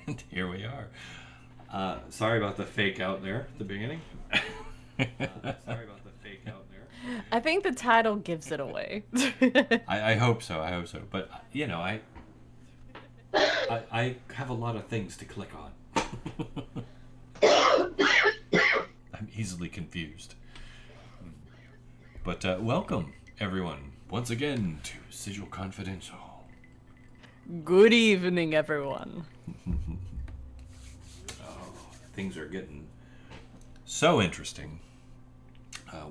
And here we are. Sorry about the fake out there at the beginning. I think the title gives it away. I hope so. But, I have a lot of things to click on. I'm easily confused. But welcome, everyone, once again to Sigil Confidential. Good evening, everyone. Things are getting so interesting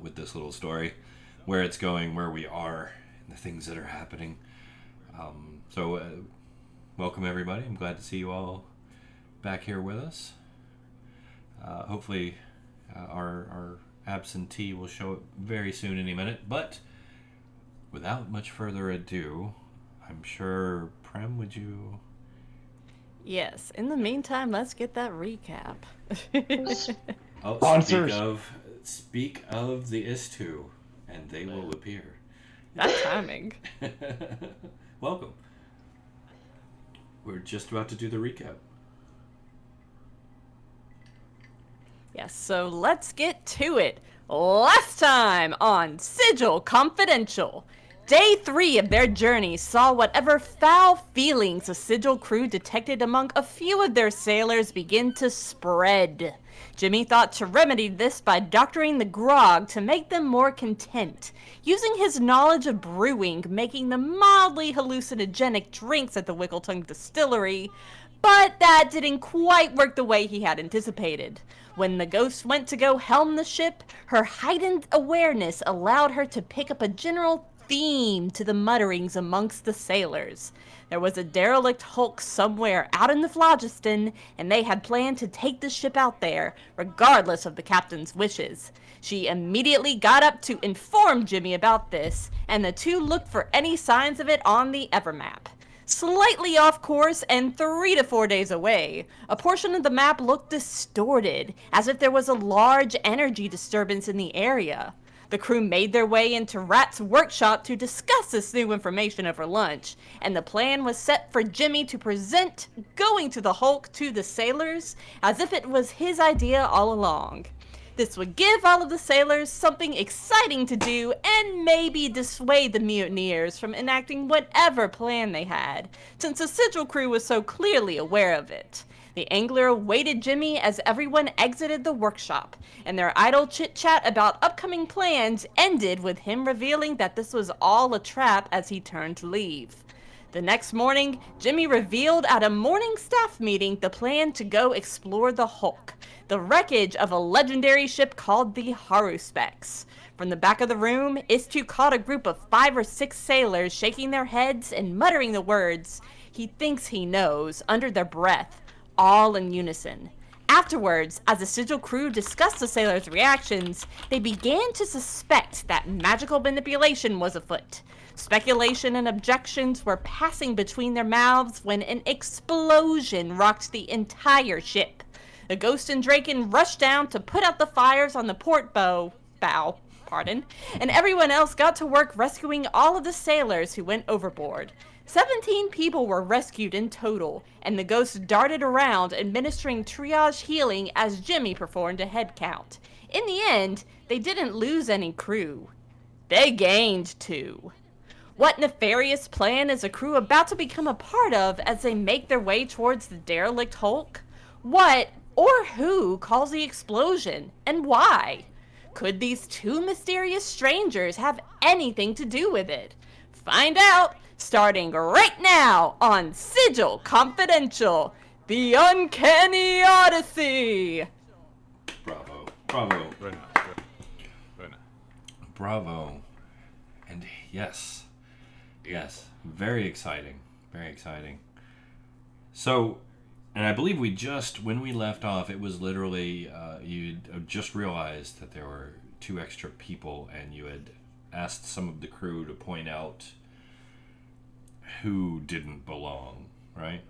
with this little story, where it's going, where we are, and the things that are happening. So, welcome everybody. I'm glad to see you all back here with us. Hopefully, our absentee will show up very soon, any minute. But without much further ado, I'm sure, Prem, would you... Yes, in the meantime, let's get that recap. Speak of the IS2, and they will appear. That timing. Welcome. We're just about to do the recap. Yes, so let's get to it. Last time on Sigil Confidential. Day 3 of their journey saw whatever foul feelings the Sigil crew detected among a few of their sailors begin to spread. Jimmy thought to remedy this by doctoring the grog to make them more content, using his knowledge of brewing, making them mildly hallucinogenic drinks at the Wickletongue distillery, but that didn't quite work the way he had anticipated. When the ghost went to go helm the ship, her heightened awareness allowed her to pick up a general theme to the mutterings amongst the sailors. There was a derelict hulk somewhere out in the phlogiston, and they had planned to take the ship out there, regardless of the captain's wishes. She immediately got up to inform Jimmy about this, and the two looked for any signs of it on the Evermap. Slightly off course and 3 to 4 days away, a portion of the map looked distorted, as if there was a large energy disturbance in the area. The crew made their way into Ratt's workshop to discuss this new information over lunch, and the plan was set for Jimmy to present going to the Hulk to the sailors as if it was his idea all along. This would give all of the sailors something exciting to do and maybe dissuade the mutineers from enacting whatever plan they had, since the Sigil crew was so clearly aware of it. The angler awaited Jimmy as everyone exited the workshop, and their idle chit-chat about upcoming plans ended with him revealing that this was all a trap as he turned to leave. The next morning, Jimmy revealed at a morning staff meeting the plan to go explore the Hulk, the wreckage of a legendary ship called the Haruspex. From the back of the room, Istu caught a group of 5 or 6 sailors shaking their heads and muttering the words, "He thinks he knows," under their breath, all in unison. Afterwards, as the Sigil crew discussed the sailors' reactions, they began to suspect that magical manipulation was afoot. Speculation and objections were passing between their mouths when an explosion rocked the entire ship. The Ghost and Draken rushed down to put out the fires on the port bow, and everyone else got to work rescuing all of the sailors who went overboard. 17 people were rescued in total, and the Ghost darted around administering triage healing as Jimmy performed a head count. In the end, they didn't lose any crew. They gained 2. What nefarious plan is the crew about to become a part of as they make their way towards the derelict Hulk? What or who caused the explosion, and why? Could these 2 mysterious strangers have anything to do with it? Find out, starting right now on Sigil Confidential, the Uncanny Odyssey! Bravo. Very nice. Very nice. Bravo. And yes, very exciting. So, and I believe when we left off, it was literally, you just realized that there were 2 extra people, and you had asked some of the crew to point out who didn't belong, right?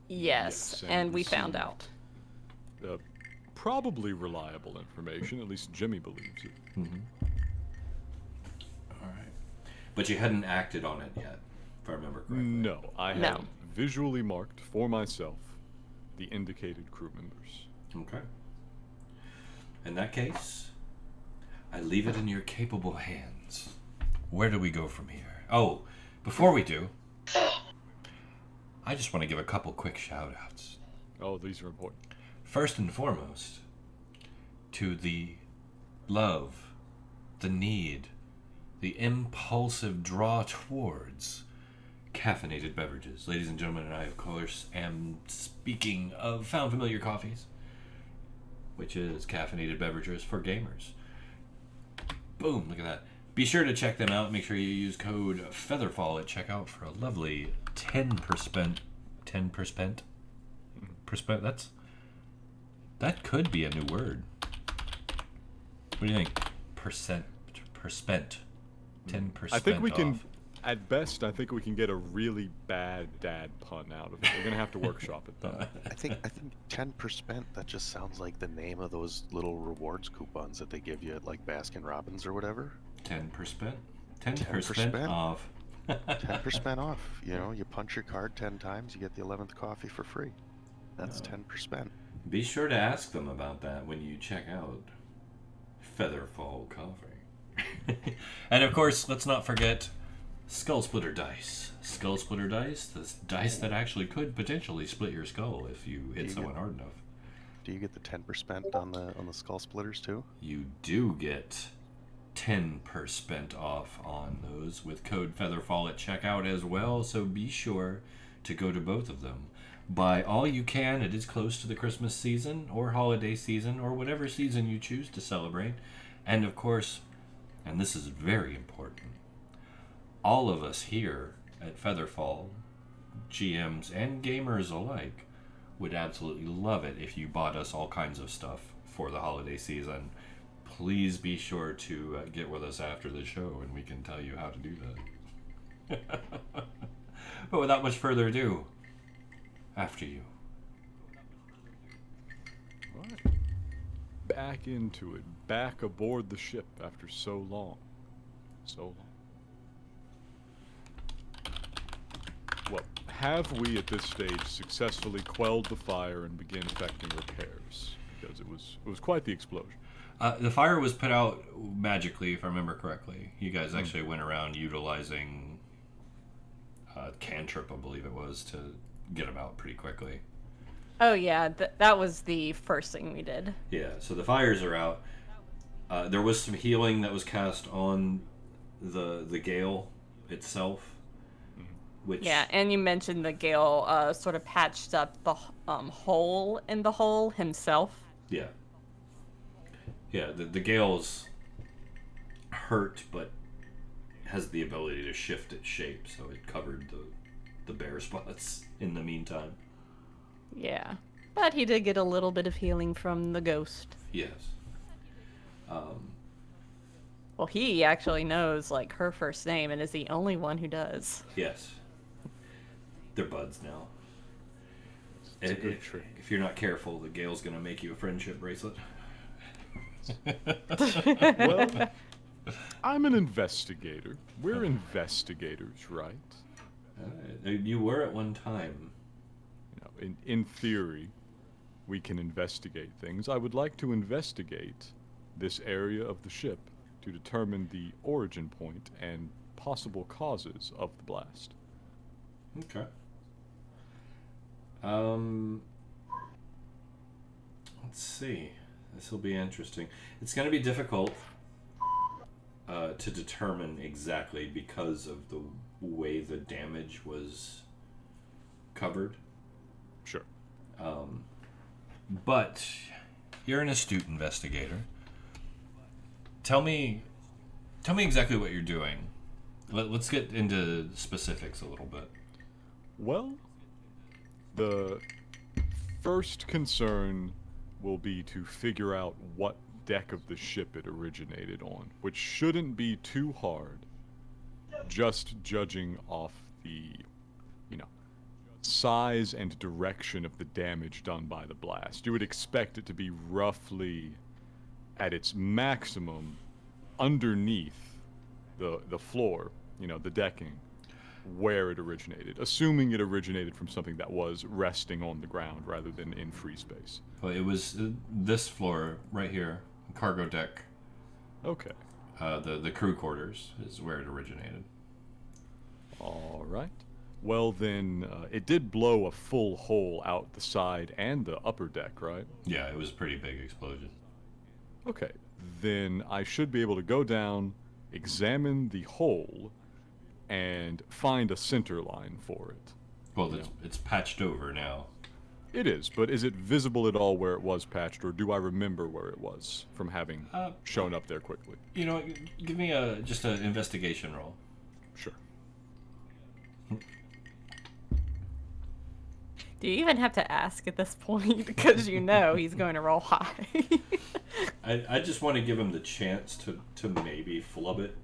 Yes, and we found out. Probably reliable information, at least Jimmy believes it. Mm-hmm. All right. But you hadn't acted on it yet, if I remember correctly. No, I had visually marked for myself the indicated crew members. Okay. In that case, I leave it in your capable hands. Where do we go from here? Oh, before we do, I just want to give a couple quick shout-outs. Oh, these are important. First and foremost, to the love, the need, the impulsive draw towards caffeinated beverages. Ladies and gentlemen, and I, of course, am speaking of Found Familiar Coffees, which is caffeinated beverages for gamers. Boom, look at that. Be sure to check them out. Make sure you use code FEATHERFALL at checkout for a lovely 10%. That could be a new word. What do you think? Percent. 10% I think we off. can, at best, I think we can get a really bad dad pun out of it. We're gonna have to workshop it though. I think 10%, that just sounds like the name of those little rewards coupons that they give you at like Baskin Robbins or whatever. 10%? 10% off. 10% off. You know, you punch your card 10 times, you get the 11th coffee for free. That's 10%. Be sure to ask them about that when you check out Featherfall Coffee. And of course, let's not forget Skull Splitter Dice. Skull Splitter Dice, the dice that actually could potentially split your skull if you hit someone hard enough. Do you get the 10% on the skull splitters too? You do get 10% off on those with code Featherfall at checkout as well, so be sure to go to both of them. Buy all you can. It is close to the Christmas season or holiday season or whatever season you choose to celebrate. And of course, and this is very important, all of us here at Featherfall, GMs and gamers alike, would absolutely love it if you bought us all kinds of stuff for the holiday season. Please be sure to get with us after the show and we can tell you how to do that. But without much further ado, after you. Alright. Back into it. Back aboard the ship after so long. So long. Well, have we at this stage successfully quelled the fire and begin effecting repairs? Because it was quite the explosion. The fire was put out magically, if I remember correctly. You guys actually went around utilizing cantrip, I believe it was, to get them out pretty quickly. Oh yeah, that was the first thing we did. Yeah, so the fires are out. There was some healing that was cast on the gale itself. Which, yeah, and you mentioned the Gale sort of patched up the hole in the hole himself. Yeah. Yeah, the Gale's hurt, but has the ability to shift its shape, so it covered the bare spots in the meantime. Yeah, but he did get a little bit of healing from the ghost. Yes. Well, he actually knows, like, her first name and is the only one who does. Yes. They're buds now. It's a good trick. If you're not careful, the Gale's going to make you a friendship bracelet. Well, I'm an investigator. We're investigators, right? You were at one time. You know, in theory, we can investigate things. I would like to investigate this area of the ship to determine the origin point and possible causes of the blast. Okay. Let's see. This will be interesting. It's going to be difficult to determine exactly because of the way the damage was covered. Sure. But you're an astute investigator. Tell me exactly what you're doing. Let's get into specifics a little bit. Well, the first concern will be to figure out what deck of the ship it originated on, which shouldn't be too hard, just judging off the, size and direction of the damage done by the blast. You would expect it to be roughly at its maximum underneath the floor, the decking. where it originated, assuming it originated from something that was resting on the ground rather than in free space. Well, it was this floor right here, cargo deck. Okay. The crew quarters is where it originated. All right. Well, then, it did blow a full hole out the side and the upper deck, right? Yeah, it was a pretty big explosion. Okay. Then I should be able to go down, examine the hole, and find a center line for it. Well, it's patched over now. It is, but is it visible at all where it was patched, or do I remember where it was from having shown up there quickly? You know, give me just an investigation roll. Sure. Do you even have to ask at this point? Because you know he's going to roll high. I just want to give him the chance to maybe flub it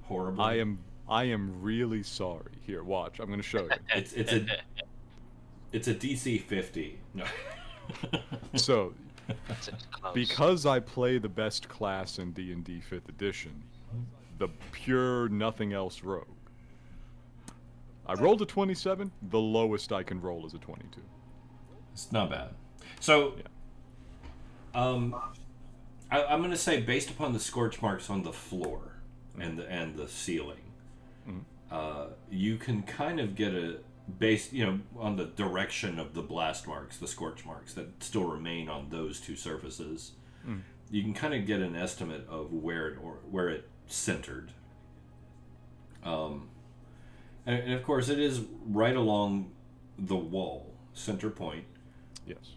horribly. I am really sorry. Here, watch. I'm going to show you. It's a DC 50. No. So, because I play the best class in D&D 5th edition, the pure nothing else rogue, I rolled a 27. The lowest I can roll is a 22. It's not bad. So, yeah. I'm going to say based upon the scorch marks on the floor and the ceiling, you can kind of get a base, on the direction of the blast marks, the scorch marks that still remain on those two surfaces. You can kind of get an estimate of where it centered. And of course, it is right along the wall, center point. Yes.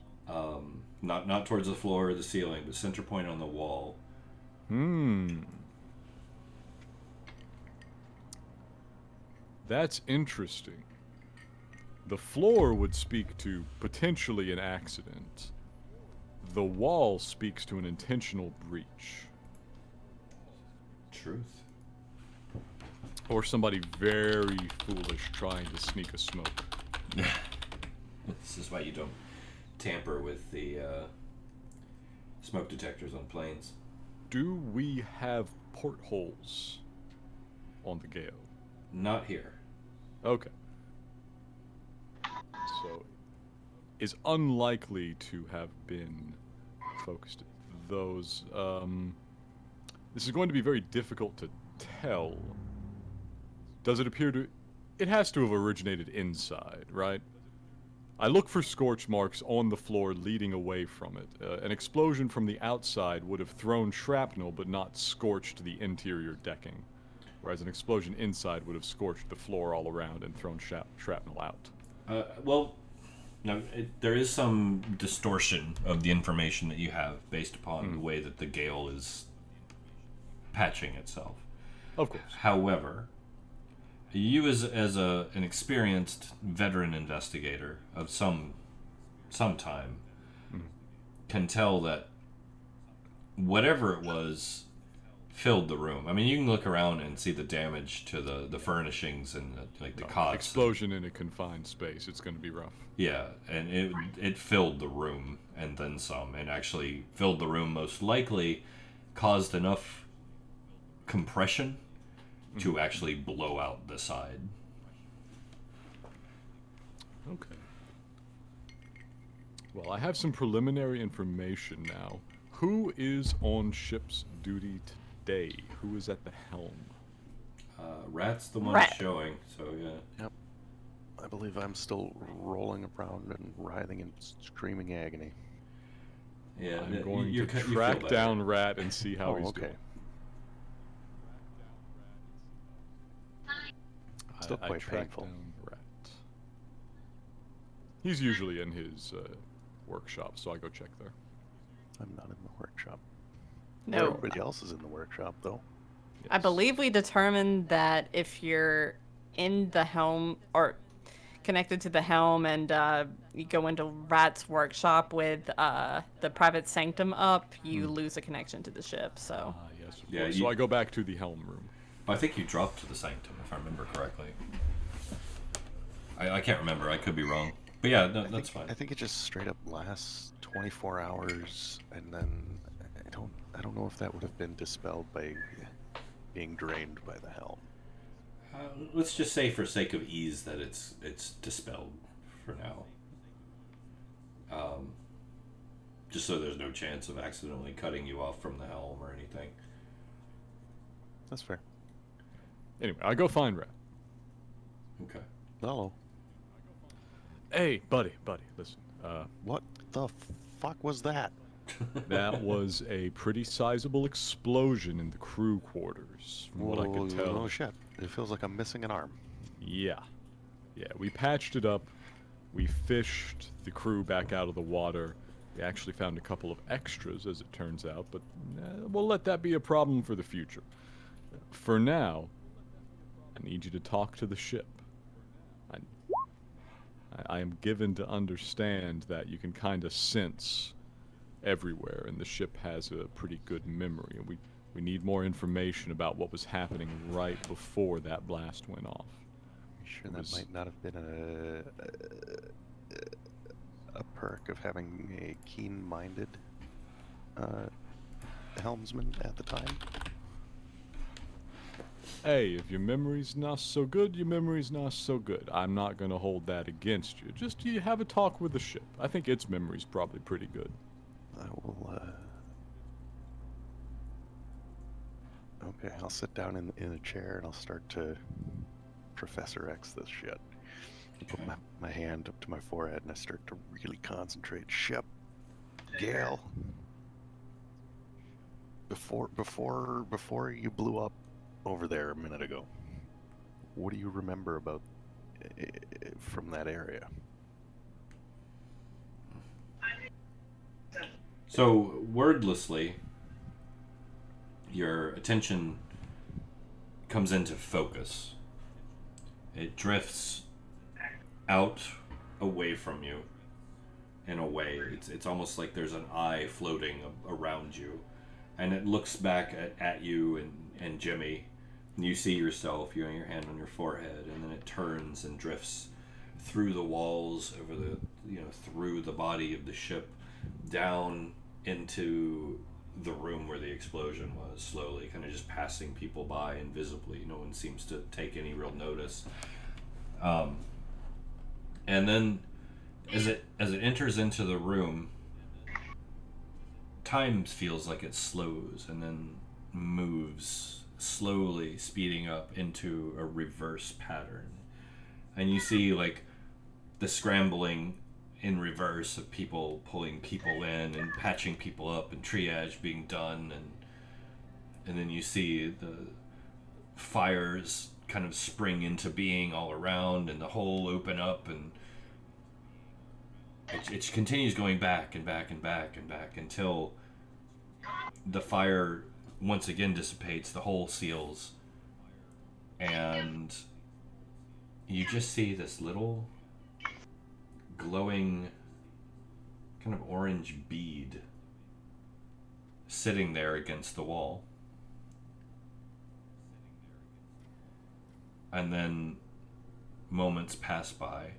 Not towards the floor or the ceiling, but center point on the wall. That's interesting. The floor would speak to potentially an accident. The wall speaks to an intentional breach. Truth. Or somebody very foolish trying to sneak a smoke. This is why you don't tamper with the smoke detectors on planes. Do we have portholes on the Gale? Not here. Okay. So, is unlikely to have been focused. Those, this is going to be very difficult to tell. Does it appear to... It has to have originated inside, right? I look for scorch marks on the floor leading away from it. An explosion from the outside would have thrown shrapnel but not scorched the interior decking. Whereas an explosion inside would have scorched the floor all around and thrown shrapnel out. No, there is some distortion of the information that you have based upon the way that the Gale is patching itself. Of course. However, you as an experienced veteran investigator of some time can tell that whatever it was filled the room. I mean, you can look around and see the damage to the furnishings and the cots. Explosion in a confined space. It's going to be rough. Yeah, and it filled the room and then some, and actually filled the room most likely, caused enough compression to actually blow out the side. Okay. Well, I have some preliminary information now. Who is on ship's duty today? Who is at the helm? Rat's the one Ratt. showing, so yeah. Yep. I believe I'm still rolling around and writhing in screaming agony. Yeah, I'm going you to feel track better. down Ratt and see how he's okay. doing. Still I quite track painful. down Ratt. He's usually in his workshop, so I go check there. I'm not in the workshop. No. Everybody else is in the workshop, though. I Yes. believe we determined that if you're in the helm or connected to the helm and you go into Rat's workshop with the private sanctum up, you lose a connection to the ship. So Yes, of Yeah, course. you- So I go back to the helm room. I think you dropped to the sanctum, if I remember correctly. I can't remember. I could be wrong. But yeah, no, that's fine. I think it just straight up lasts 24 hours, and then I don't know if that would have been dispelled by being drained by the helm. let's just say, for sake of ease, that it's dispelled for now. Just so there's no chance of accidentally cutting you off from the helm or anything. That's fair. Anyway, I go find Ratt. Okay. Hello. Hey, buddy, listen. What the fuck was that? That was a pretty sizable explosion in the crew quarters, from what I could tell. Oh shit. It feels like I'm missing an arm. Yeah. Yeah, we patched it up. We fished the crew back out of the water. We actually found a couple of extras, as it turns out, but we'll let that be a problem for the future. For now, I need you to talk to the ship. I am given to understand that you can kind of sense everywhere, and the ship has a pretty good memory, and we need more information about what was happening right before that blast went off. Sure, that might not have been a perk of having a keen-minded helmsman at the time. Hey, if your memory's not so good, your memory's not so good. I'm not gonna hold that against you. Just you have a talk with the ship. I think its memory's probably pretty good. I will, okay, I'll sit down in a chair and I'll start to Professor X this shit. I put my hand up to my forehead and I start to really concentrate. Ship, Gale, before you blew up over there a minute ago, what do you remember about from that area? So, wordlessly, your attention comes into focus. It drifts out away from you in a way. It's almost like there's an eye floating around you. And it looks back at you and Jimmy. And you see yourself, you have your hand on your forehead, and then it turns and drifts through the walls, over the, through the body of the ship, down into the room where the explosion was, slowly, kind of just passing people by invisibly. No one seems to take any real notice. And then, as it enters into the room, time feels like it slows and then moves slowly, speeding up into a reverse pattern. And you see, like, the scrambling in reverse of people pulling people in and patching people up and triage being done, and then you see the fires kind of spring into being all around and the hole open up, and it continues going back and back and back and back until the fire once again dissipates, the hole seals, and you just see this little glowing kind of orange bead sitting there against the wall. And then moments pass by,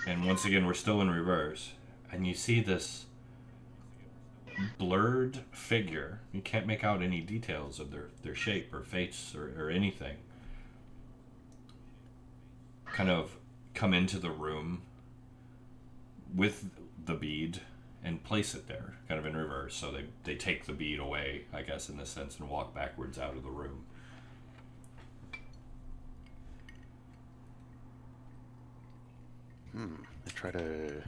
and once again we're still in reverse, and you see this blurred figure. You can't make out any details of their shape or face or anything. Kind of come into the room with the bead and place it there, kind of in reverse. So they take the bead away, I guess, in this sense, and walk backwards out of the room. I try to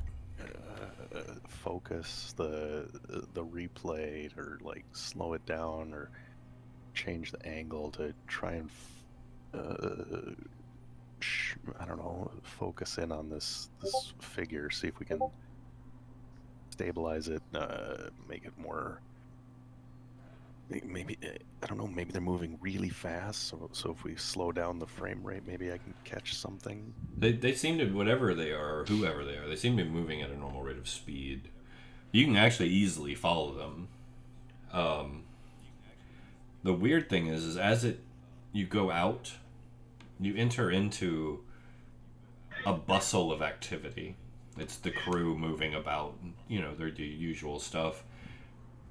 focus the replay, or like slow it down, or change the angle to try and I don't know, focus in on this figure, see if we can stabilize it, make it more. Maybe, I don't know, maybe they're moving really fast, so if we slow down the frame rate, maybe I can catch something. They seem to, whatever they are, or whoever they are, they seem to be moving at a normal rate of speed. You can actually easily follow them. The weird thing is as you go out, you enter into a bustle of activity. It's the crew moving about, their usual stuff,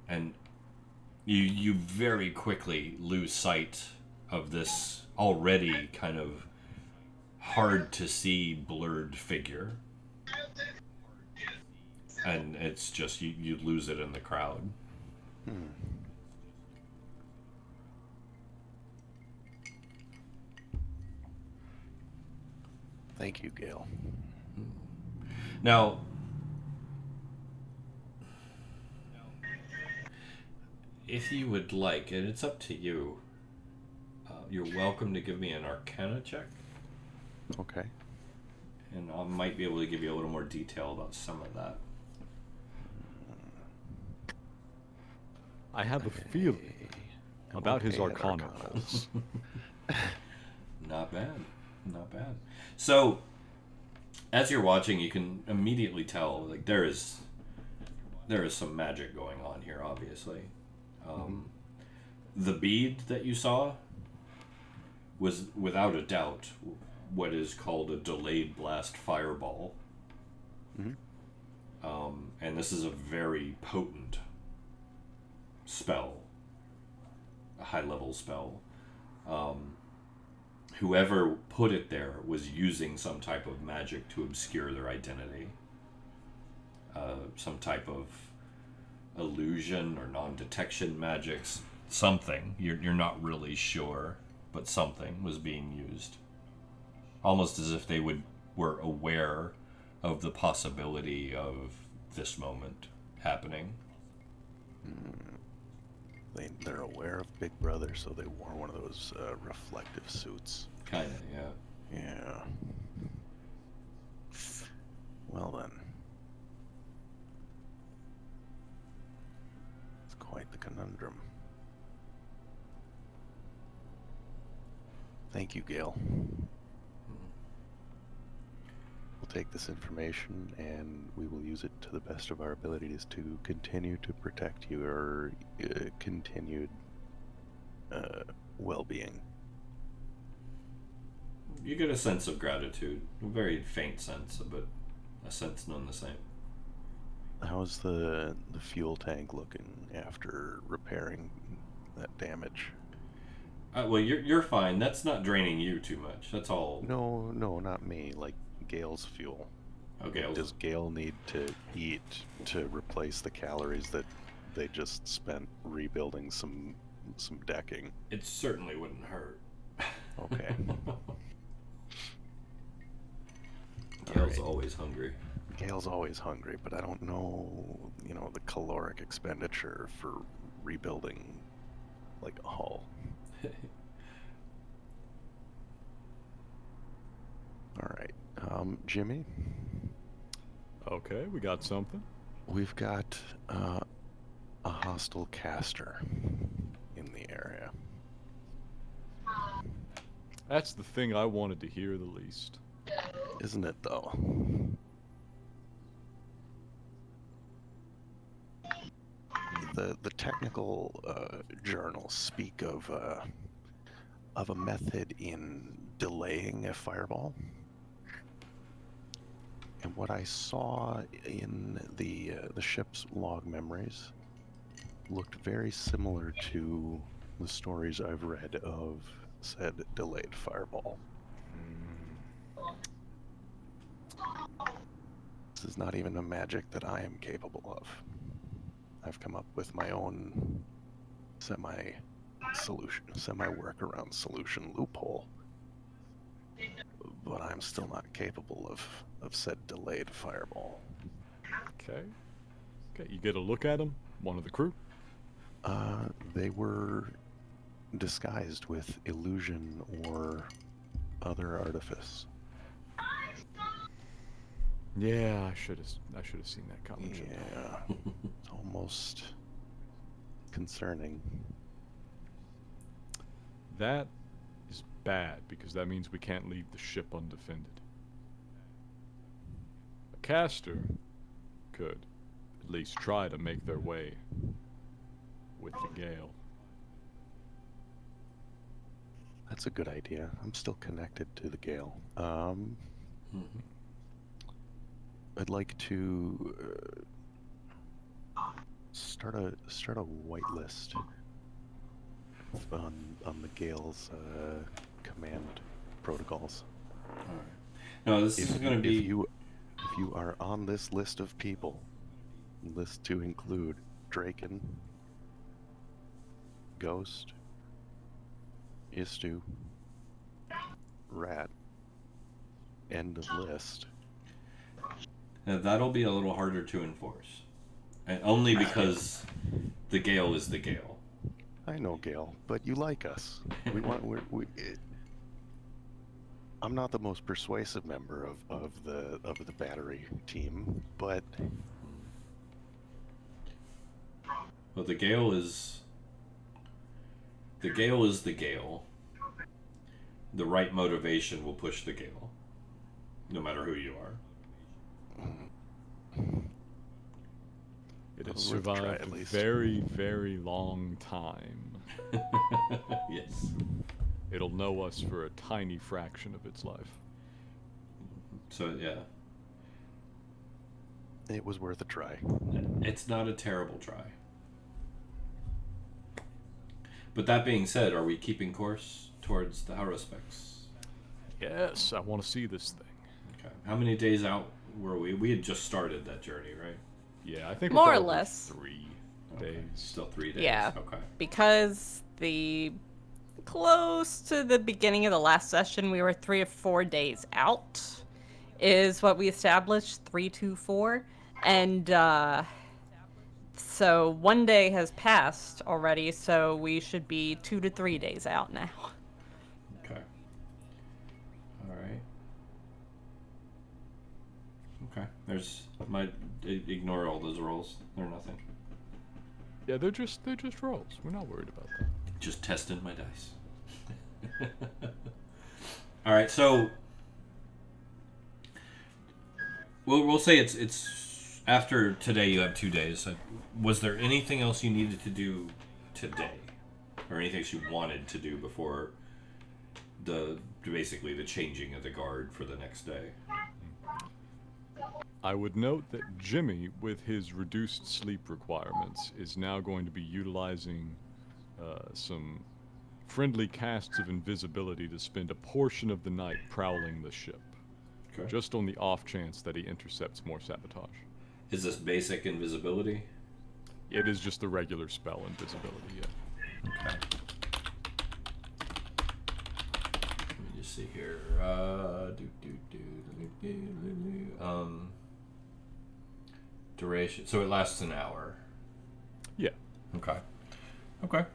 and you very quickly lose sight of this already kind of hard to see blurred figure. And it's just, you lose it in the crowd. Thank you, Gale. Now, if you would like, and it's up to you, you're welcome to give me an Arcana check. Okay. And I might be able to give you a little more detail about some of that. I have a feeling about his Arcana rolls. Not bad. Not bad. So, as you're watching, you can immediately tell, like, there is some magic going on here, obviously. The bead that you saw was, without a doubt, what is called a delayed blast fireball. And this is a very potent spell, a high-level spell. Whoever put it there was using some type of magic to obscure their identity. Some type of illusion or non-detection magics. Something. You're not really sure, but something was being used. Almost as if they were aware of the possibility of this moment happening. They're aware of Big Brother, so they wore one of those reflective suits. Kinda, yeah. Yeah. Well then. It's quite the conundrum. Thank you, Gale. We'll take this information and we will use it to the best of our abilities to continue to protect your continued well-being. You get a sense of gratitude. A very faint sense, but a sense none the same. How's the fuel tank looking after repairing that damage? Well, you're fine. That's not draining you too much. That's all. No, not me. Like Gale's fuel. Okay. Does Gale need to eat to replace the calories that they just spent rebuilding some decking? It certainly wouldn't hurt. Okay. Gale's always hungry. Gale's always hungry, but I don't know, the caloric expenditure for rebuilding, like, a hull. Alright, Jimmy? Okay, we got something. We've got a hostile caster in the area. That's the thing I wanted to hear the least. Isn't it, though? The technical journals speak of a method in delaying a fireball. And what I saw in the ship's log memories looked very similar to the stories I've read of said delayed fireball. This is not even a magic that I am capable of. I've come up with my own semi-workaround solution loophole, but I'm still not capable of said delayed fireball. Okay, you get a look at them? One of the crew? They were disguised with illusion or other artifice. Yeah, I should have seen that coming. Yeah, it's almost concerning. That is bad, because that means we can't leave the ship undefended. A caster could at least try to make their way with the gale. That's a good idea. I'm still connected to the gale. I'd like to start a whitelist on the Gale's command protocols. All right. No, this is going to be. If you are on this list of people, list to include Draken, Ghost, Istu, Ratt, end of list. Now, that'll be a little harder to enforce, and only because the Gale is the Gale. I know, Gale, but you like us. I'm not the most persuasive member of the battery team, but Well, the Gale is the Gale. The right motivation will push the Gale, no matter who you are. It has Well, worth a try, survived at a least. very, very long time. Yes. It'll know us for a tiny fraction of its life. So yeah, it was worth a try. it's not a terrible try. But that being said, are we keeping course towards the Haruspex? Yes, I want to see this thing. Okay. How many days out were we? We had just started that journey, right? Yeah, I think More we're or probably less. 3 Okay. days. Still 3 days. Yeah. Okay. Because the close to the beginning of the last session, we were 3 or 4 days out, is what we established, 3 to 4, and so 1 day has passed already, so we should be 2 to 3 days out now. Okay. All right. Okay. Ignore all those rolls. They're nothing. Yeah, they're just rolls. We're not worried about that. Just testing my dice. All right, so we'll say it's after today. You have 2 days. Was there anything else you needed to do today, or anything else you wanted to do before basically the changing of the guard for the next day? I would note that Jimmy, with his reduced sleep requirements, is now going to be utilizing some friendly casts of invisibility to spend a portion of the night prowling the ship. Okay. Just on the off chance that he intercepts more sabotage. Is this basic invisibility? It is just the regular spell invisibility, yeah. Okay. Let me just see here. Duration. So it lasts an hour. Yeah. Okay. Okay.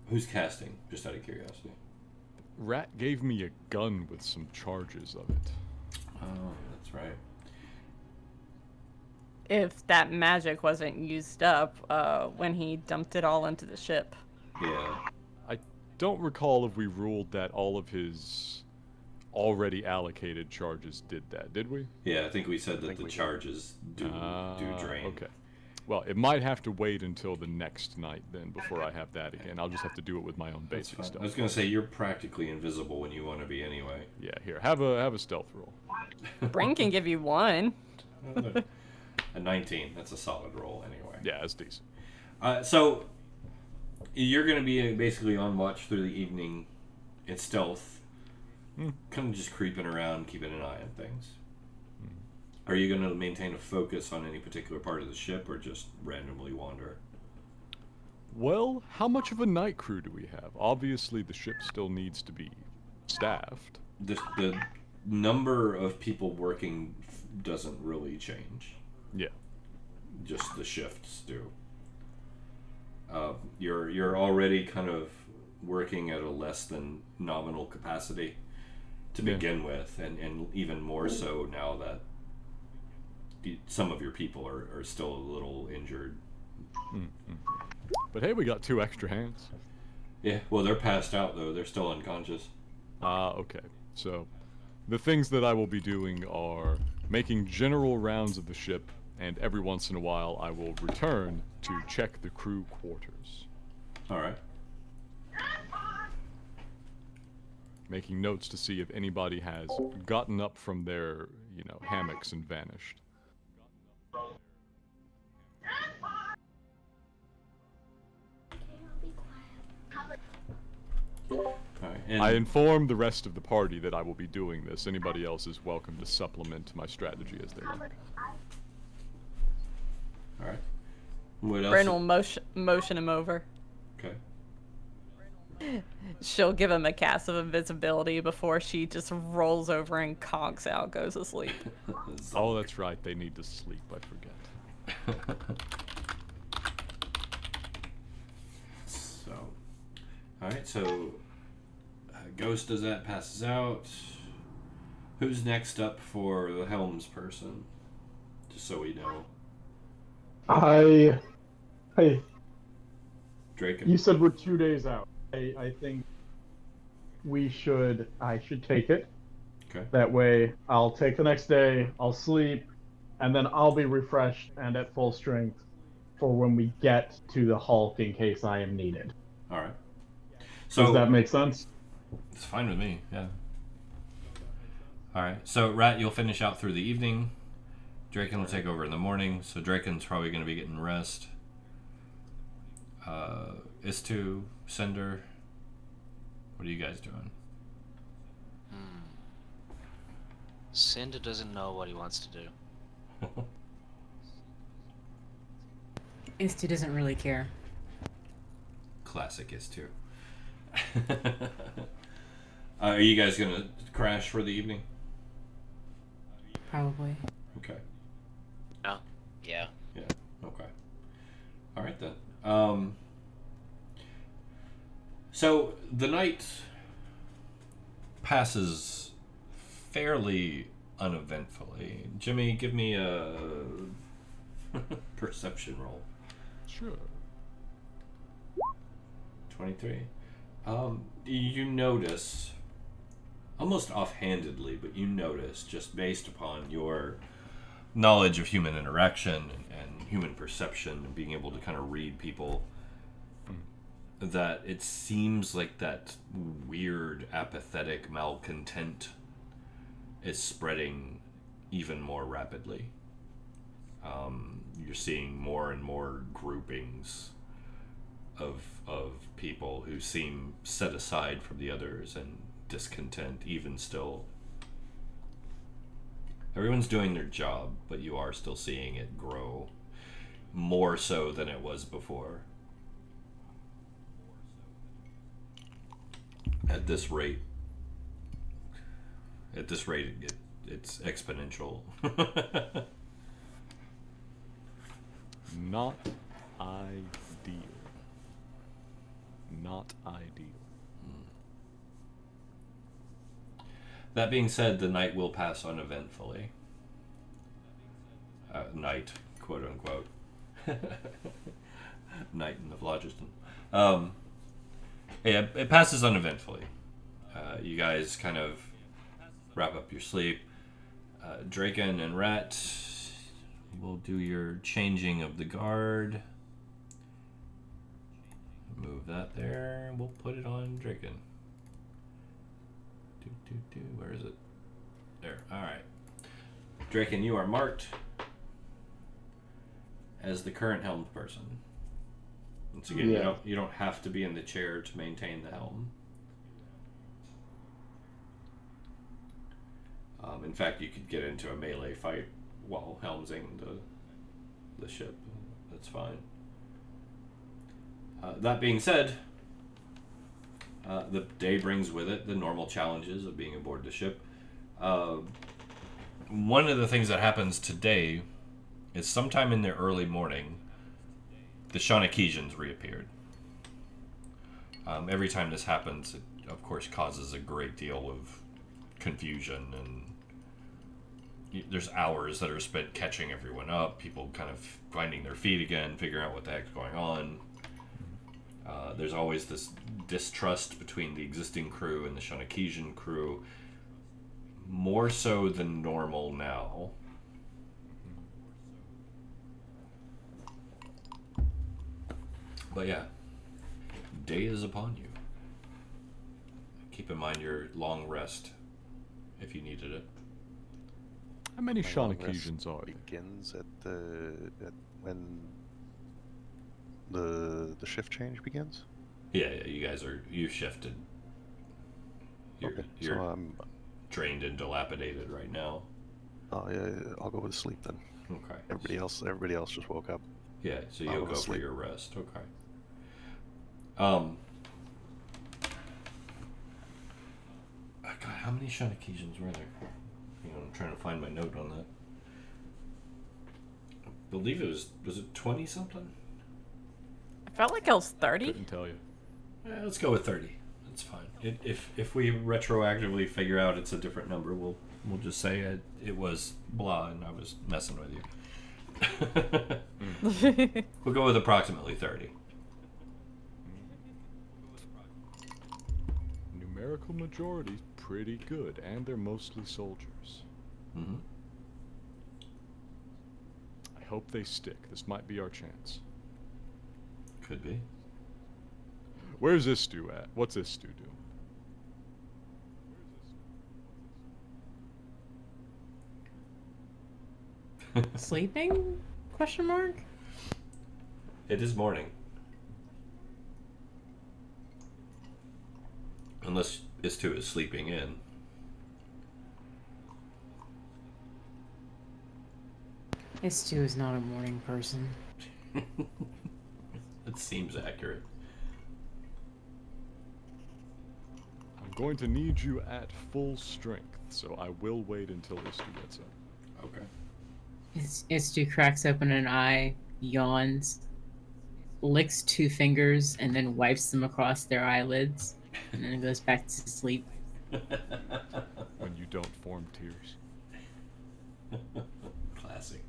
Who's casting? Just out of curiosity. Ratt gave me a gun with some charges of it. Oh, that's right. If that magic wasn't used up when he dumped it all into the ship. Yeah. I don't recall if we ruled that all of his already allocated charges did that, did we? Yeah, I think we said that think the we did. charges do drain. Okay. Well, it might have to wait until the next night then before I have that again. I'll just have to do it with my own That's basic fine. stuff. I was gonna say you're practically invisible when you want to be anyway. Yeah, here. Have a stealth roll. Brain can give you 1. A 19. That's a solid roll anyway. Yeah, that's decent. So you're gonna be basically on watch through the evening in stealth, kind of just creeping around, keeping an eye on things. Are you going to maintain a focus on any particular part of the ship, or just randomly wander? Well, how much of a night crew do we have? Obviously, the ship still needs to be staffed. The number of people working doesn't really change. Yeah. Just the shifts do. You're already kind of working at a less than nominal capacity to begin with, and even more so now that some of your people are still a little injured. But hey, we got 2 extra hands. Yeah, well, they're passed out, though. They're still unconscious. Okay. So, the things that I will be doing are making general rounds of the ship, and every once in a while I will return to check the crew quarters. All right. Making notes to see if anybody has gotten up from their, hammocks and vanished. Alright, and I informed the rest of the party that I will be doing this. Anybody else is welcome to supplement my strategy as they like. alright. What else? Bryn will motion him over. Okay. She'll give him a cast of invisibility before she just rolls over and conks out, goes to sleep. Oh, that's right. They need to sleep. I forget. So, alright, so Ghost does that, passes out. Who's next up for the Helms person? Just so we know. Hey, Draken. you said we're 2 days out. I think I should take it. Okay. That way, I'll take the next day, I'll sleep, and then I'll be refreshed and at full strength for when we get to the Hulk in case I am needed. Alright. So, Does that make sense? it's fine with me, yeah. Alright, so Ratt, you'll finish out through the evening. Draken will take over in the morning, so Draken's probably going to be getting rest. Istu, Cinder, what are you guys doing? Cinder doesn't know what he wants to do. Istu doesn't really care. Classic Istu. Are you guys going to crash for the evening? Probably. Okay. No? Yeah. Yeah, okay. Alright then. So the night passes fairly uneventfully. Jimmy, give me a perception roll. Sure. 23. You notice, almost offhandedly, but you notice, just based upon your knowledge of human interaction and human perception and being able to kind of read people, that it seems like that weird, apathetic malcontent is spreading even more rapidly. You're seeing more and more groupings of people who seem set aside from the others and discontent even still. Everyone's doing their job, but you are still seeing it grow more so than it was before. At this rate, it's exponential. Not ideal. Not ideal. That being said, the night will pass uneventfully. Night, quote unquote. Night in the phlogiston. Yeah, it passes uneventfully. You guys kind of wrap up your sleep. Draken and Ratt will do your changing of the guard. Move that there, and we'll put it on Draken. Where is it? There. Alright. Draken, you are marked as the current helmed person. Once again, Yeah. you don't have to be in the chair to maintain the helm. In fact, you could get into a melee fight while helmsing the ship. That's fine. That being said, the day brings with it the normal challenges of being aboard the ship. One of the things that happens today is sometime in the early morning, the Shawnekezans reappeared. Every time this happens, it of course causes a great deal of confusion, and there's hours that are spent catching everyone up, people kind of finding their feet again, figuring out what the heck's going on. There's always this distrust between the existing crew and the Shawnekezan crew, more so than normal now. But yeah, day is upon you. Keep in mind your long rest if you needed it. How many My long rest Shawnekezans are there? begins at when the shift change begins. Yeah, you shifted. Okay, You're so I'm. drained and dilapidated right now. Oh yeah, I'll go with sleep then. Okay. Everybody else just woke up. Yeah, so I'll you'll go go for sleep. your rest. Okay. God, how many Shunakijans were there? Hang on, I'm trying to find my note on that. I believe it was it 20 something? I felt like it was 30. Couldn't tell you. Let's go with 30. That's fine. If we retroactively figure out it's a different number, we'll just say it was blah and I was messing with you. We'll go with approximately 30. Numerical majority, pretty good, and they're mostly soldiers. Mm-hmm. I hope they stick. This might be our chance. Could be. Where's this stew at? What's this stew doing? Sleeping? Question mark? It is morning. Unless Istu is sleeping in. This too is not a morning person. It seems accurate. I'm going to need you at full strength, so I will wait until Istu gets up. Okay. Istu cracks open an eye, yawns, licks 2 fingers, and then wipes them across their eyelids, and then goes back to sleep. When you don't form tears. Classic.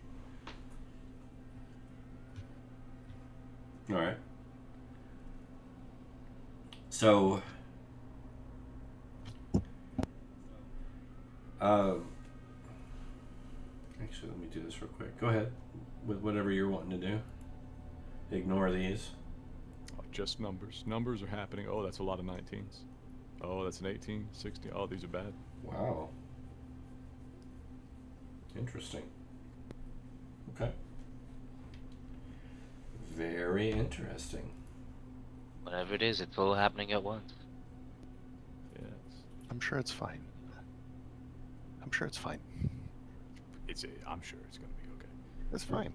Alright. So actually let me do this real quick. Go ahead with whatever you're wanting to do. Ignore these. Oh, just numbers. Numbers are happening. Oh, that's a lot of 19s. Oh, that's an 18, 16. Oh, these are bad. Wow. Interesting. Okay. Very interesting. Whatever it is, it's all happening at once. Yes. I'm sure it's fine. I'm sure it's fine. I'm sure it's gonna be okay. It's fine.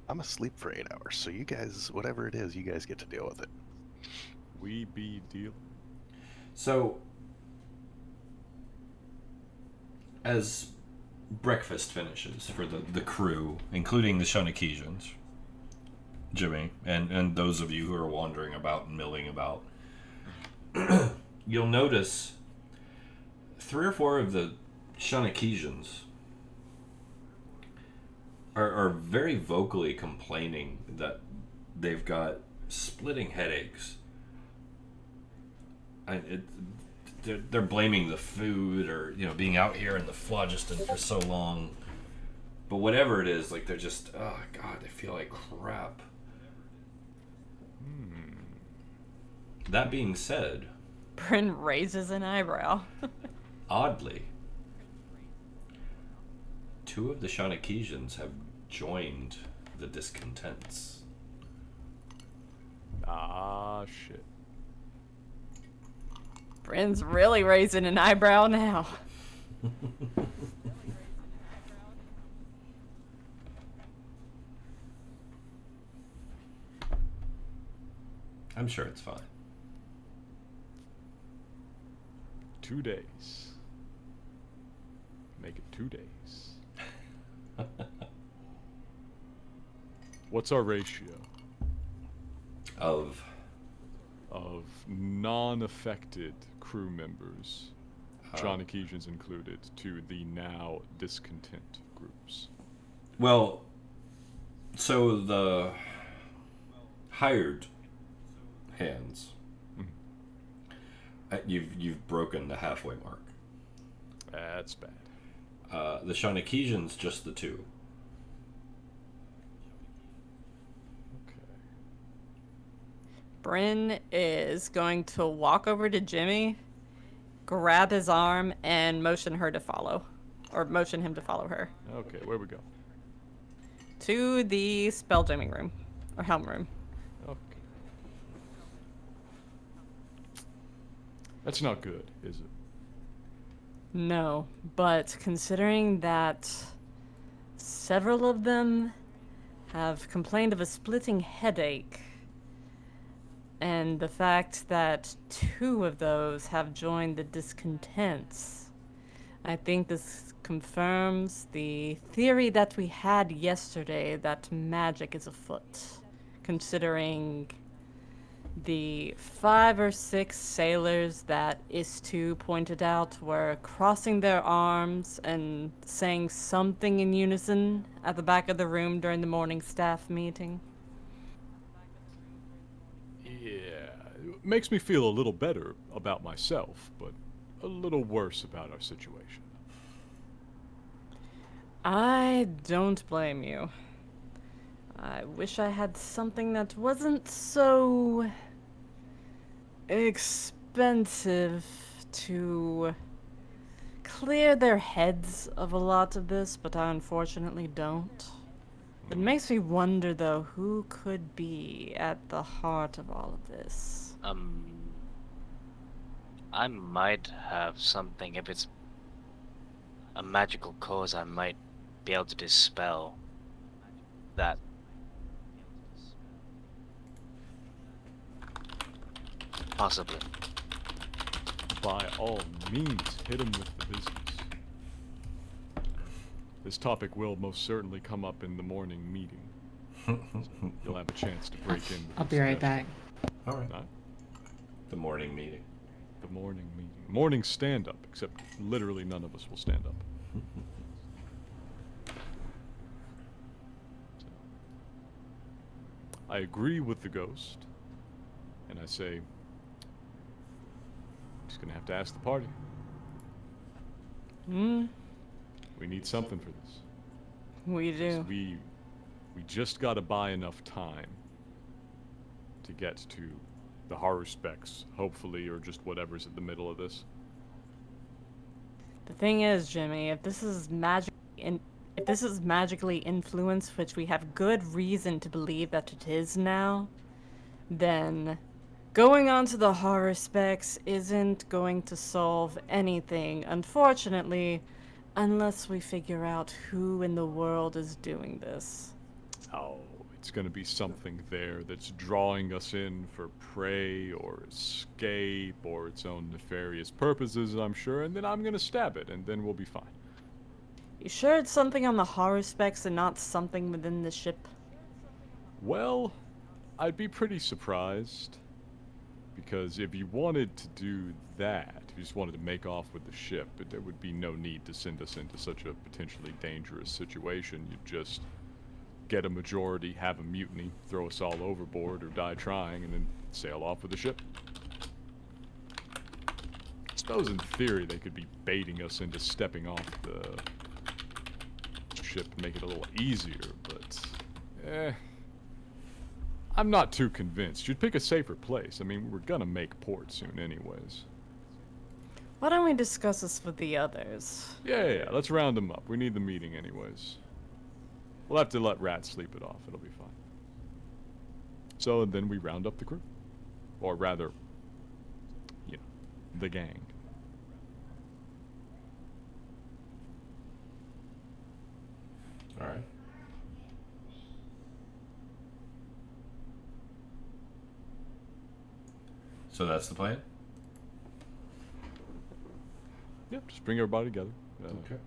I'm asleep for 8 hours, so you guys, whatever it is, you guys get to deal with it. We be deal. So, as breakfast finishes for the crew, including the Shunakijans, Jimmy, and those of you who are wandering about and milling about, you'll notice 3 or 4 of the Shunakijans are very vocally complaining that they've got splitting headaches. They're blaming the food or being out here in the phlogiston for so long. But whatever it is, like they're just, oh god, they feel like crap. That being said, Bryn raises an eyebrow. oddly, 2 of the Shunakijans have joined the discontents. Ah, shit. Bryn's really raising an eyebrow now. I'm sure it's fine. 2 days. Make it 2 days. What's our ratio Of non-affected crew members, Shunakijans included, to the now discontent groups? well, so the hired hands, you've broken the halfway mark. That's bad. The Shunakijans, just the 2. Okay. Bryn is going to walk over to Jimmy, grab his arm, and motion her to follow. Or motion him to follow her. Okay, where we go? To the spell jamming room. or helm room. Okay. That's not good, is it? No, but considering that several of them have complained of a splitting headache, and the fact that 2 of those have joined the discontents, I think this confirms the theory that we had yesterday that magic is afoot, considering the 5 or 6 sailors that Istu pointed out were crossing their arms and saying something in unison at the back of the room during the morning staff meeting. Yeah, it makes me feel a little better about myself, but a little worse about our situation. I don't blame you. I wish I had something that wasn't so expensive to clear their heads of a lot of this, but I unfortunately don't. It makes me wonder, though, who could be at the heart of all of this. I might have something. If it's a magical cause, I might be able to dispel that. Possibly. By all means, hit him with the business. This topic will most certainly come up in the morning meeting. So you'll have a chance to break in. I'll be right back. All right. Not The morning meeting. the morning meeting. Morning stand-up, except literally none of us will stand up. I agree with the ghost, and I say, just gonna have to ask the party. Hmm, We need something for this. we 'Cause do. we just gotta buy enough time to get to the Haruspex, hopefully, or just whatever's at the middle of this. The thing is, Jimmy, if this is magically influenced, which we have good reason to believe that it is now, then going on to the Haruspex isn't going to solve anything, unfortunately, unless we figure out who in the world is doing this. Oh, it's gonna be something there that's drawing us in for prey or escape or its own nefarious purposes, I'm sure, and then I'm gonna stab it, and then we'll be fine. You sure it's something on the Haruspex and not something within the ship? Well, I'd be pretty surprised. Because if you wanted to do that, if you just wanted to make off with the ship, but there would be no need to send us into such a potentially dangerous situation. You'd just get a majority, have a mutiny, throw us all overboard or die trying, and then sail off with the ship. I suppose in theory they could be baiting us into stepping off the ship to make it a little easier, but I'm not too convinced. You'd pick a safer place. I mean, we're gonna make port soon anyways. Why don't we discuss this with the others? Yeah, let's round them up. We need the meeting anyways. We'll have to let Ratt sleep it off. It'll be fine. So then we round up the crew. Or rather, you know, the gang. All right. So that's the plan? Yep, just bring everybody together. Okay.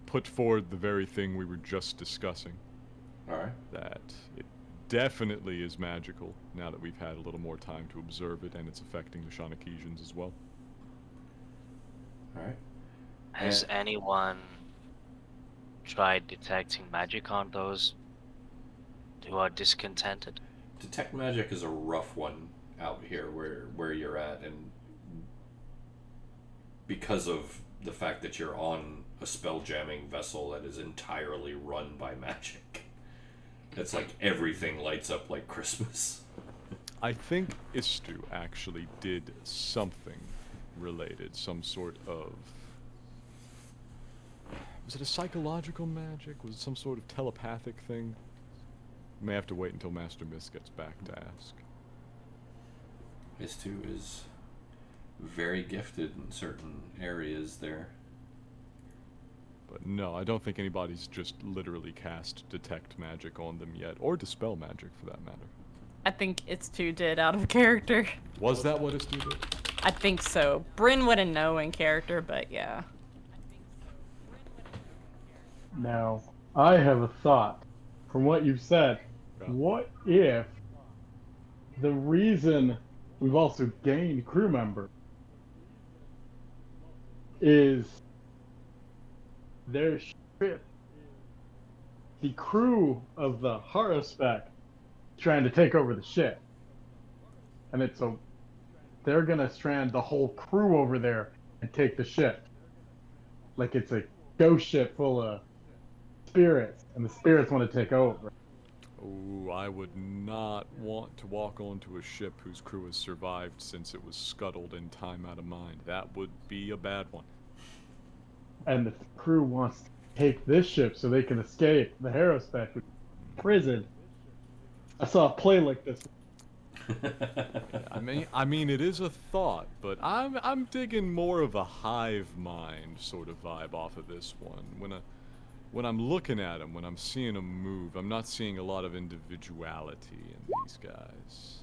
Put forward the very thing we were just discussing. All right. That it definitely is magical now that we've had a little more time to observe it, and it's affecting the Shanakesians as well. All right. Has anyone tried detecting magic on those who are discontented? Detect magic is a rough one out here where you're at, and because of the fact that you're on a spell jamming vessel that is entirely run by magic, it's like everything lights up like Christmas. I think Istu actually did something related, some sort of... Was it a psychological magic? Was it some sort of telepathic thing? May have to wait until Master Mist gets back to ask. This too is very gifted in certain areas there. But no, I don't think anybody's just literally cast Detect Magic on them yet, or Dispel Magic for that matter. I think it's too did out of character. Was that what it's did? I think so. Bryn wouldn't know in character, but yeah. Now, I have a thought. From what you've said, Yeah. what if the reason we've also gained crew members is their ship, the crew of the Haruspex trying to take over the ship. And it's they're gonna strand the whole crew over there and take the ship. Like it's a ghost ship full of spirits, and the spirits want to take over. Oh, I would not want to walk onto a ship whose crew has survived since it was scuttled in time out of mind. That would be a bad one. And the crew wants to take this ship so they can escape the Haruspex prison. I saw a play like this. I mean, it is a thought, but I'm digging more of a hive mind sort of vibe off of this one. When I'm looking at them, when I'm seeing them move, I'm not seeing a lot of individuality in these guys.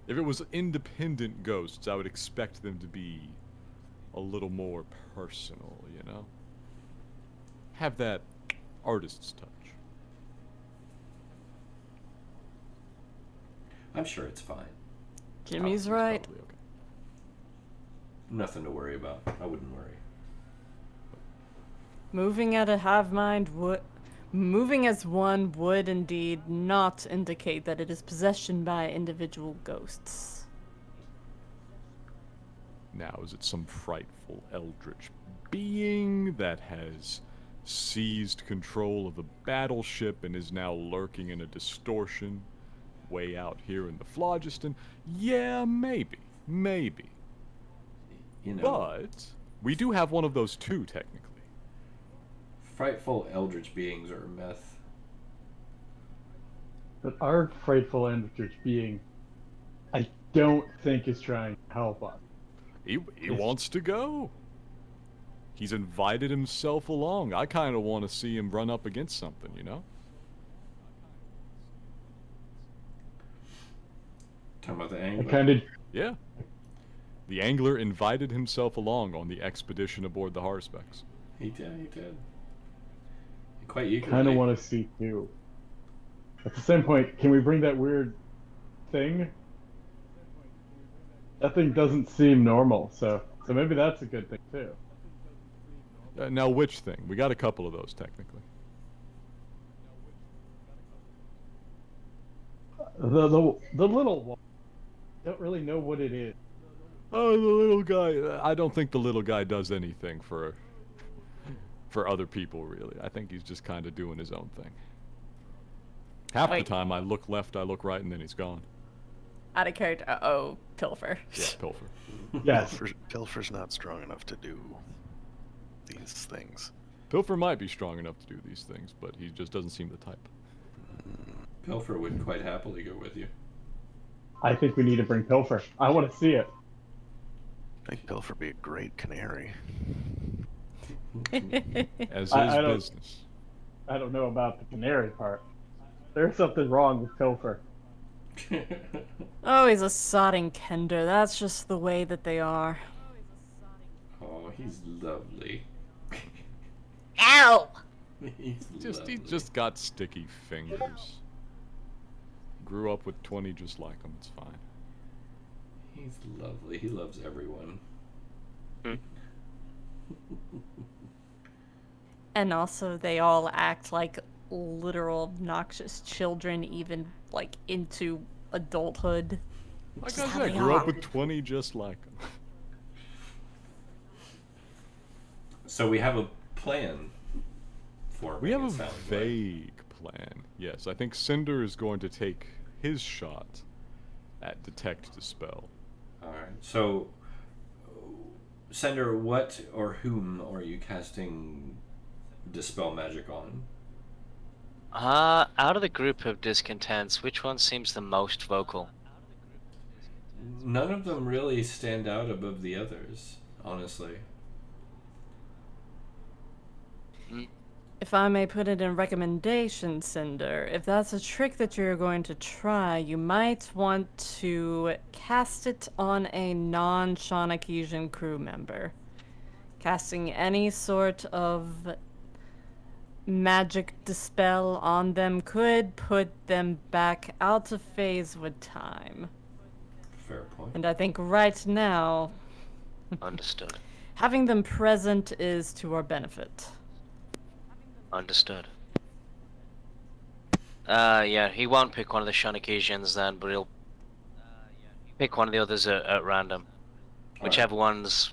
If it was independent ghosts, I would expect them to be a little more personal, you know? Have that artist's touch. I'm sure it's fine. Jimmy's It's right. probably okay. Nothing to worry about. I wouldn't worry. Moving at a hive mind would. Moving as one would indeed not indicate that it is possession by individual ghosts. Now, is it some frightful eldritch being that has seized control of a battleship and is now lurking in a distortion way out here in the phlogiston? Yeah, maybe. Maybe. You know, But we do have one of those too, technically. frightful eldritch beings are a myth. But our frightful eldritch being, I don't think is trying to help us. He wants to go. He's invited himself along. I kind of want to see him run up against something, you know? Talking about the I angler. kind of Yeah. The angler invited himself along on the expedition aboard the Haruspex. He did. He did. Quite eagerly. kind of want to see too. At the same point, can we bring that weird thing? That thing doesn't seem normal, so maybe that's a good thing too. Now, which thing? We got a couple of those, technically. The little one. Don't really know what it is. Oh, the little guy. I don't think the little guy does anything for other people, really. I think he's just kind of doing his own thing. Half the Wait. time, I look left, I look right, and then he's gone. Out of character. Uh-oh. Pilfer. Yeah, pilfer. Yes. Pilfer's not strong enough to do these things. Pilfer might be strong enough to do these things, but he just doesn't seem the type. Pilfer would quite happily go with you. I think we need to bring Pilfer. I want to see it. I think Pilfer would be a great canary. As I his don't- business. I don't know about the canary part. There's something wrong with Pilfer. Oh, he's a sodding kender. That's just the way that they are. Oh, he's lovely. Ow! He's He lovely. just got sticky fingers. Grew up with 20 just like him. It's fine. He's lovely. He loves everyone. And also, they all act like literal obnoxious children, even like into adulthood. Like Just I how said, they grew up are. with 20 just like him. So we have a plan for We have a it sounds like. vague plan. Yes, I think Cinder is going to take his shot at Detect Dispel. All right. So, Cinder, what or whom are you casting dispel magic on? Out of the group of discontents, which one seems the most vocal? None of them really stand out above the others, honestly. If I may put it in recommendation, Cinder, if that's a trick that you're going to try, you might want to cast it on a non-Shawneesian crew member. Casting any sort of magic dispel on them could put them back out of phase with time. Fair point. And I think right now, Understood. having them present is to our benefit. Understood. Yeah, he won't pick one of the Shawneesians then, but he'll pick one of the others at random. Whichever ones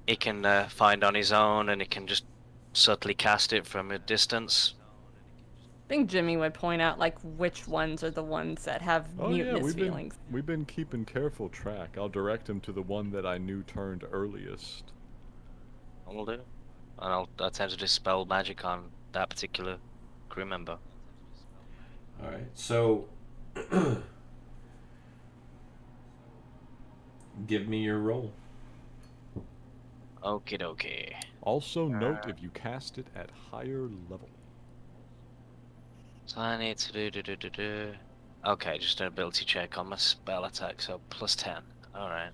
he can find on his own, and he can just subtly cast it from a distance. I think Jimmy would point out, like, which ones are the ones that have mutinous feelings. We've been keeping careful track. I'll direct him to the one that I knew turned earliest. I'll do. And I'll attempt to dispel magic on that particular crew member. Alright, so... give me your roll. Okie dokie. Also note if you cast it at higher level. So I need to do. Okay, just an ability check on my spell attack, so plus 10. Alright.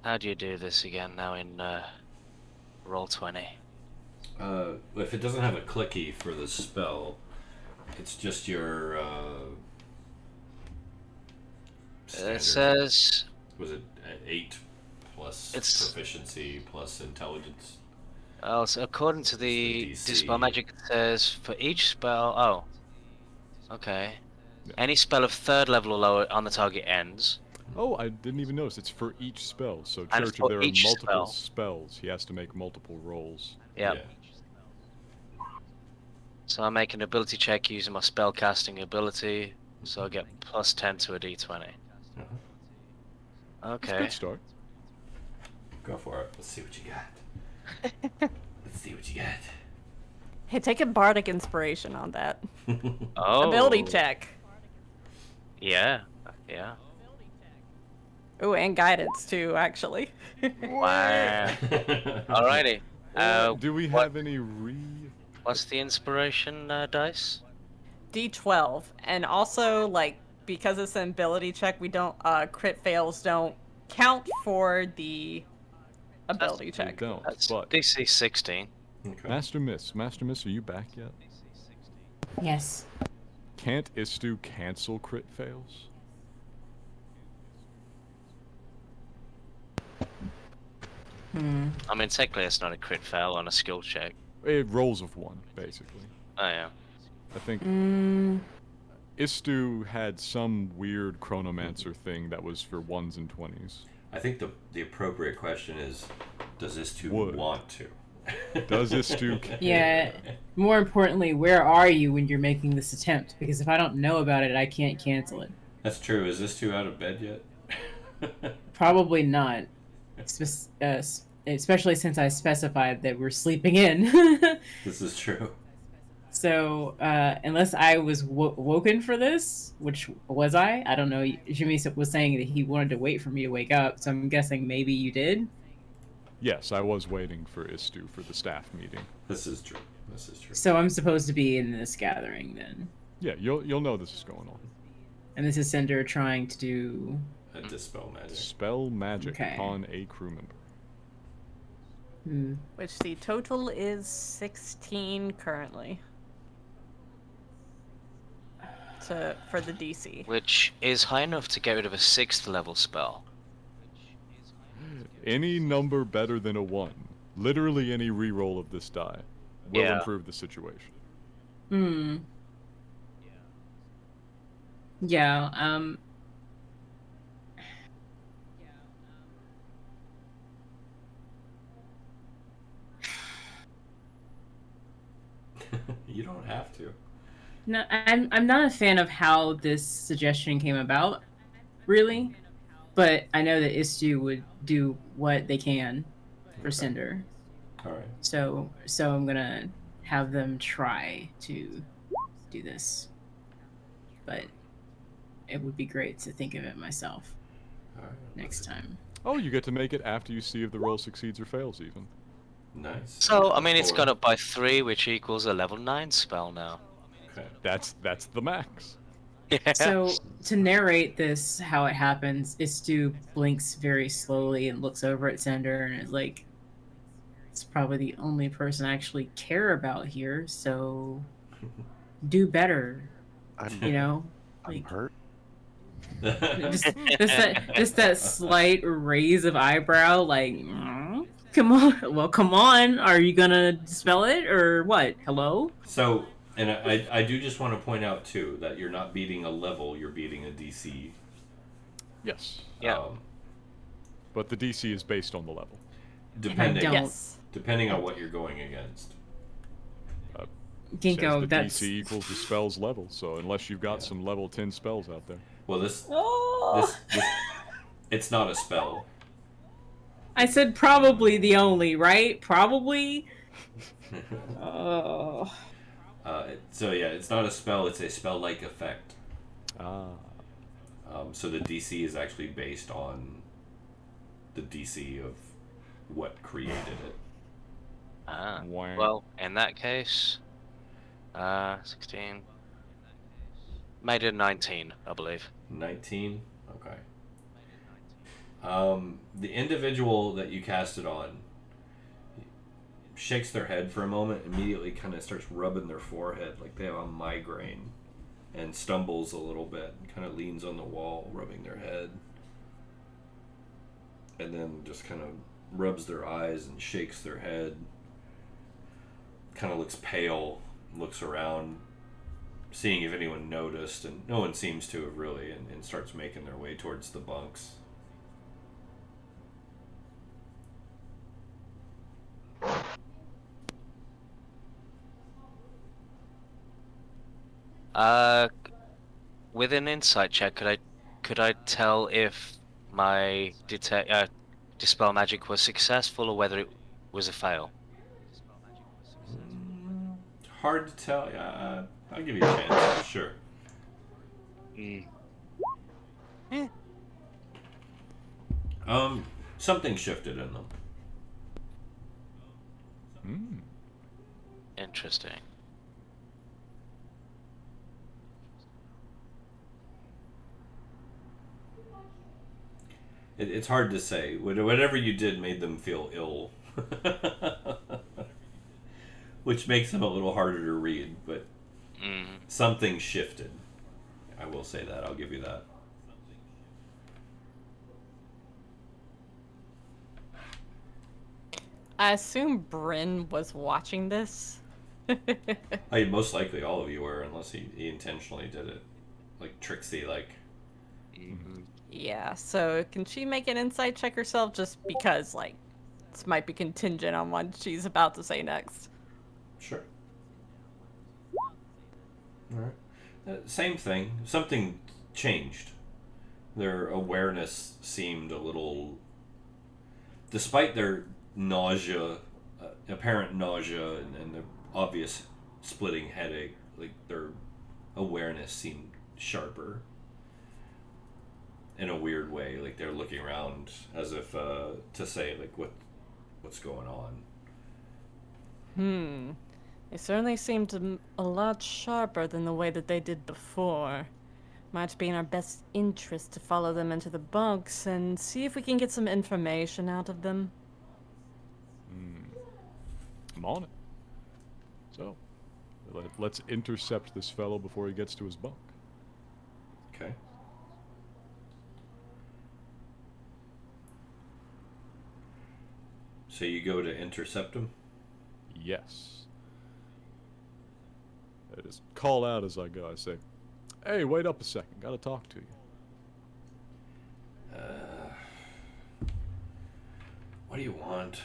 How do you do this again now in roll 20? If it doesn't have a clicky for the spell, it's just your standard. It says Was it 8 plus proficiency plus intelligence? so according to the DC. dispel magic, it says for each spell. Oh, okay. Yeah. Any spell of 3rd level or lower on the target ends. Oh, I didn't even notice. It's for each spell. So, And Church, for if there are each multiple spell. spells, he has to make multiple rolls. Yep. Yeah. So I make an ability check using my spell casting ability, so I get plus 10 to a d20. Uh-huh. It's a Okay. good start. Go for it. Let's see what you got. Let's see what you got. Hey, take a bardic inspiration on that. Oh. Ability check. Yeah. Yeah. Ooh, and guidance too, actually. Wow. Alrighty. Do we have any What's the inspiration dice? D12. And also, like, because it's an ability check, we don't, crit fails don't count for the ability They check. don't, That's but DC 16. Okay. Master Miss, are you back yet? Yes. Can't Istu cancel crit fails? I mean, technically it's not a crit fail on a skill check. It rolls of 1, basically. Oh, yeah. I think Istu had some weird chronomancer thing that was for 1s and 20s. I think the appropriate question is, does this two Would. want to? Does Istu Yeah. More importantly, where are you when you're making this attempt? Because if I don't know about it, I can't cancel it. That's true. Is this two out of bed yet? Probably not. Especially since I specified that we're sleeping in. This is true. So, unless I was woken for this, which was I don't know. Jimmy was saying that he wanted to wait for me to wake up, so I'm guessing maybe you did. Yes, I was waiting for Istu for the staff meeting. This is true. This is true. So I'm supposed to be in this gathering then. Yeah, you'll know this is going on. And this is Cinder trying to do... A dispel magic. Spell magic Okay. upon a crew member. Which the total is 16 currently. For the DC. Which is high enough to get rid of a 6th level spell. Any number better than a 1, literally any reroll of this die, will Yeah. improve the situation. Yeah, You don't have to. no, I'm not a fan of how this suggestion came about, really. but I know that Istu would do what they can for Cinder. All right. So I'm gonna have them try to do this, but it would be great to think of it myself All right. next time. Oh, you get to make it after you see if the roll succeeds or fails, even. Nice. So, I mean, it's 4. gone up by 3, which equals a level 9 spell now. Okay. That's the max. Yeah. So to narrate this, how it happens, Istu blinks very slowly and looks over at Cinder and is like, "It's probably the only person I actually care about here. So do better, you know." I'm Like, hurt. just that slight raise of eyebrow, like, come on, well, come on, are you gonna dispel it or what? Hello? So, and I do just want to point out too that you're not beating a level, you're beating a DC. Yes. Yeah. But the DC is based on the level. Depending, don't- Yes. depending on what you're going against. Says Ghinkgo, the that's DC equals the spell's level, so unless you've got some level 10 spells out there. Well, this, Oh. it's not a spell. I said probably the only, right? Probably. Oh. So yeah, it's not a spell, it's a spell-like effect. Ah. So the DC is actually based on the DC of what created it. Ah. Wow. Well, in that case, 16. Made it 19, I believe. 19? Okay. The individual that you cast it on shakes their head for a moment, immediately kind of starts rubbing their forehead like they have a migraine, and stumbles a little bit, and kind of leans on the wall, rubbing their head, and then just kind of rubs their eyes and shakes their head, kind of looks pale, looks around, seeing if anyone noticed, and no one seems to have really, and starts making their way towards the bunks. With an insight check, could I tell if my dispel magic was successful or whether it was a fail? Hard to tell. I'll give you a chance. Sure. Something shifted in them. Interesting. It's hard to say. Whatever you did made them feel ill. Which makes them a little harder to read, but something shifted. I will say that. I'll give you that. I assume Bryn was watching this. Most likely all of you were, unless he intentionally did it. Like Trixie, like. Yeah, so can she make an insight check herself just because, like, this might be contingent on what she's about to say next? Sure. Alright. Same thing. Something changed. Their awareness seemed a little. Despite their nausea, apparent nausea, and the obvious splitting headache, like, their awareness seemed sharper. In a weird way, like they're looking around as if to say, like, what's going on. They certainly seemed a lot sharper than the way that they did before. Might be in our best interest to follow them into the bunks and see if we can get some information out of them. I'm on it. So, let's intercept this fellow before he gets to his bunk. Okay. So you go to intercept him? Yes. I just call out as I go. I say, "Hey, wait up a second. Gotta talk to you." What do you want?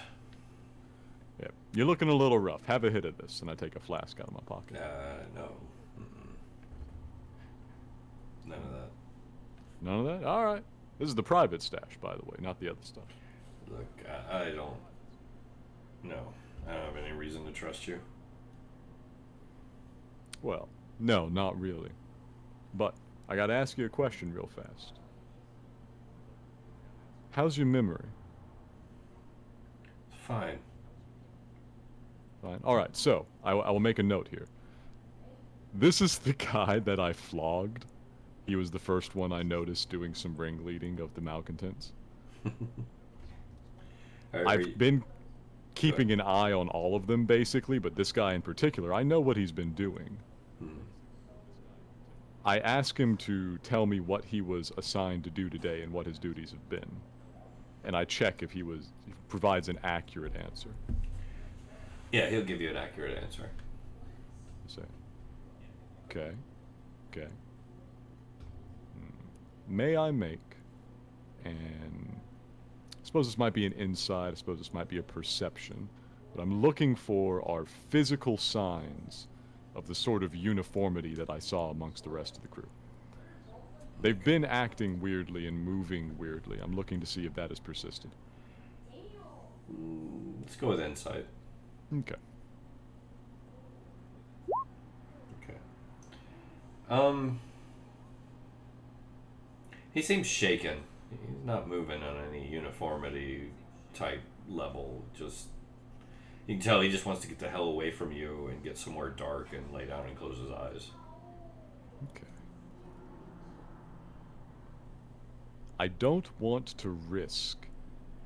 Yeah, you're looking a little rough. Have a hit of this, and I take a flask out of my pocket. No. None of that. None of that. All right. This is the private stash, by the way, not the other stuff. Look, I don't... No, I don't have any reason to trust you. Well, no, not really. But I gotta ask you a question real fast. How's your memory? Fine. Fine. Alright, so, I will make a note here. This is the guy that I flogged. He was the first one I noticed doing some ringleading of the malcontents. I've been keeping an eye on all of them, basically, but this guy in particular, I know what he's been doing. I ask him to tell me what he was assigned to do today and what his duties have been. And I check if he provides an accurate answer. Yeah, he'll give you an accurate answer. Say. Okay. Okay. May I make, and I suppose this might be an insight, I suppose this might be a perception, but I'm looking for our physical signs of the sort of uniformity that I saw amongst the rest of the crew. They've been acting weirdly and moving weirdly. I'm looking to see if that has persisted. Let's go with insight. Okay. Okay. He seems shaken. He's not moving on any uniformity type level. Just, you can tell he just wants to get the hell away from you and get somewhere dark and lay down and close his eyes. Okay. I don't want to risk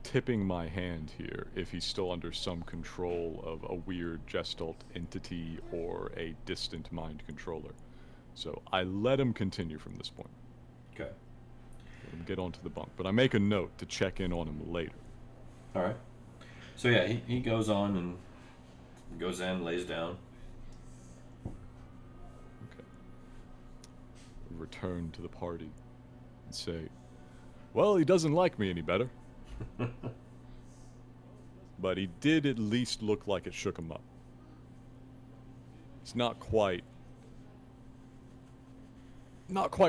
tipping my hand here if he's still under some control of a weird gestalt entity or a distant mind controller. So I let him continue from this point. Okay. Let him get onto the bunk. But I make a note to check in on him later. Alright. So yeah, he goes on and goes in, lays down. Okay. Return to the party and say, well, he doesn't like me any better. But he did at least look like it shook him up. It's not quite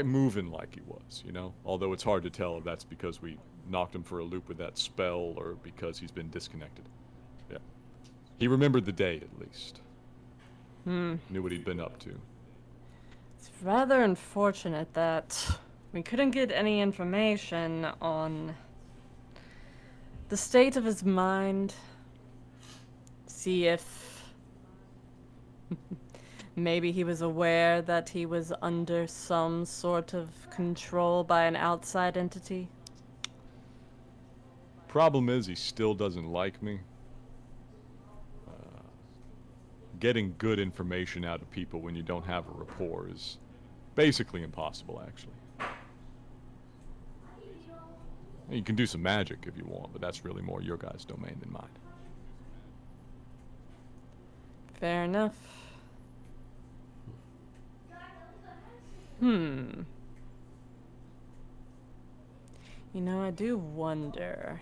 moving like he was, you know? Although it's hard to tell if that's because we knocked him for a loop with that spell or because he's been disconnected. Yeah. He remembered the day, at least. Knew what he'd been up to. It's rather unfortunate that we couldn't get any information on the state of his mind. See if maybe he was aware that he was under some sort of control by an outside entity. Problem is, he still doesn't like me. Getting good information out of people when you don't have a rapport is basically impossible, actually. You can do some magic if you want, but that's really more your guys' domain than mine. Fair enough. You know, I do wonder.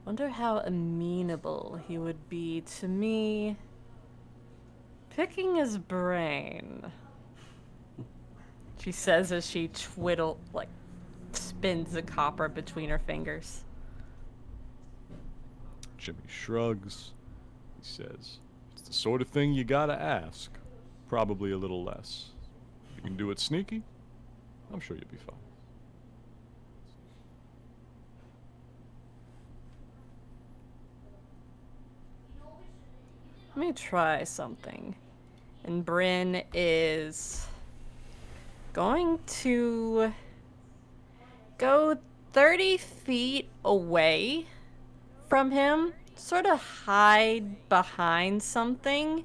Wonder how amenable he would be to me picking his brain. She says as she spins the copper between her fingers. Jimmy shrugs. He says, it's the sort of thing you gotta ask. Probably a little less. If you can do it sneaky, I'm sure you'll be fine. Let me try something. And Bryn is going to go 30 feet away from him, sort of hide behind something,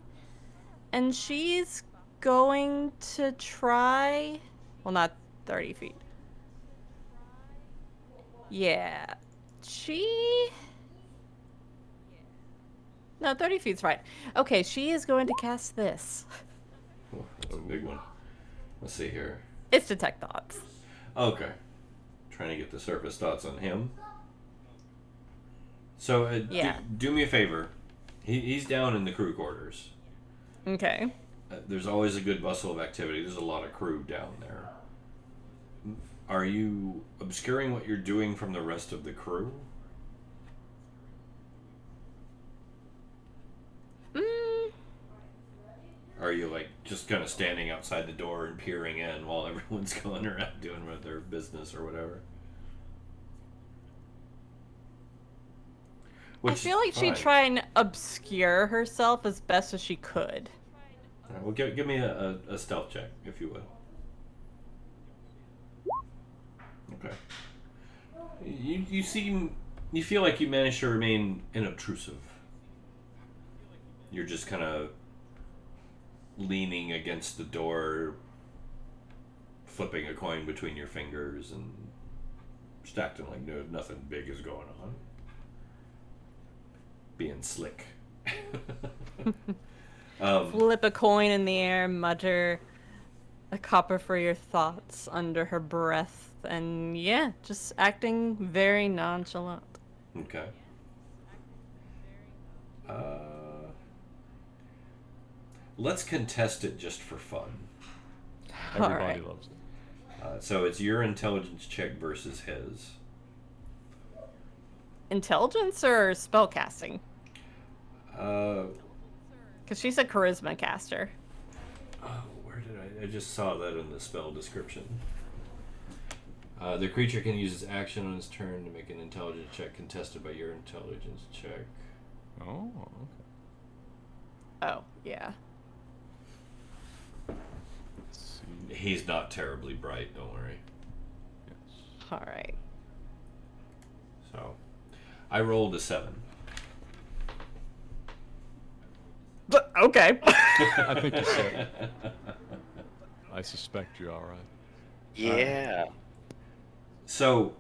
and she's going to try, well, not 30 feet. Yeah, no, 30 feet's right. Okay, she is going to cast this. Oh, that's a big one. Let's see here. It's Detect Thoughts. Okay. Trying to get the surface thoughts on him. So, Yeah. do me a favor. He's down in the crew quarters. Okay. there's always a good bustle of activity. There's a lot of crew down there. Are you obscuring what you're doing from the rest of the crew? Are you like just kind of standing outside the door and peering in while everyone's going around doing their business or whatever? I feel like she'd try and obscure herself as best as she could. All right, well, give me a stealth check, if you would. Okay. You feel like you managed to remain inobtrusive. You're just kind of leaning against the door, flipping a coin between your fingers, and just acting like nothing big is going on. Being slick. Flip a coin in the air, mutter a copper for your thoughts under her breath, and yeah, just acting very nonchalant. Okay. Let's contest it just for fun. Everybody loves it. So it's your intelligence check versus his. Intelligence or spellcasting? Because she's a charisma caster. Oh, where did I just saw that in the spell description. The creature can use its action on its turn to make an intelligence check contested by your intelligence check. Oh, okay. Oh, yeah. Let's see. He's not terribly bright, don't worry. Yes. Alright. So, I rolled a 7. But, okay. I think you said. I suspect you're all right. Yeah. So,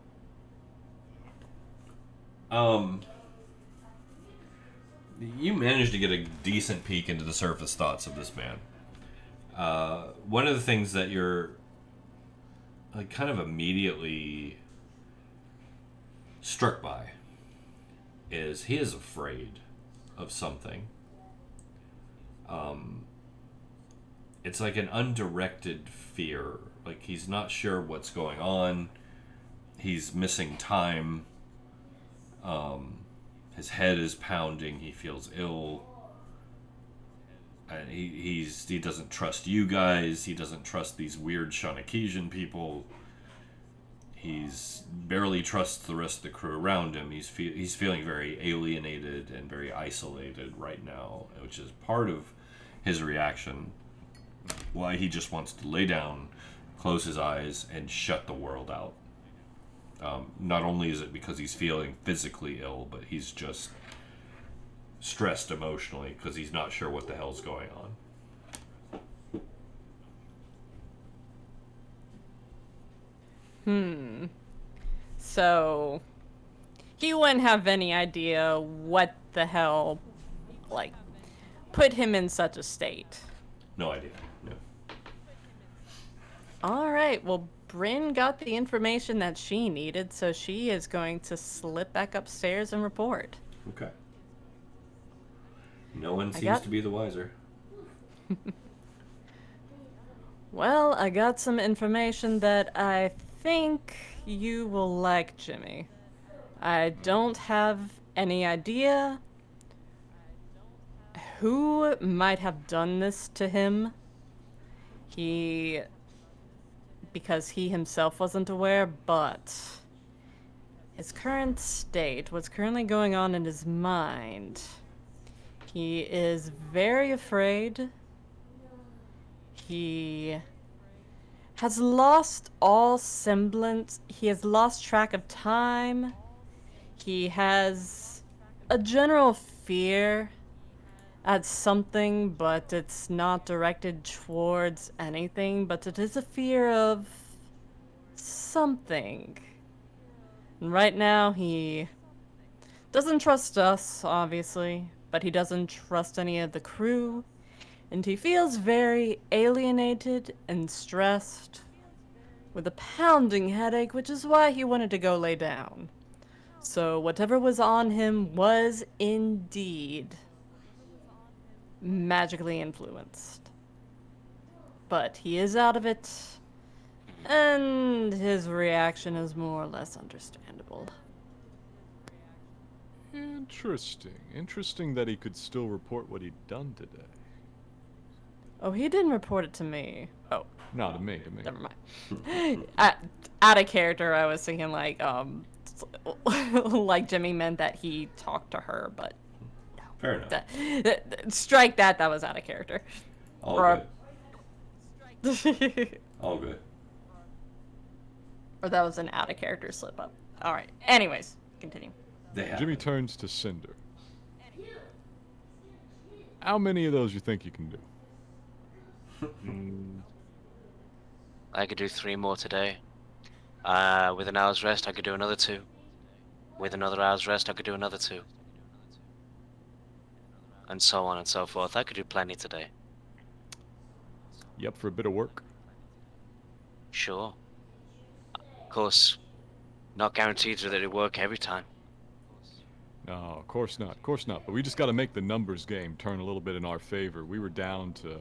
you managed to get a decent peek into the surface thoughts of this man. One of the things that you're like kind of immediately struck by is he is afraid of something. It's like an undirected fear. Like he's not sure what's going on. He's missing time. His head is pounding. He feels ill. And he doesn't trust you guys. He doesn't trust these weird Shanakesian people. He's barely trusts the rest of the crew around him. He's feeling very alienated and very isolated right now, which is part of his reaction. Why he just wants to lay down, close his eyes, and shut the world out. Not only is it because he's feeling physically ill, but he's just stressed emotionally because he's not sure what the hell's going on. So, he wouldn't have any idea what the hell, like, put him in such a state. No idea. No. Alright, well, Bryn got the information that she needed, so she is going to slip back upstairs and report. Okay. No one seems to be the wiser. Well, I got some information that I think you will like, Jimmy. I don't have any idea who might have done this to him. Because he himself wasn't aware, but his current state, what's currently going on in his mind, he is very afraid. He has lost all semblance. He has lost track of time. He has a general fear at something, but it's not directed towards anything, but it is a fear of something. And right now, he doesn't trust us, obviously, but he doesn't trust any of the crew, and he feels very alienated and stressed with a pounding headache, which is why he wanted to go lay down. So whatever was on him was indeed magically influenced. but he is out of it. And his reaction is more or less understandable. Interesting. Interesting that he could still report what he'd done today. Oh, he didn't report it to me. Oh, No, to me. never mind. Out of character, I was thinking like like Jimmy meant that he talked to her, but Fair enough. strike that. That was out of character. All Or- good. All good. Or that was an out of character slip up. All right. Anyways, continue. Jimmy turns to Cinder. How many of those you think you can do? I could do 3 more today. With an hour's rest, I could do another 2. With another hour's rest, I could do another 2. And so on and so forth. I could do plenty today. You up for a bit of work? Sure. Of course, not guaranteed that it'll work every time. No, of course not. Of course not. But we just got to make the numbers game turn a little bit in our favor. We were down to...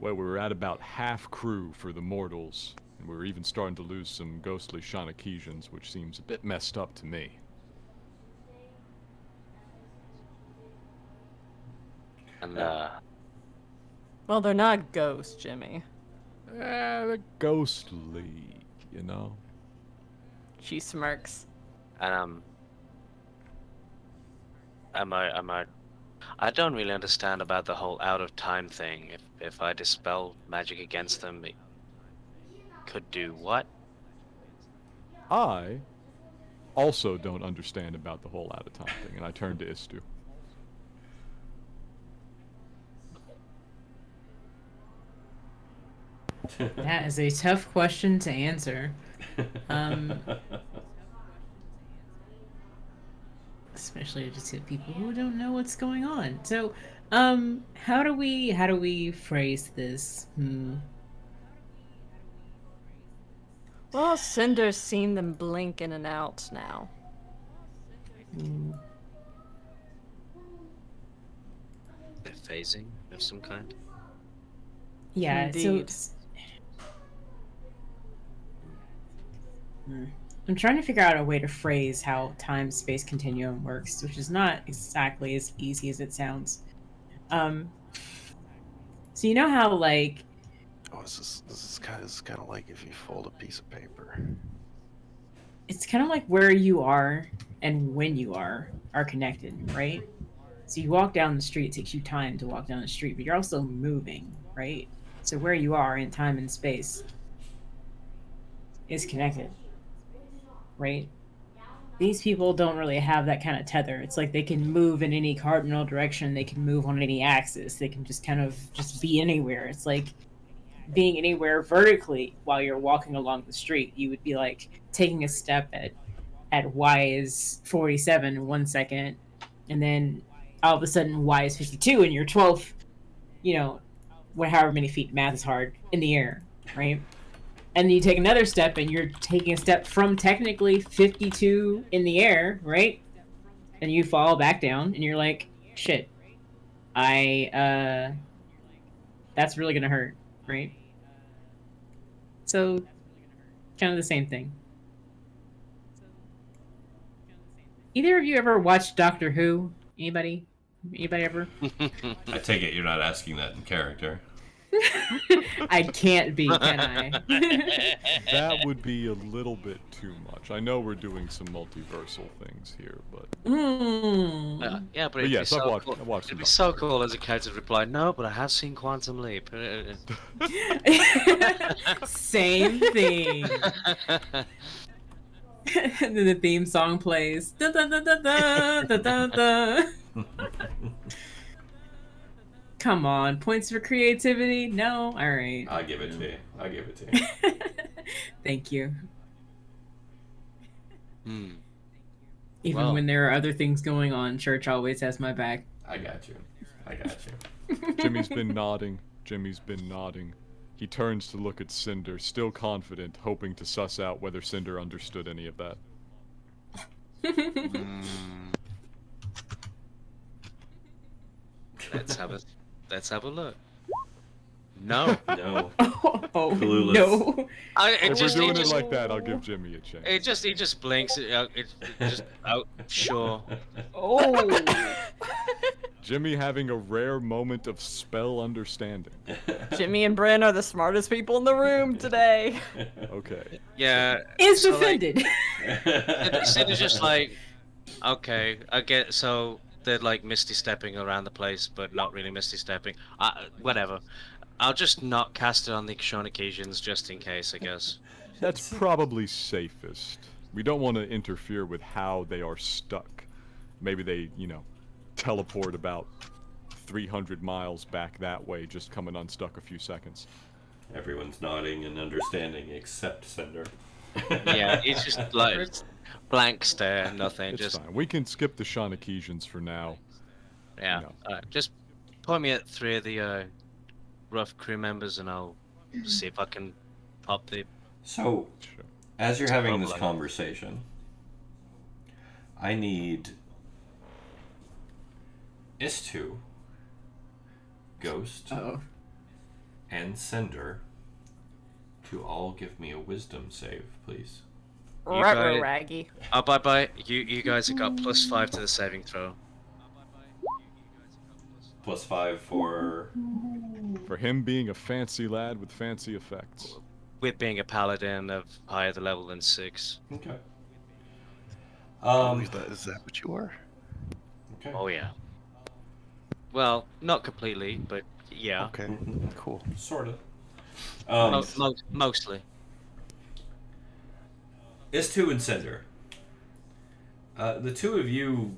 Well, we were at about half crew for the mortals. And we were even starting to lose some ghostly Shanakesians, which seems a bit messed up to me. And, Well, they're not ghosts, Jimmy. They're ghostly, you know? She smirks. and I don't really understand about the whole out of time thing. If I dispel magic against them, it could do what? I also don't understand about the whole out of time thing, and I turn to Istu. That is a tough question to answer. Especially just to people who don't know what's going on. So, how do we phrase this? Well, Cinder's seen them blink in and out now. They're phasing of some kind. Yeah, Indeed. I'm trying to figure out a way to phrase how time-space continuum works, which is not exactly as easy as it sounds. So you know how, like... Oh, this is kind of like if you fold a piece of paper. It's kind of like where you are and when you are connected, right? So you walk down the street, it takes you time to walk down the street, but you're also moving, right? So where you are in time and space is connected, right? These people don't really have that kind of tether. It's like they can move in any cardinal direction, they can move on any axis, they can just kind of just be anywhere. It's like being anywhere vertically while you're walking along the street. You would be like taking a step at y is 47 in 1 second, and then all of a sudden y is 52 and you're 12, however many feet, math is hard, in the air, right? And then you take another step and you're taking a step from technically 52 in the air, right? And you fall back down and you're like, shit, that's really gonna hurt, right? So, kind of the same thing. Either of you ever watched Doctor Who? Anybody? Anybody ever? I take it you're not asking that in character. I can't be, can I? That would be a little bit too much. I know we're doing some multiversal things here, but... Yeah, but But yes, I've watched it'd some be so cool as a character to reply, no, but I have seen Quantum Leap. Same thing. And then the theme song plays. Da, da, da, da, da, da, da, da. Come on, points for creativity? No? Alright. I'll give it to you. Thank you. Hmm. Even Well. when there are other things going on, church always has my back. I got you. Jimmy's been nodding. He turns to look at Cinder, still confident, hoping to suss out whether Cinder understood any of that. Let's have a look. No. No. Oh Clueless. no! If we're doing it like that, I'll give Jimmy a chance. He just blinks. It just out. Sure. Oh! Jimmy having a rare moment of spell understanding. Jimmy and Bryn are the smartest people in the room today. Okay. Yeah. Is so, like, defended. Cinder's just like, okay, I get. So they're like misty stepping around the place, but not really misty stepping. Whatever. I'll just not cast it on the shown occasions, just in case, I guess. That's probably safest. We don't want to interfere with how they are stuck. Maybe they, teleport about 300 miles back that way, just coming unstuck a few seconds. Everyone's nodding and understanding except Cinder. Yeah, it's just like blank stare, nothing. It's just fine. We can skip the Shonokesians for now. yeah. No. Just point me at 3 of the rough crew members, and I'll see if I can pop the. So, Sure. as you're having this Like- conversation, I need Istu, Ghost, Oh. and Cinder to all give me a wisdom save, please. You guys- Raggy. Oh, bye. You guys have got +5 to the saving throw. +5 for. For him being a fancy lad with fancy effects. With being a paladin of higher the level than 6. Okay. Is that what you are? Okay. Oh yeah. Well, not completely, but yeah. Okay, cool. Sort of. Mostly. Istu and Cinder. The two of you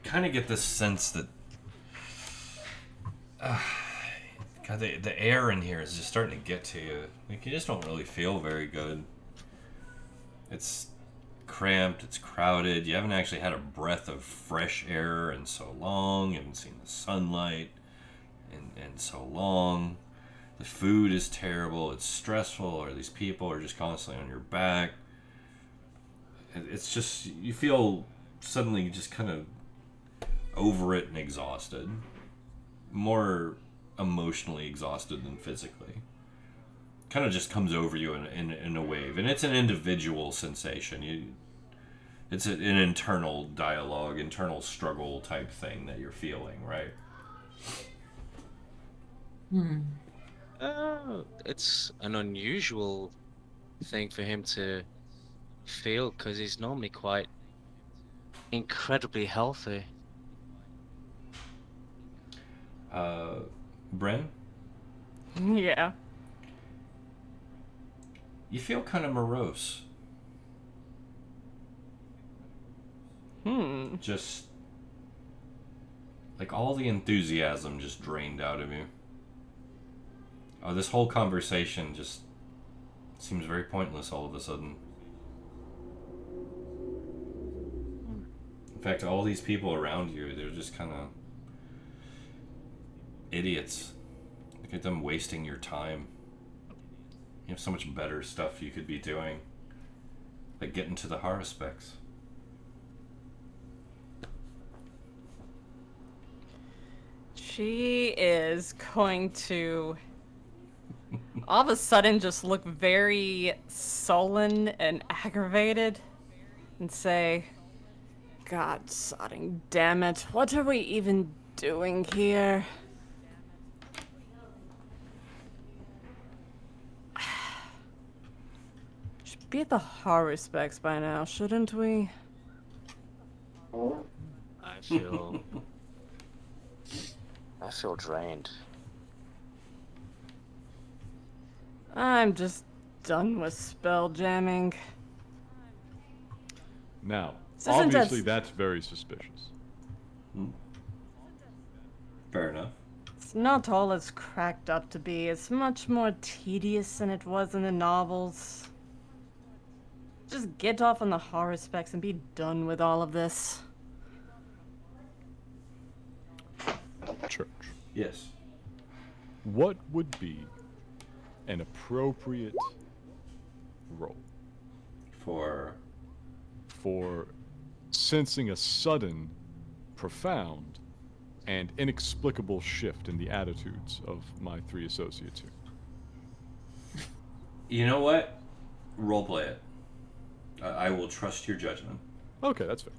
kind of get this sense that God, the air in here is just starting to get to you. Like, you just don't really feel very good. It's cramped, it's crowded. You haven't actually had a breath of fresh air in so long. You haven't seen the sunlight in so long. The food is terrible. It's stressful, or these people are just constantly on your back. It's just, you feel suddenly just kind of over it and exhausted. More emotionally exhausted than physically. Kind of just comes over you in a wave. And it's an individual sensation. It's an internal dialogue, internal struggle type thing that you're feeling, right? It's an unusual thing for him to feel, because he's normally quite incredibly healthy. Bren, Yeah. you feel kind of morose. Just like all the enthusiasm just drained out of you. Oh, this whole conversation just seems very pointless all of a sudden. In fact, all these people around you, they're just kind of idiots. Look at them wasting your time. You have so much better stuff you could be doing. Like getting to the Haruspex. She is going to all of a sudden just look very sullen and aggravated and say, God sodding damn it, what are we even doing here? Should be at the Haruspex by now, shouldn't we? I feel drained. I'm just done with spell jamming. Now, This isn't obviously as- that's very suspicious. Fair enough. It's not all it's cracked up to be. It's much more tedious than it was in the novels. Just get off on the Haruspex and be done with all of this. Church. Yes. What would be an appropriate role For for sensing a sudden, profound and inexplicable shift in the attitudes of my 3 associates here. You know what? Roleplay it. I will trust your judgment. Okay, that's fair.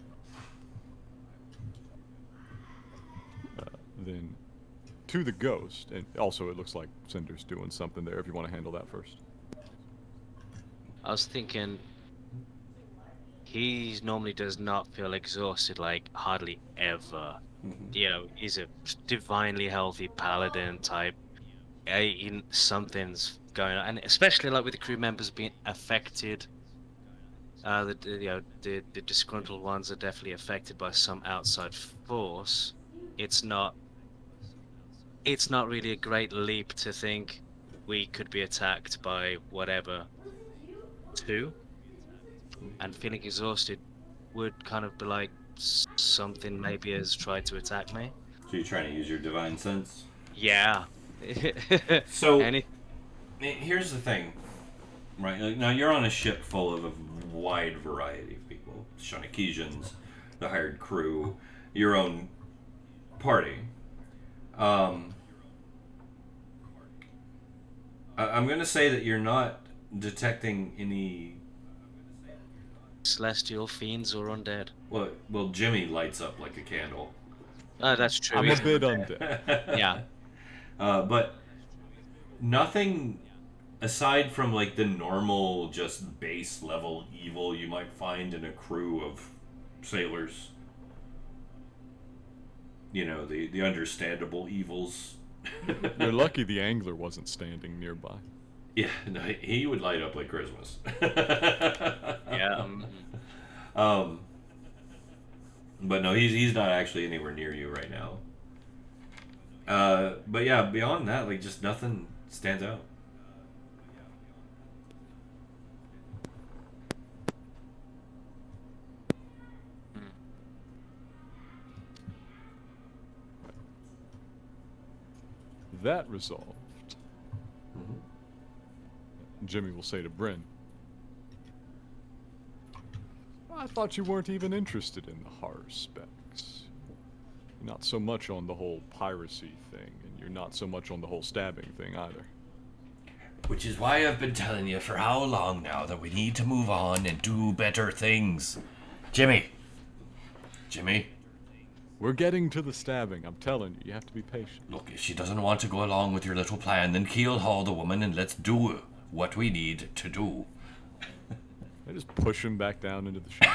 Then, to the ghost, and also it looks like Cinder's doing something there, if you want to handle that first. I was thinking, he normally does not feel exhausted, like hardly ever. You know, he's a divinely healthy paladin type. Something's going on, and especially like with the crew members being affected. The disgruntled ones are definitely affected by some outside force. It's not really a great leap to think we could be attacked by whatever. 2, and feeling exhausted would kind of be like something maybe has tried to attack me. So you're trying to use your divine sense? Yeah. So, here's the thing, right? Like, now you're on a ship full of a wide variety of people. Shanakesians, the hired crew, your own party. I'm going to say that you're not detecting any celestial fiends or undead. Well, Jimmy lights up like a candle. That's true. I'm a bit undead. Yeah. But nothing aside from like the normal, just base level evil you might find in a crew of sailors. You know, the understandable evils. You're lucky the angler wasn't standing nearby. Yeah, no, he would light up like Christmas. Yeah. But no, he's not actually anywhere near you right now. But yeah, beyond that, like, just nothing stands out. That resolved, Jimmy will say to Bryn, I thought you weren't even interested in the Haruspex. You're not so much on the whole piracy thing, and you're not so much on the whole stabbing thing either. Which is why I've been telling you for how long now that we need to move on and do better things. Jimmy. We're getting to the stabbing, I'm telling you. You have to be patient. Look, if she doesn't want to go along with your little plan, then keel haul the woman and let's do what we need to do. I just push him back down into the ship.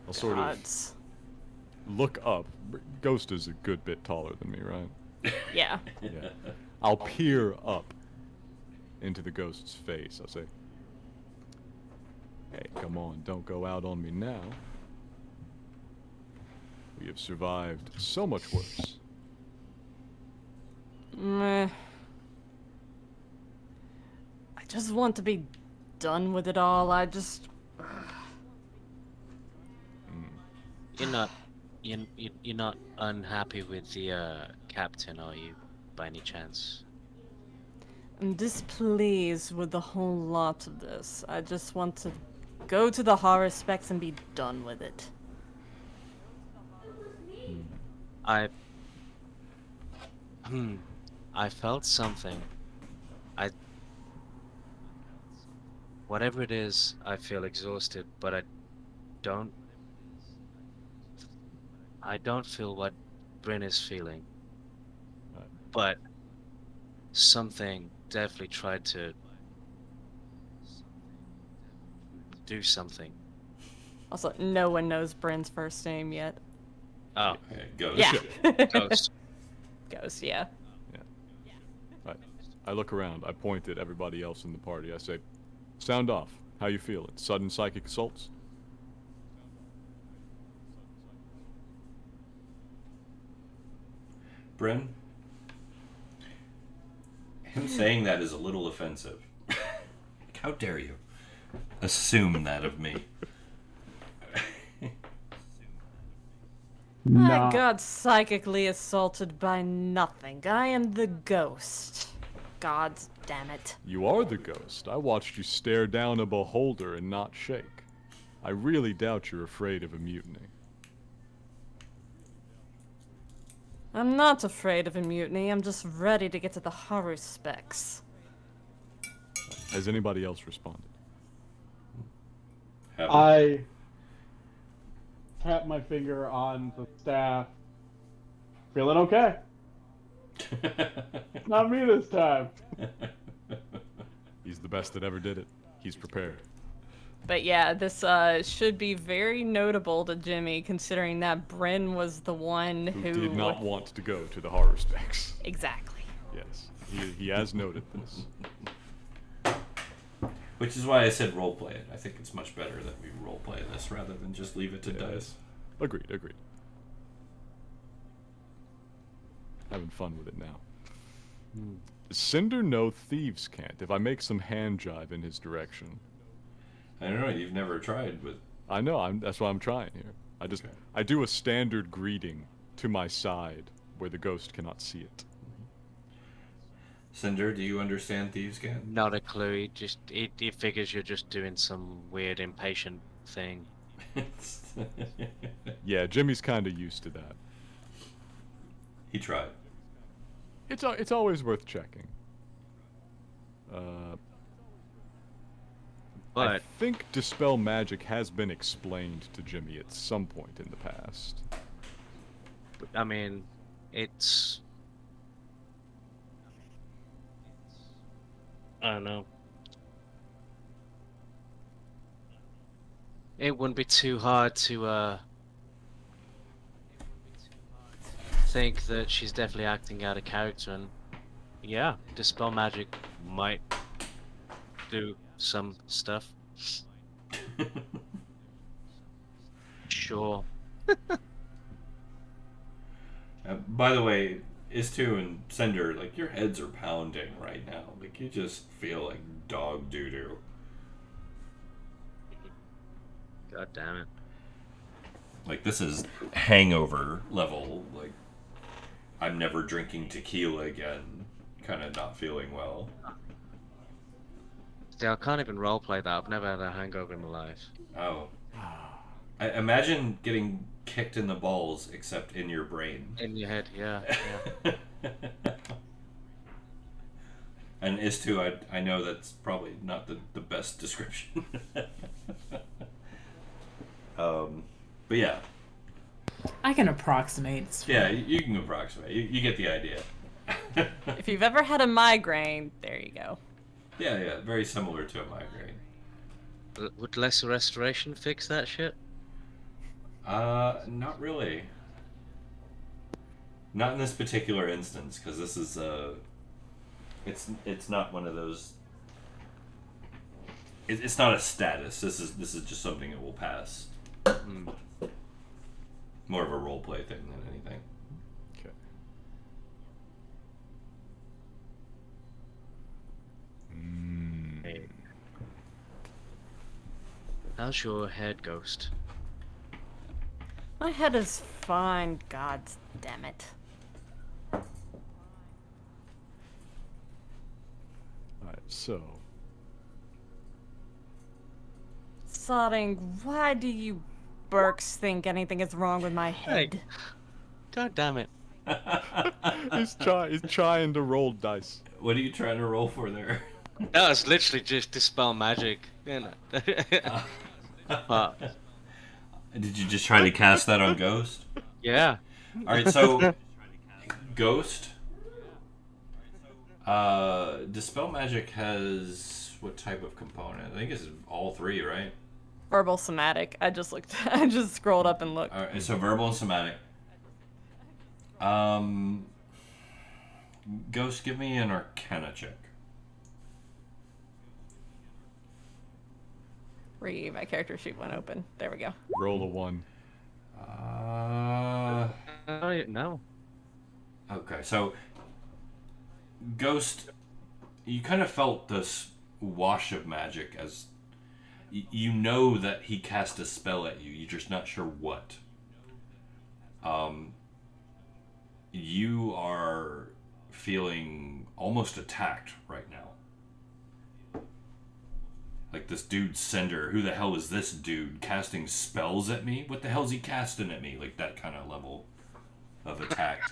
I'll sort of look up. Ghost is a good bit taller than me, right? Yeah. Yeah. I'll peer up into the ghost's face. I'll say, hey, come on, don't go out on me now. We have survived so much worse. Meh. I just want to be done with it all. You're not unhappy with the captain, are you, by any chance? I'm displeased with the whole lot of this. I just want to go to the Haruspex and be done with it. I felt something. Whatever it is, I feel exhausted, but I don't feel what Bryn is feeling. But something definitely tried to do something. Also, no one knows Bryn's first name yet. Oh. Ghost. Yeah. Ghost. Ghost, yeah. I look around. I point at everybody else in the party. I say, sound off. How you feeling? Sudden psychic assaults? Bryn? Him saying that is a little offensive. How dare you assume that of me? I got psychically assaulted by nothing. I am the ghost. God damn it. You are the ghost. I watched you stare down a beholder and not shake. I really doubt you're afraid of a mutiny. I'm not afraid of a mutiny. I'm just ready to get to the Haruspex. Has anybody else responded? I tap my finger on the staff. Feeling okay. Not me this time. He's the best that ever did it. He's prepared. But yeah, this should be very notable to Jimmy, considering that Bryn was the one who did not want to go to the Haruspex. Exactly. Yes, he has noted this. Which is why I said roleplay it. I think it's much better that we roleplay this rather than just leave it to dice. Agreed. Having fun with it now. Cinder no thieves can't. If I make some hand jive in his direction. I don't know. You've never tried with. I know. That's why I'm trying here. I do a standard greeting to my side where the ghost cannot see it. Cinder, do you understand thieves' can? Not a clue. He figures you're just doing some weird impatient thing. Yeah, Jimmy's kind of used to that. He tried. It's always worth checking. But I think Dispel Magic has been explained to Jimmy at some point in the past. I mean, it's. I don't know. It wouldn't be too hard to think that she's definitely acting out of character, and yeah, Dispel Magic might do some stuff. Sure. By the way, Istu and Cinder, like, your heads are pounding right now. Like, you just feel like dog doo-doo. God damn it. Like, this is hangover level. Like, I'm never drinking tequila again. Kind of not feeling well. See, I can't even roleplay that. I've never had a hangover in my life. Oh. I imagine getting kicked in the balls, except in your brain. In your head, yeah. And Istu, I know that's probably not the best description. But yeah. I can approximate. It's fine. Yeah, you can approximate. You get the idea. If you've ever had a migraine, there you go. Yeah, very similar to a migraine. Would lesser restoration fix that shit? Not really. Not in this particular instance, because this is it's not one of those. It's not a status. This is just something that will pass. More of a roleplay thing than anything. Okay. Hey. How's your head, Ghost? My head is fine, god damn it. Alright, so. Sodding, why do you Burks think anything is wrong with my head? God damn it. He's trying to roll dice. What are you trying to roll for there? No, it's literally just Dispel Magic. You know. Did you just try to cast that on Ghost? Yeah. Alright, so Ghost, Dispel Magic has what type of component? I think it's all three, right? Verbal somatic. I just scrolled up and looked. Alright, so verbal and somatic. Ghost, give me an Arcana check. My character sheet went open. There we go. Roll a 1. No. Okay, so Ghost, you kind of felt this wash of magic as you know that he cast a spell at you. You're just not sure what. You are feeling almost attacked right now. Like like this dude Cinder. Who the hell is this dude casting spells at me? What the hell's he casting at me? Like that kind of level of attack.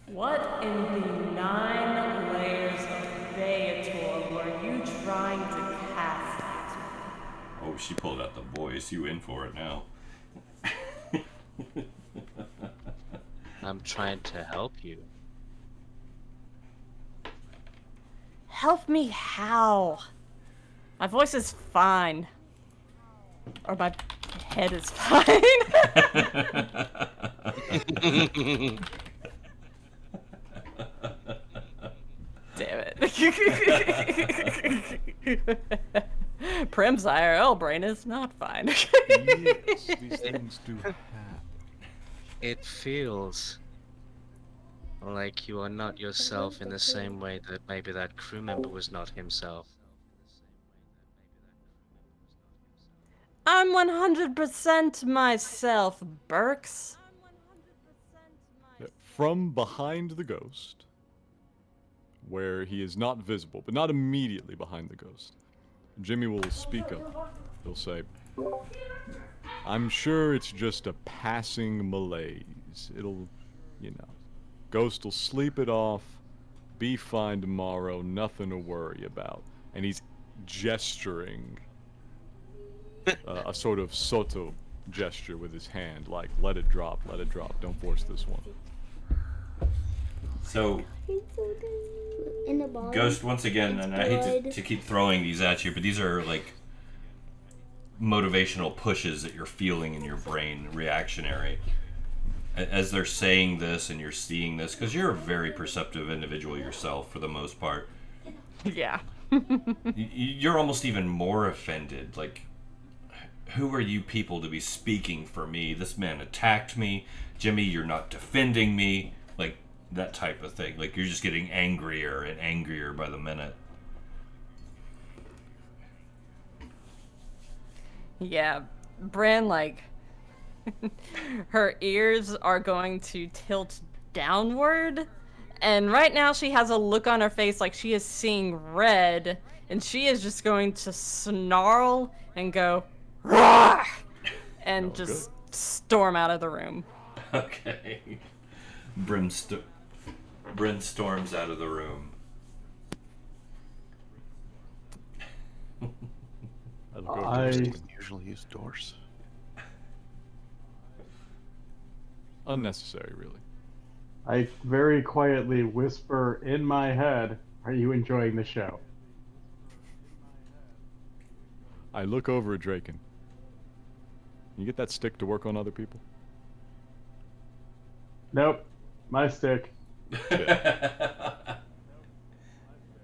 What in the 9 layers of Beator were you trying to cast at me? Oh, she pulled out the voice. You in for it now. I'm trying to help you. Help me how? My voice is fine. Or my head is fine. Damn it. Prim's IRL brain is not fine. Yes, these things do happen. It feels like you are not yourself in the same way that maybe that crew member was not himself. I'm 100% myself, Burks. From behind the ghost, where he is not visible, but not immediately behind the ghost, Jimmy will speak up. He'll say, I'm sure it's just a passing malaise. It'll, ghost will sleep it off, be fine tomorrow, nothing to worry about. And he's gesturing a sort of Soto gesture with his hand, like, let it drop, don't force this one. So, Ghost, once again, and I hate to keep throwing these at you, but these are like motivational pushes that you're feeling in your brain, reactionary. As they're saying this and you're seeing this, because you're a very perceptive individual yourself for the most part. Yeah. You're almost even more offended. Like, who are you people to be speaking for me? This man attacked me. Jimmy, you're not defending me. Like, that type of thing. Like, you're just getting angrier and angrier by the minute. Yeah, Bran, like, her ears are going to tilt downward, and right now she has a look on her face like she is seeing red, and she is just going to snarl and go, "Roar!" and just storm out of the room. Okay. Bryn storms out of the room. I usually use doors. Unnecessary, really. I very quietly whisper in my head, "Are you enjoying the show?" I look over at Draken. You get that stick to work on other people? Nope. My stick.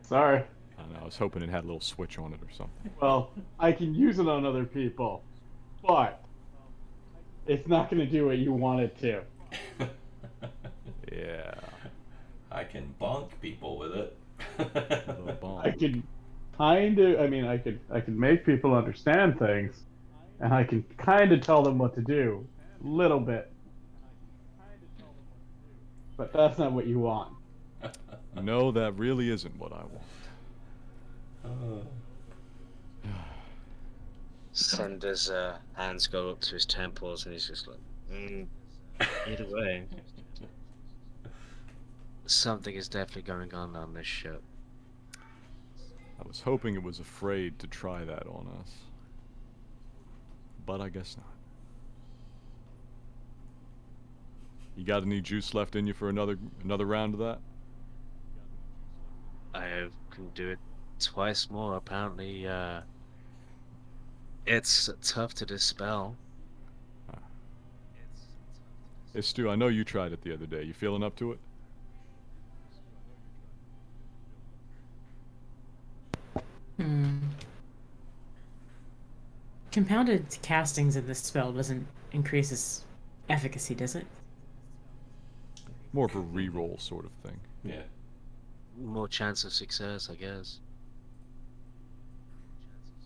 Sorry. I don't know, I was hoping it had a little switch on it or something. Well, I can use it on other people, but it's not going to do what you want it to. Yeah. I can bonk people with it. A little bomb. I can kind of, I can make people understand things, and I can kind of tell them what to do, little bit. But that's not what you want. No, that really isn't what I want. Cinder's hands go up to his temples and he's just like, either way. Something is definitely going on this ship. I was hoping it was afraid to try that on us. But I guess not. You got any juice left in you for another round of that? I can do it twice more, apparently. It's tough to dispel. Hey, Stu, I know you tried it the other day. You feeling up to it? Compounded castings of this spell doesn't increase its efficacy, does it? More of a reroll sort of thing. Yeah. More chance of success, I guess.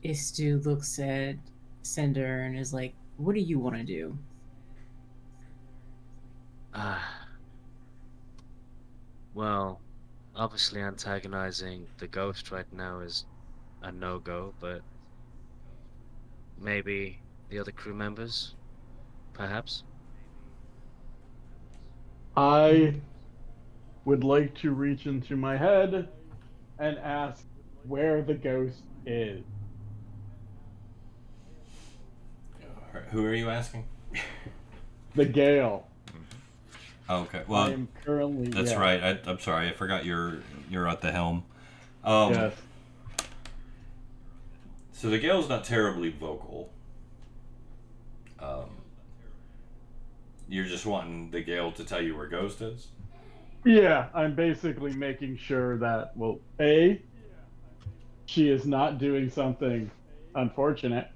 Istu looks at Cinder and is like, what do you want to do? Well, obviously antagonizing the ghost right now is a no-go, but maybe the other crew members, perhaps? I would like to reach into my head and ask where the ghost is. Who are you asking? The Gale. Oh, okay. I Well, am currently. that's yeah. right. I'm sorry. I forgot you're at the helm. Yes. So the Gale's not terribly vocal. You're just wanting the Gale to tell you where Ghost is? Yeah, I'm basically making sure that, well, A, she is not doing something unfortunate,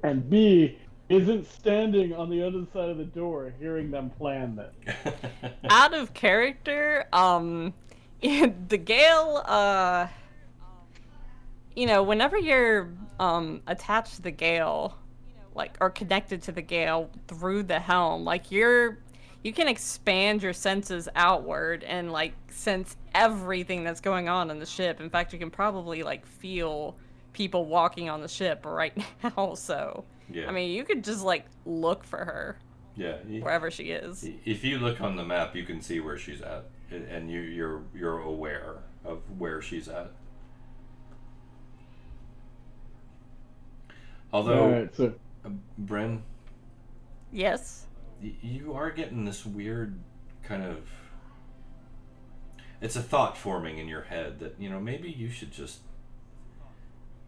and B, isn't standing on the other side of the door hearing them plan this. Out of character, the Gale, whenever you're attached to the Gale, like, or connected to the Gale through the helm, like, you can expand your senses outward and, like, sense everything that's going on in the ship. In fact, you can probably, like, feel people walking on the ship right now, so... Yeah. I mean, you could just, like, look for her. Yeah. Wherever she is. If you look on the map, you can see where she's at, and you're aware of where she's at. Although, Alright, so... Bryn, Yes? you are getting this weird kind of... It's a thought forming in your head that, maybe you should just,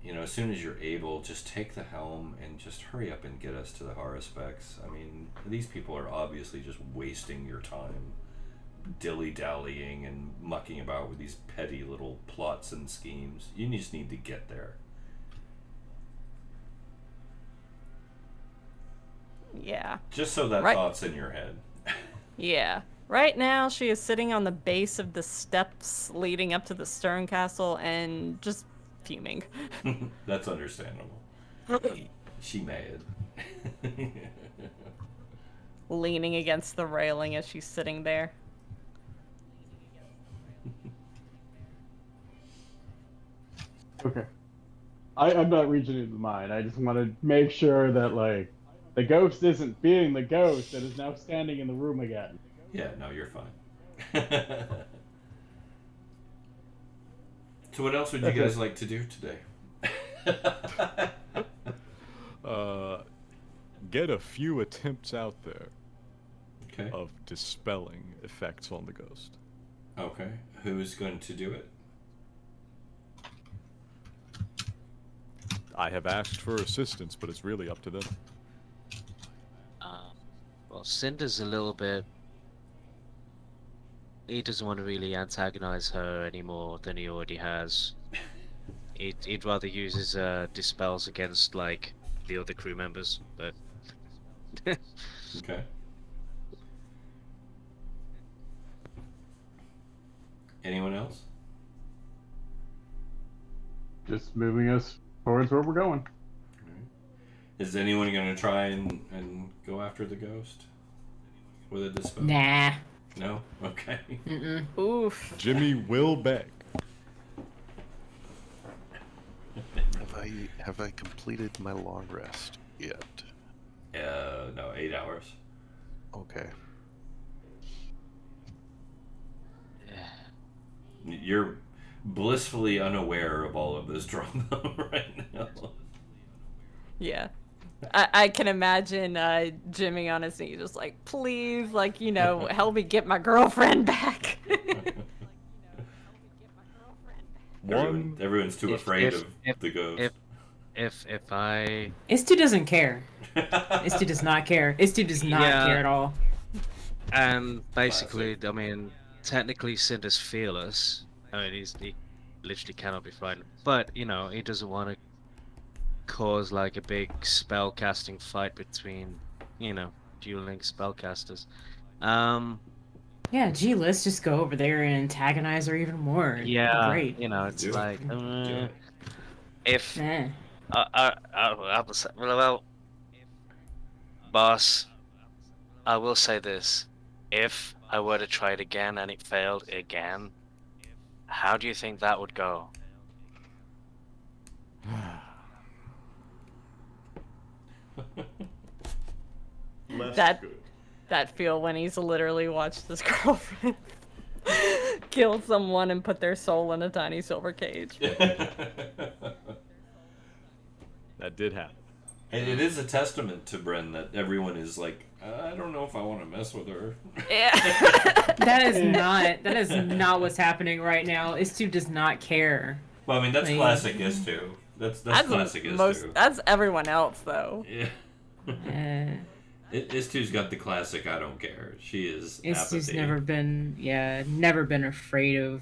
as soon as you're able, just take the helm and just hurry up and get us to the Haruspex. I mean, these people are obviously just wasting your time dilly-dallying and mucking about with these petty little plots and schemes. You just need to get there. Yeah. Just so that Right. thought's in your head. Yeah. Right now, she is sitting on the base of the steps leading up to the Stern Castle and just fuming. That's understandable. She mad. Leaning against the railing as she's sitting there. Okay. I'm not reaching into mine. I just want to make sure that, like, the ghost isn't being the ghost that is now standing in the room again. Yeah, no, you're fine. So what else would you guys like to do today? Get a few attempts out there Okay. of dispelling effects on the ghost. Okay. Who's going to do it? I have asked for assistance, but it's really up to them. Well, Cinder's a little bit... He doesn't want to really antagonize her any more than he already has. He'd rather use his dispels against, like, the other crew members, but... Okay. Anyone else? Just moving us towards where we're going. Is anyone going to try and go after the ghost with a dispel? Nah. No? Okay. Mm-mm. Oof. Jimmy will beg. Have I completed my long rest yet? No, 8 hours. Okay. You're blissfully unaware of all of this drama right now. Yeah. I can imagine Jimmy on his knee just like, please, like, help me get my girlfriend back. Everyone's too afraid of the ghost. If I... Istu doesn't care. Istu does not care. Istu does not care at all. And basically, I mean, technically Cinder's fearless. I mean, he literally cannot be frightened. But, he doesn't want to cause, like, a big spell-casting fight between, dueling spellcasters. Yeah, gee, let's just go over there and antagonize her even more. It'd be Yeah, great. it's Do it. like... Do it. If... Eh. Well, boss, I will say this. If I were to try it again and it failed again, How do you think that would go? Less That- good. That feel when he's literally watched his girlfriend kill someone and put their soul in a tiny silver cage. That did happen. And it is a testament to Bren that everyone is like, I don't know if I want to mess with her. Yeah. That is not what's happening right now. Istu does not care. Well, I mean, that's Like- classic Istu. That's classic Istu. That's everyone else though. Yeah. Istu's got the classic I don't care. She is Istu's apathy. never been afraid of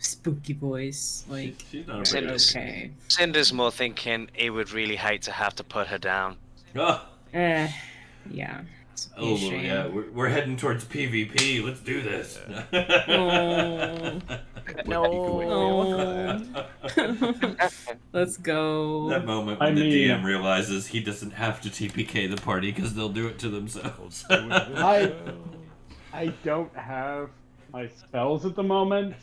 spooky voice. Like, She's not Cinder's- afraid. okay. Cinder's more thinking he would really hate to have to put her down. Oh, Yeah. It's a oh shame. yeah, we're heading towards PvP. Let's do this. No. Let's go. That moment I when the mean- DM realizes he doesn't have to TPK the party because they'll do it to themselves. I don't have my spells at the moment,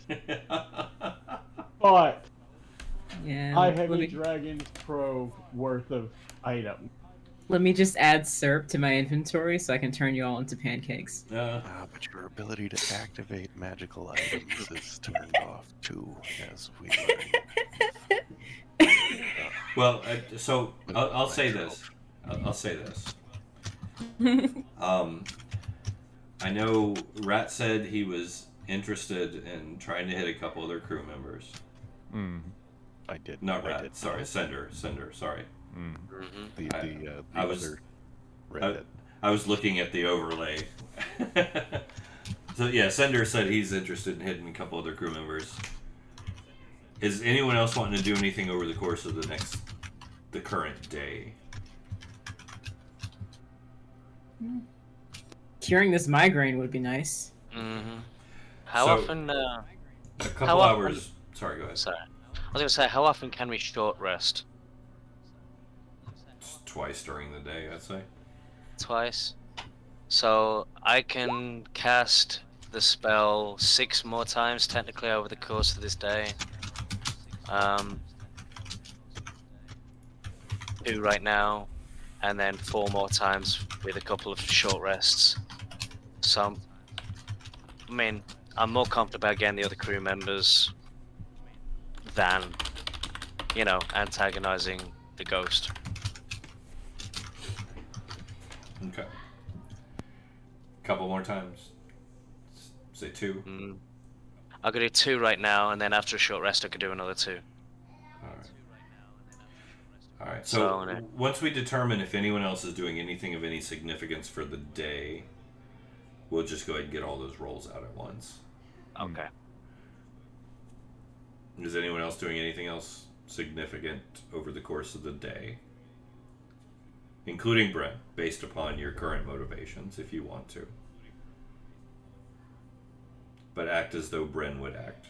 but Yeah. I have let, a me, Dragon's Probe worth of items. let me just add syrup to my inventory so I can turn you all into pancakes. But your ability to activate magical items is turned off too, as we learn. Well, so I'll say this. I'll say this. I know Ratt said he was interested in trying to hit a couple other crew members. I did. Not I Ratt, did. sorry, Cinder, sorry. Mm-hmm. I was- other redhead. I was looking at the overlay. So yeah, Cinder said he's interested in hitting a couple other crew members. Is anyone else wanting to do anything over the course of the current day? Curing this migraine would be nice. Mm-hmm. How So- often? A couple How often- hours. Sorry, go ahead. Sorry, I was gonna say, how often can we short rest? Twice during the day, I'd say. Twice. So I can cast the spell 6 more times technically over the course of this day. 2 right now, and then 4 more times with a couple of short rests. So, I mean, I'm more confident about getting the other crew members than, antagonizing the ghost. Okay. Couple more times. Say 2. I could do 2 right now, and then after a short rest, I could do another 2. All right. So, So once we determine if anyone else is doing anything of any significance for the day, we'll just go ahead and get all those rolls out at once. Okay. Is anyone else doing anything else significant over the course of the day? Including Brent, based upon your current motivations, if you want to. But act as though Bryn would act.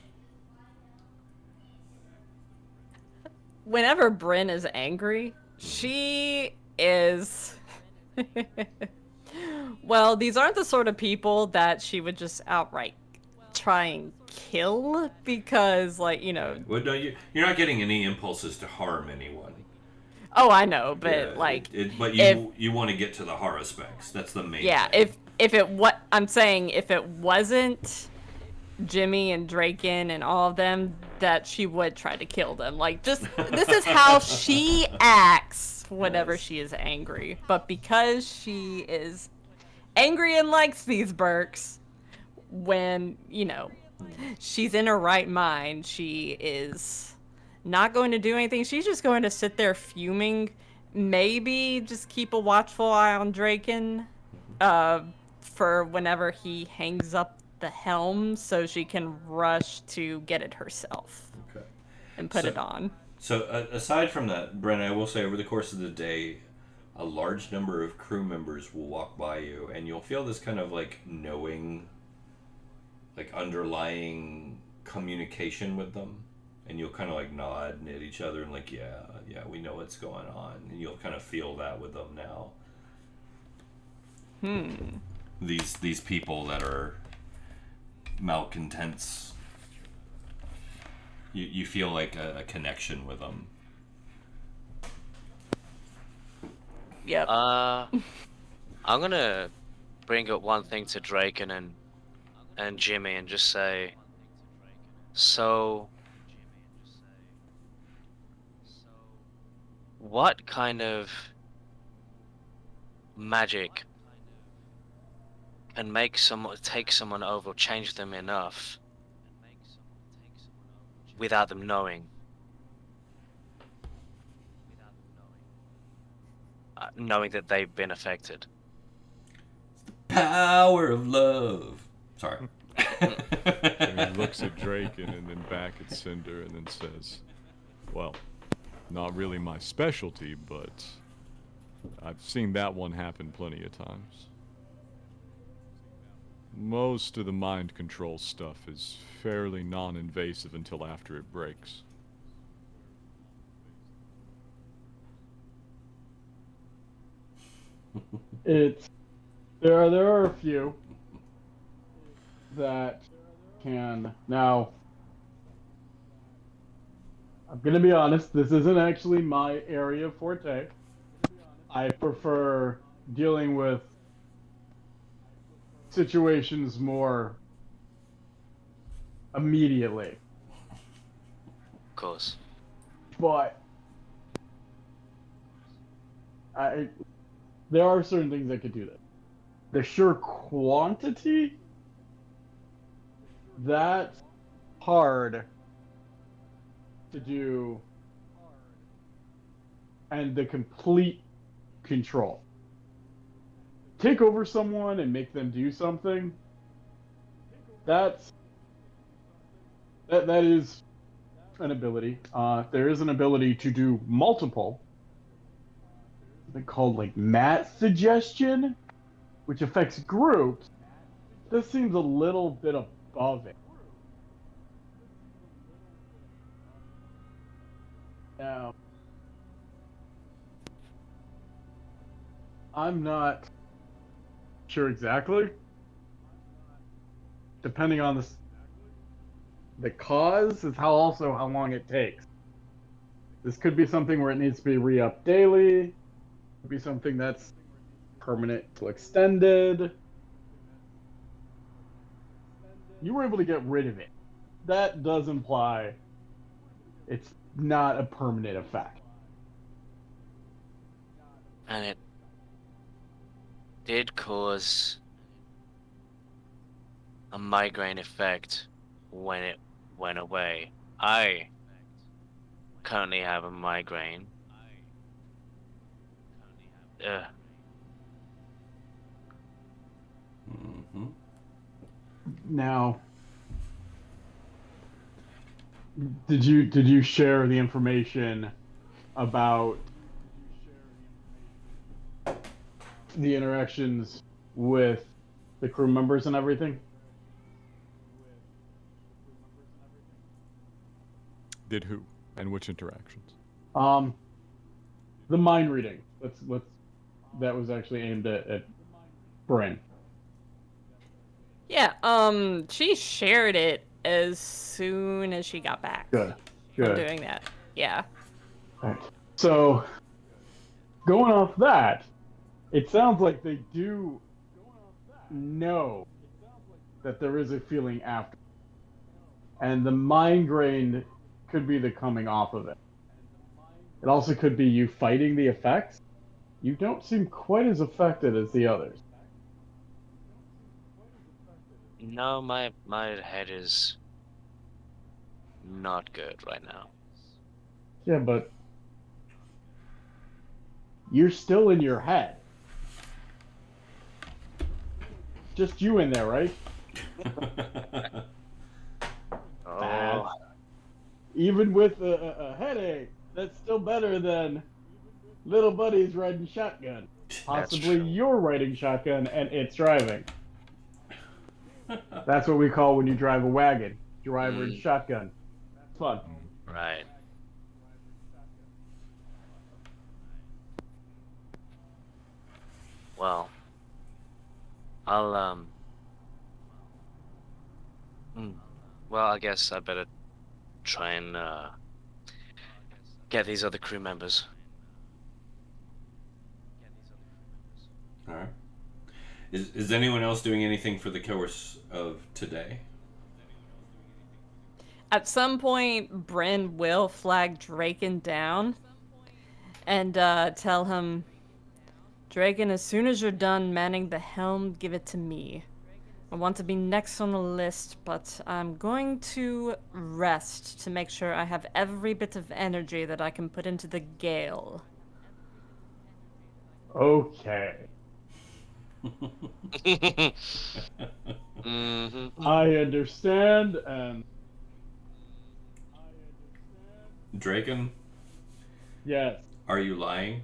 Whenever Bryn is angry, she is. Well, these aren't the sort of people that she would just outright try and kill because, Well, no, you're not getting any impulses to harm anyone. Oh, I know, but Yeah, but if- you want to get to the Haruspex. That's the main. yeah, thing. I'm saying if it wasn't Jimmy and Draken and all of them, that she would try to kill them. This is how she acts whenever she is angry. But because she is angry and likes these Berks, when, she's in her right mind, she is not going to do anything. She's just going to sit there fuming. Maybe just keep a watchful eye on Draken for whenever he hangs up the helm so she can rush to get it herself Okay. and put So- it on. So aside from that, Bren, I will say over the course of the day, a large number of crew members will walk by you, and you'll feel this kind of knowing, underlying communication with them, and you'll kind of nod and at each other and yeah, we know what's going on, and you'll kind of feel that with them now. These people that are malcontents You feel like a connection with them. Yep. I'm gonna bring up one thing to Draken and Jimmy and just say, so what kind of magic can take someone over, change them enough without them knowing? Knowing that they've been affected. Power of love. Sorry. And he looks at Draken and then back at Cinder and then says, well, not really my specialty, but I've seen that one happen plenty of times. Most of the mind control stuff is fairly non-invasive until after it breaks. There are a few that can. Now, I'm gonna be honest, this isn't actually my area of forte. I prefer dealing with situations more immediately. Of course. But there are certain things that could do that. The sheer quantity, that's hard to do, and the complete control. Take over someone and make them do something. That is an ability. There is an ability to do multiple. Something called like mat suggestion, which affects groups. This seems a little bit above it. Now, I'm not sure exactly. Depending on the cause is how long it takes. This could be something where it needs to be re-upped daily. Could be something that's permanent to extended. You were able to get rid of it. That does imply it's not a permanent effect. And it did cause a migraine effect when it went away. I currently have a migraine. Mm-hmm. Now, did you share the information about the interactions with the crew members and everything? Did who? And which interactions? The mind reading. That was actually aimed at Brain. Yeah, she shared it as soon as she got back Good. from doing that. Yeah. Right. So, going off that, it sounds like they do know that there is a feeling after. And the migraine could be the coming off of it. It also could be you fighting the effects. You don't seem quite as affected as the others. No, my head is not good right now. Yeah, but you're still in your head. Just you in there, right? Oh, Even with a headache, that's still better than little buddy's riding shotgun. Possibly true. you're riding shotgun and it's driving. That's what we call when you drive a wagon. Driver and shotgun. It's fun. right. Well, I'll well, I guess I better try and get these other crew members. All right. Is anyone else doing anything for the course of today? At some point, Bryn will flag Draken down and tell him, Draken, as soon as you're done manning the helm, give it to me. I want to be next on the list, but I'm going to rest to make sure I have every bit of energy that I can put into the gale. Okay. Mm-hmm. I understand, and Draken, yes. are you lying?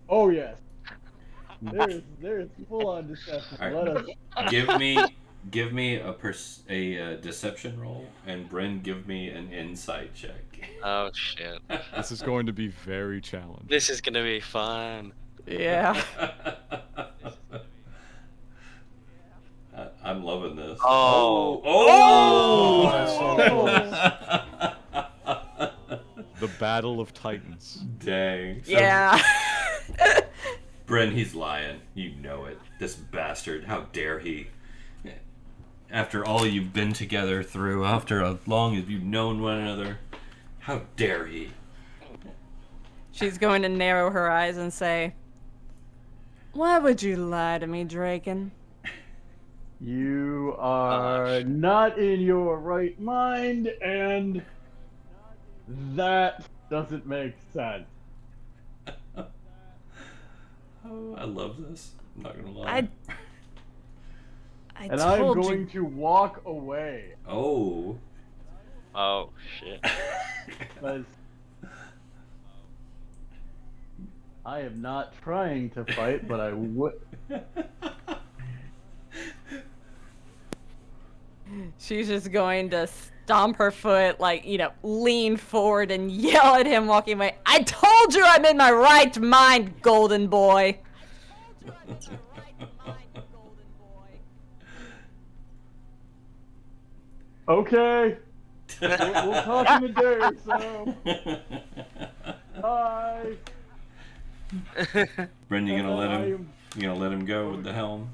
Oh yes. There's full on deception. All Let right. us. Give me a deception roll, and Bryn, give me an insight check. Oh shit! This is going to be very challenging. This is gonna be fun. Yeah. I'm loving this. Oh. The Battle of Titans. Dang. So, Yeah. Bryn, he's lying. You know it. This bastard. How dare he? After all you've been together through, after as long as you've known one another, how dare he? She's going to narrow her eyes and say, why would you lie to me, Draken? You are not in your right mind, and that doesn't make sense. Oh, I love this. I'm not gonna lie. And I'm going to walk away. Oh. Oh shit! Because I am not trying to fight, but I would. She's just going to stomp her foot, like, lean forward and yell at him walking away. I told you I'm in my right mind, golden boy. Okay. We'll talk in a day or so. Bye. Bryn, you gonna let I him? You gonna let him go with the helm?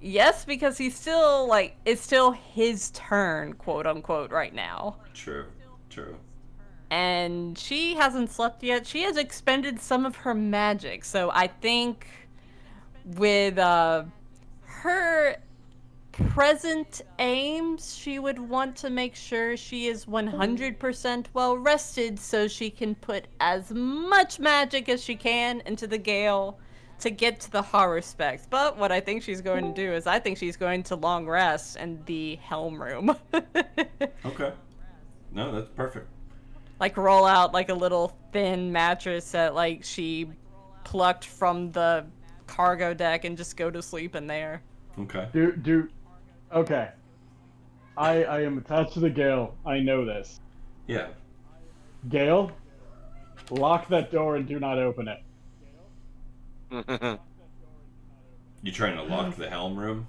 Yes, because he's still, it's still his turn, quote unquote, right now. True. True. And she hasn't slept yet. She has expended some of her magic. So I think with her present aims, she would want to make sure she is 100% well rested so she can put as much magic as she can into the gale to get to the Haruspex. But what I think she's going to do is I think she's going to long rest in the helm room. Okay. No, that's perfect. Roll out a little thin mattress that she plucked from the cargo deck and just go to sleep in there. Okay. Okay. I am attached to the Gale. I know this. Yeah. Gale, lock that door and do not open it. You trying to lock the helm room?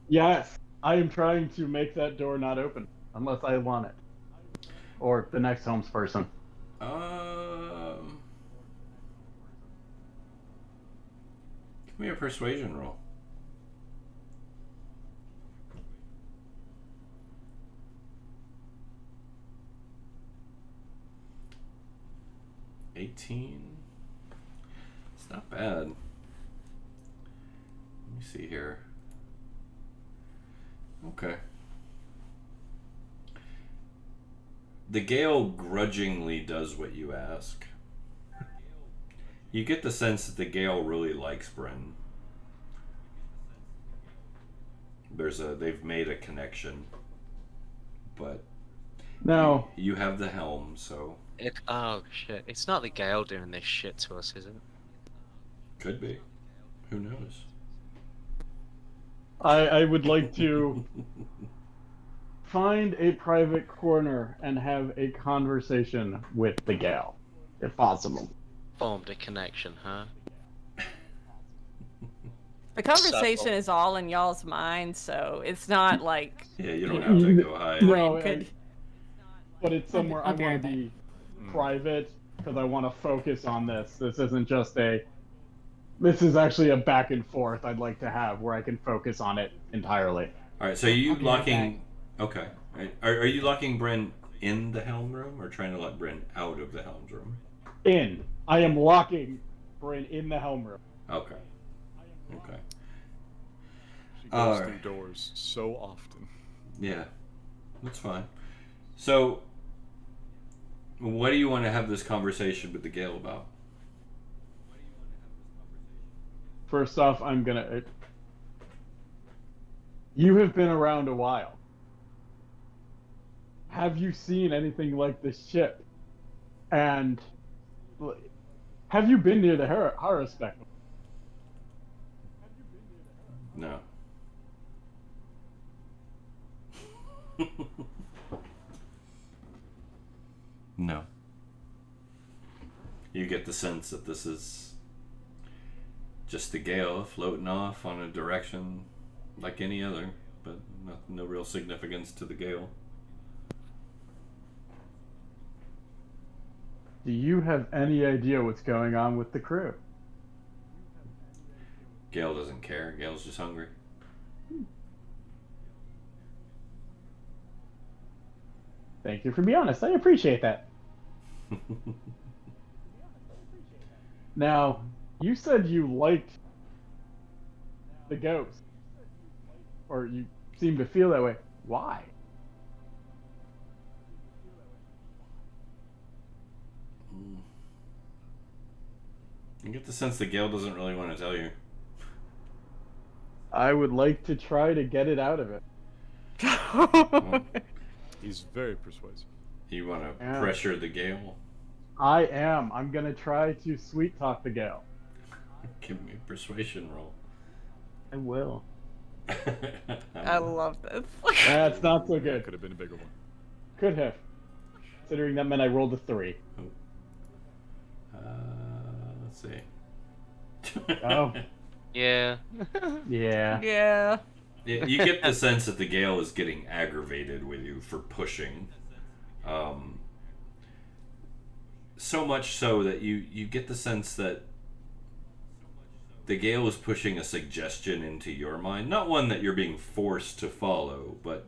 Yes. I am trying to make that door not open. Unless I want it. Or the next home's person. Give me a persuasion roll. It's not bad. Let me see here. Okay. The Gale grudgingly does what you ask. You get the sense that the Gale really likes Bryn. They've made a connection, but No. you have the helm, so Oh shit! It's not the Gale doing this shit to us, is it? could be. Who knows? I would like to find a private corner and have a conversation with the Gale, if possible. Formed a connection, huh? The conversation Subtle. is all in y'all's mind, so it's not like Yeah, you don't have to go hide. No, could. but it's somewhere I I'll be want right to back. be private because I want to focus on this. This isn't just a. This is actually a back and forth I'd like to have where I can focus on it entirely. All right, so are you I'll be right locking? Okay, all right. Are you locking Bryn in the helm room or trying to lock Bryn out of the helm room? In. I am locking Bryn in the helm room. Okay. Okay. She goes through doors so often. Yeah, that's fine. So, what do you want to have this conversation with the Gale about? First off, I'm gonna. You have been around a while. Have you seen anything like this ship? And have you been near the Haruspex? No. No. You get the sense that this is just the Gale floating off on a direction like any other, but no real significance to the Gale. Do you have any idea what's going on with the crew? Gale doesn't care. Gale's just hungry. Thank you for being honest. I appreciate that. Now, you said you liked the ghost. Or you seem to feel that way. Why? You get the sense that Gale doesn't really want to tell you. I would like to try to get it out of it. He's very persuasive. You want to Yeah. pressure the Gale? I am. I'm going to try to sweet talk the Gale. Give me a persuasion roll. I will. I love this. That's not so That good. could have been a bigger one. Could have. Considering that meant I rolled a 3. Let's see. Oh. Yeah. Yeah. Yeah. Yeah, you get the sense that the Gale is getting aggravated with you for pushing. So much so that you get the sense that the Gale is pushing a suggestion into your mind. Not one that you're being forced to follow, but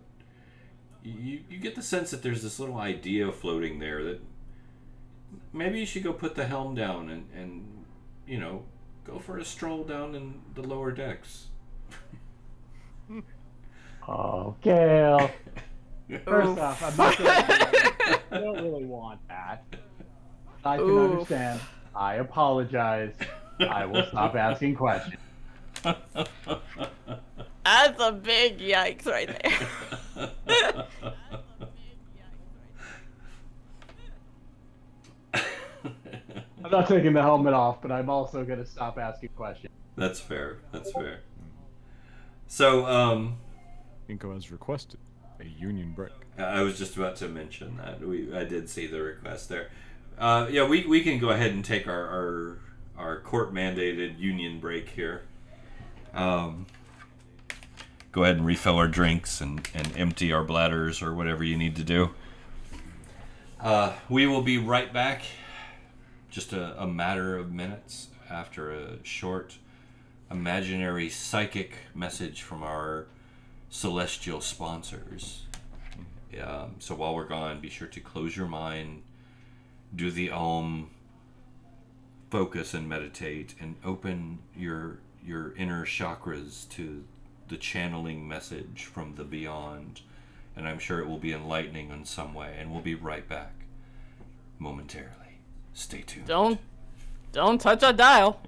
you get the sense that there's this little idea floating there that maybe you should go put the helm down and you know, go for a stroll down in the lower decks. Oh, Gale. First Oof. off, I'm not gonna, I don't really want that. I can Oof. understand. I apologize. I will stop asking questions. That's a big yikes right there. I'm not taking the helmet off, but I'm also going to stop asking questions. That's fair. That's fair. So, Ghinkgo has requested a union break. I was just about to mention that. I did see the request there. Yeah, we can go ahead and take our court-mandated union break here. Go ahead and refill our drinks and empty our bladders or whatever you need to do. We will be right back. Just a matter of minutes after a short imaginary psychic message from our celestial sponsors. So while we're gone, be sure to close your mind, do the focus and meditate, and open your inner chakras to the channeling message from the beyond. And I'm sure it will be enlightening in some way. And we'll be right back momentarily. Stay tuned. Don't touch our dial.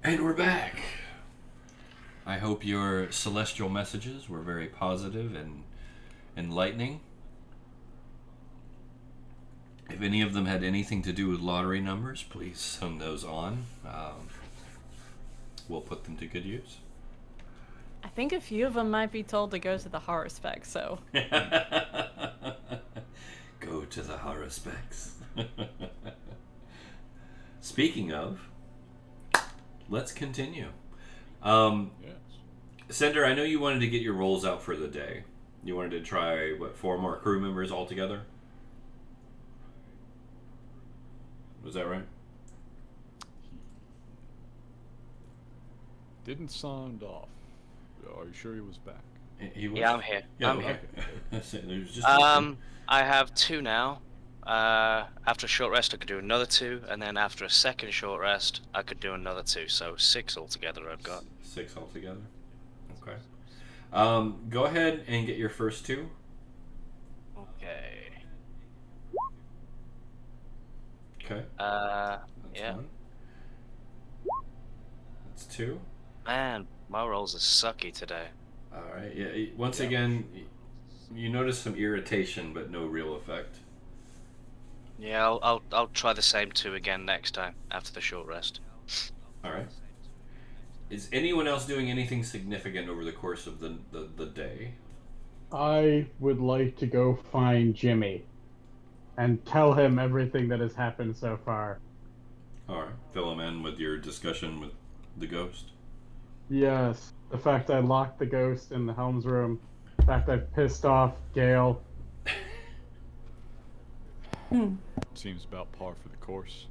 And we're back. I hope your celestial messages were very positive and enlightening. If any of them had anything to do with lottery numbers, please send those on. We'll put them to good use. I think a few of them might be told to go to the Haruspex, so. Go to the Haruspex. Speaking of, let's continue. Yes. Cinder, I know you wanted to get your rolls out for the day. You wanted to try, 4 more crew members altogether? Was that right? Didn't sound off. Are you sure he was back? He was? Yeah, I'm here. Yeah, I'm okay. here. It was just I have 2 now. After a short rest, I could do another 2, and then after a second short rest, I could do another 2. So 6 altogether I've got. 6 altogether. Okay. Go ahead and get your first 2. Okay. Okay. That's yeah. 1. That's 2. Man, my rolls are sucky today. All right. Yeah. Once again, you notice some irritation, but no real effect. Yeah, I'll try the same 2 again next time after the short rest. All right. Is anyone else doing anything significant over the course of the day? I would like to go find Jimmy and tell him everything that has happened so far. All right. Fill him in with your discussion with the ghost. Yes, the fact I locked the ghost in the Helm's room, the fact I pissed off Gale. Seems about par for the course.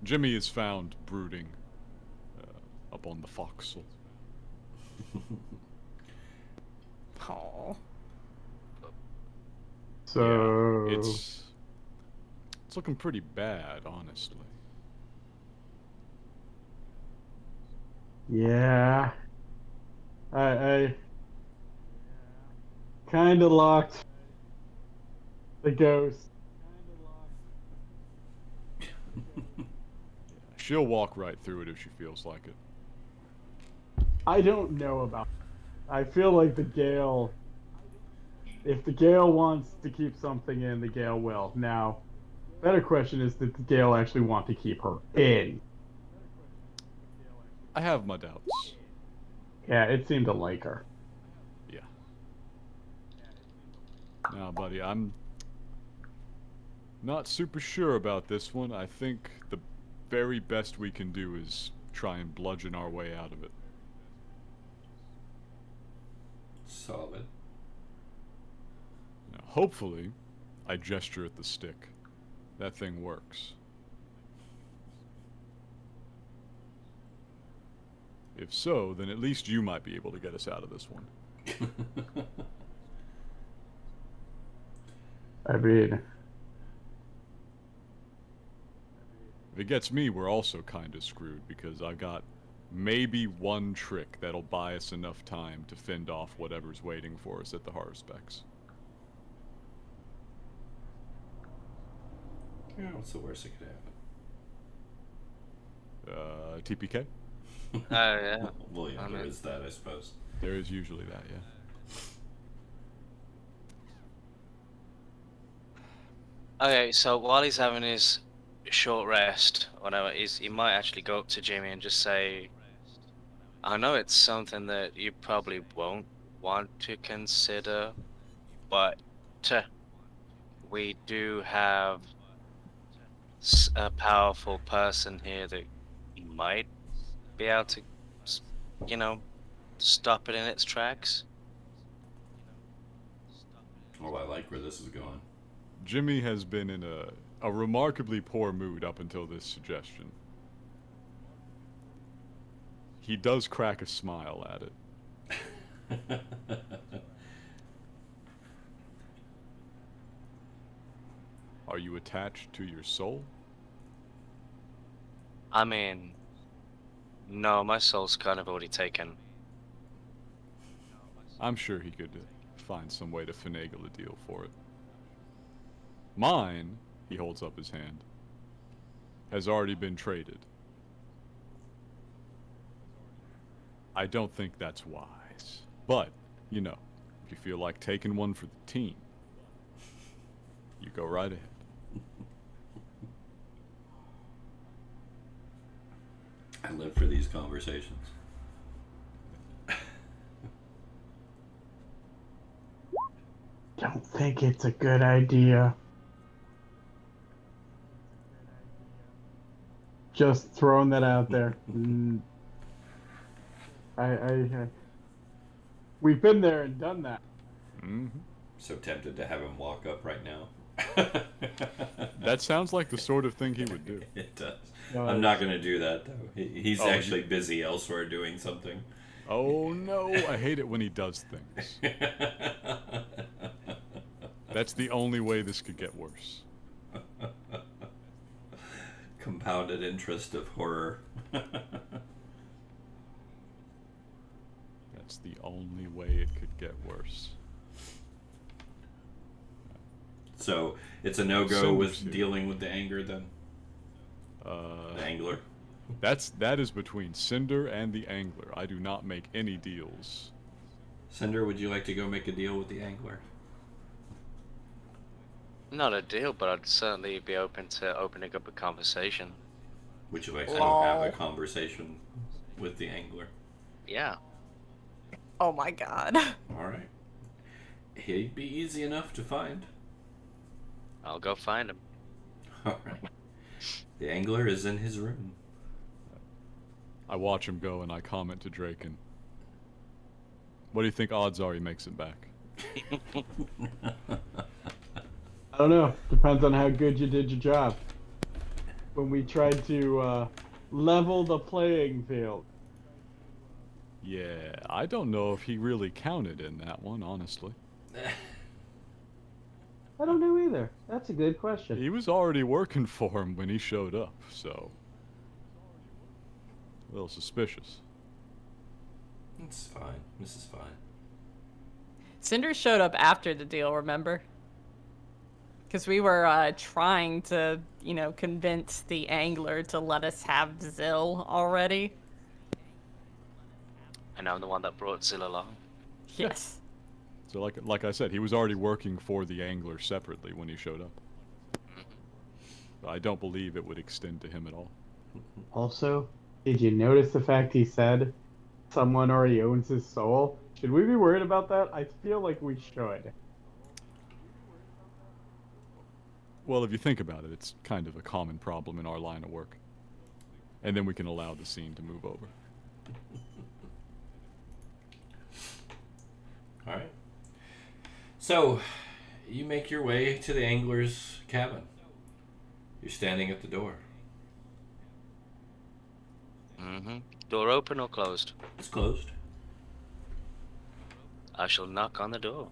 Jimmy is found brooding up on the forecastle. Aww. So Yeah, it's looking pretty bad, honestly. yeah, I kind of locked the ghost. She'll walk right through it if she feels like it. I don't know about. I feel like the Gale. If the Gale wants to keep something in, the Gale will. Now, better question is, did the Gale actually want to keep her in? I have my doubts. Yeah, it seemed to like her. Yeah. Now, buddy, I'm not super sure about this one. I think the very best we can do is try and bludgeon our way out of it. Solid. Now, hopefully, I gesture at the stick. That thing works. If so, then at least you might be able to get us out of this one. I mean, If it gets me, we're also kinda screwed, because I've got maybe one trick that'll buy us enough time to fend off whatever's waiting for us at the Haruspex. Yeah, what's the worst that could happen? TPK? Oh, yeah. Well, yeah, I there mean- is that, I suppose. There is usually that, yeah. Okay, so while he's having his short rest, whatever, he might actually go up to Jimmy and just say, I know it's something that you probably won't want to consider, but we do have a powerful person here that might be able to, stop it in its tracks. Well, I like where this is going. Jimmy has been in a remarkably poor mood up until this suggestion. He does crack a smile at it. Are you attached to your soul? I mean, no, my soul's kind of already taken. I'm sure he could find some way to finagle a deal for it. Mine, he holds up his hand, has already been traded. I don't think that's wise. But, you know, if you feel like taking one for the team, you go right ahead. I live for these conversations. Don't think it's a good idea. Just throwing that out there. I we've been there and done that. Mm-hmm. So tempted to have him walk up right now. That sounds like the sort of thing he would do. It does. No, I'm not going to do that, though. He's Oh, actually busy elsewhere doing something. Oh no, I hate it when he does things. That's the only way this could get worse. Compounded interest of horror. That's the only way it could get worse. So it's a no-go Cinder's with here. dealing with the anger, then? The angler? That is between Cinder and the angler. I do not make any deals. Cinder, would you like to go make a deal with the angler? Not a deal, but I'd certainly be open to opening up a conversation. Would you like to have a conversation with the angler? Yeah. Oh my god. All right. He'd be easy enough to find. I'll go find him. All right. The angler is in his room. I watch him go and I comment to Draken. What do you think odds are he makes it back? I don't know. Depends on how good you did your job. When we tried to level the playing field. Yeah, I don't know if he really counted in that one, honestly. I don't know either. That's a good question. He was already working for him when he showed up, so... a little suspicious. It's fine. This is fine. Cinder showed up after the deal, remember? Because we were trying to, you know, convince the angler to let us have Zill already. And I'm the one that brought Zill along. Yes. So like I said, he was already working for the angler separately when he showed up. I don't believe it would extend to him at all. Also, did you notice the fact he said someone already owns his soul? Should we be worried about that? I feel like we should. Well, if you think about it, it's kind of a common problem in our line of work. And then we can allow the scene to move over. All right. So, you make your way to the angler's cabin. You're standing at the door. Mm-hmm. Door open or closed? It's closed. I shall knock on the door.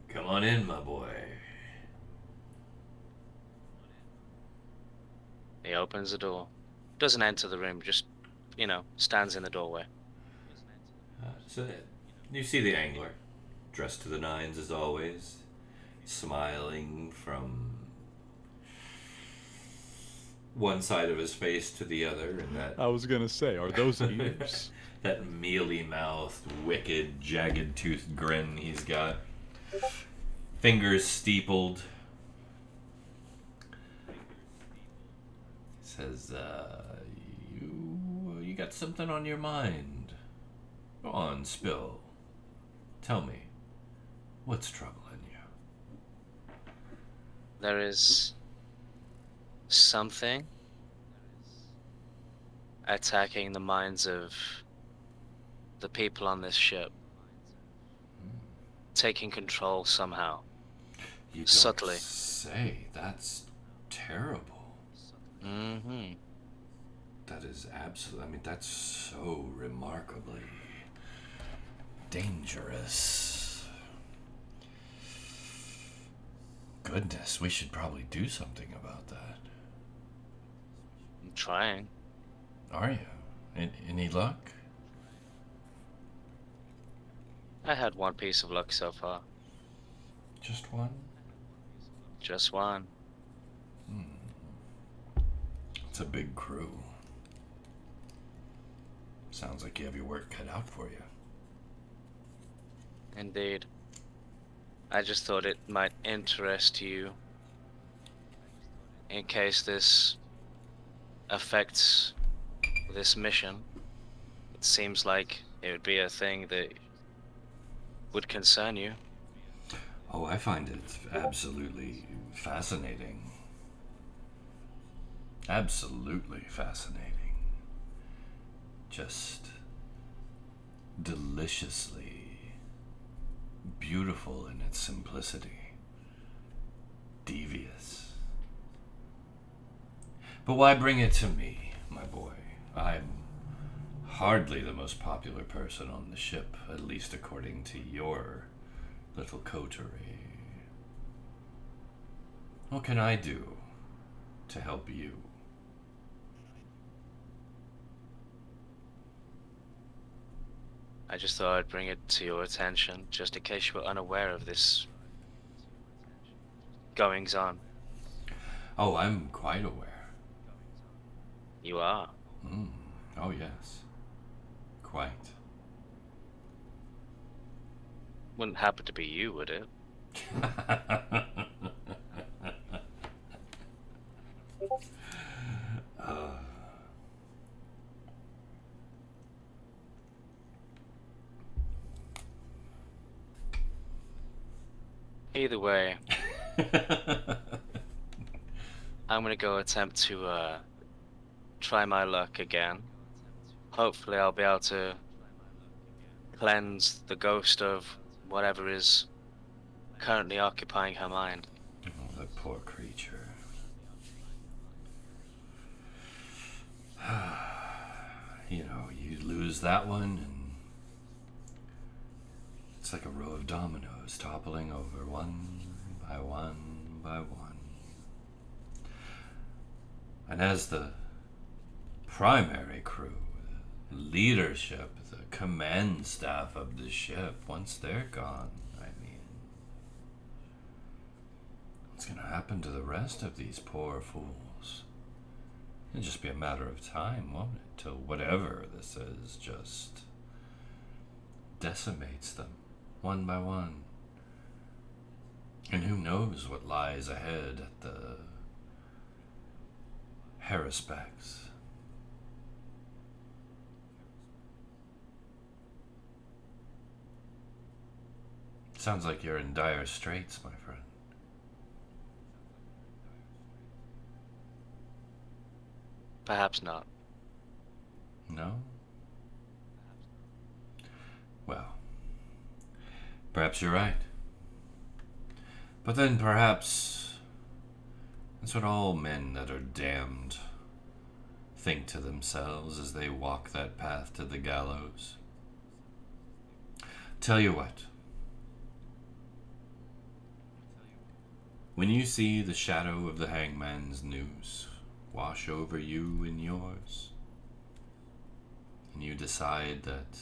Come on in, my boy. He opens the door. Doesn't enter the room, just, you know, stands in the doorway. So you see the angler, dressed to the nines as always, smiling from one side of his face to the other, and that I was gonna say, are those ears? that mealy-mouthed, wicked, jagged-toothed grin he's got. Fingers steepled. Says, you got something on your mind. Go on, spill. Tell me, what's troubling you? There is something attacking the minds of the people on this ship. Taking control somehow. You don't Subtly. say. That's terrible. Mm-hmm. That is absolutely, I mean, that's so remarkably dangerous. Goodness, we should probably do something about that. I'm trying. Are you? Any luck? I had one piece of luck so far. Just one? Just one. It's a big crew. Sounds like you have your work cut out for you. Indeed. I just thought it might interest you in case this affects this mission. It seems like it would be a thing that would concern you. Oh, I find it absolutely fascinating. Absolutely fascinating. Just deliciously beautiful in its simplicity. Devious. But why bring it to me, my boy? I'm hardly the most popular person on the ship, at least according to your little coterie. What can I do to help you? I just thought I'd bring it to your attention, just in case you were unaware of this goings on. Oh, I'm quite aware. You are. Oh, yes. Quite. Wouldn't happen to be you, would it? Either way, I'm gonna go attempt to try my luck again. Hopefully I'll be able to cleanse the ghost of whatever is currently occupying her mind. Oh, the poor creature. You know, you lose that one, and it's like a row of dominoes toppling over one by one by one. And as the primary crew, the leadership, the command staff of the ship, once they're gone, I mean, what's going to happen to the rest of these poor fools? It'll just be a matter of time, won't it? Till whatever this is just decimates them, one by one. And who knows what lies ahead at the Haruspex. Sounds like you're in dire straits, my friend. Perhaps not. No? Well, perhaps you're right. But then perhaps that's what all men that are damned think to themselves as they walk that path to the gallows. Tell you what. When you see the shadow of the hangman's noose wash over you and yours, and you decide that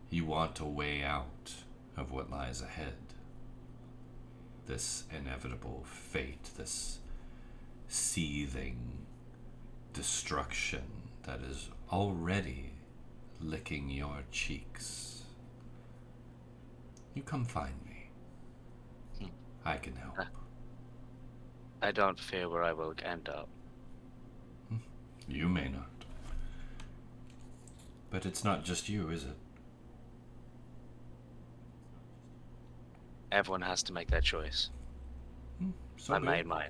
you want a way out of what lies ahead, this inevitable fate, this seething destruction that is already licking your cheeks, you come find me. I can help. I don't fear where I will end up. You may not. But it's not just you, is it? Everyone has to make that choice. So I be made it. mine.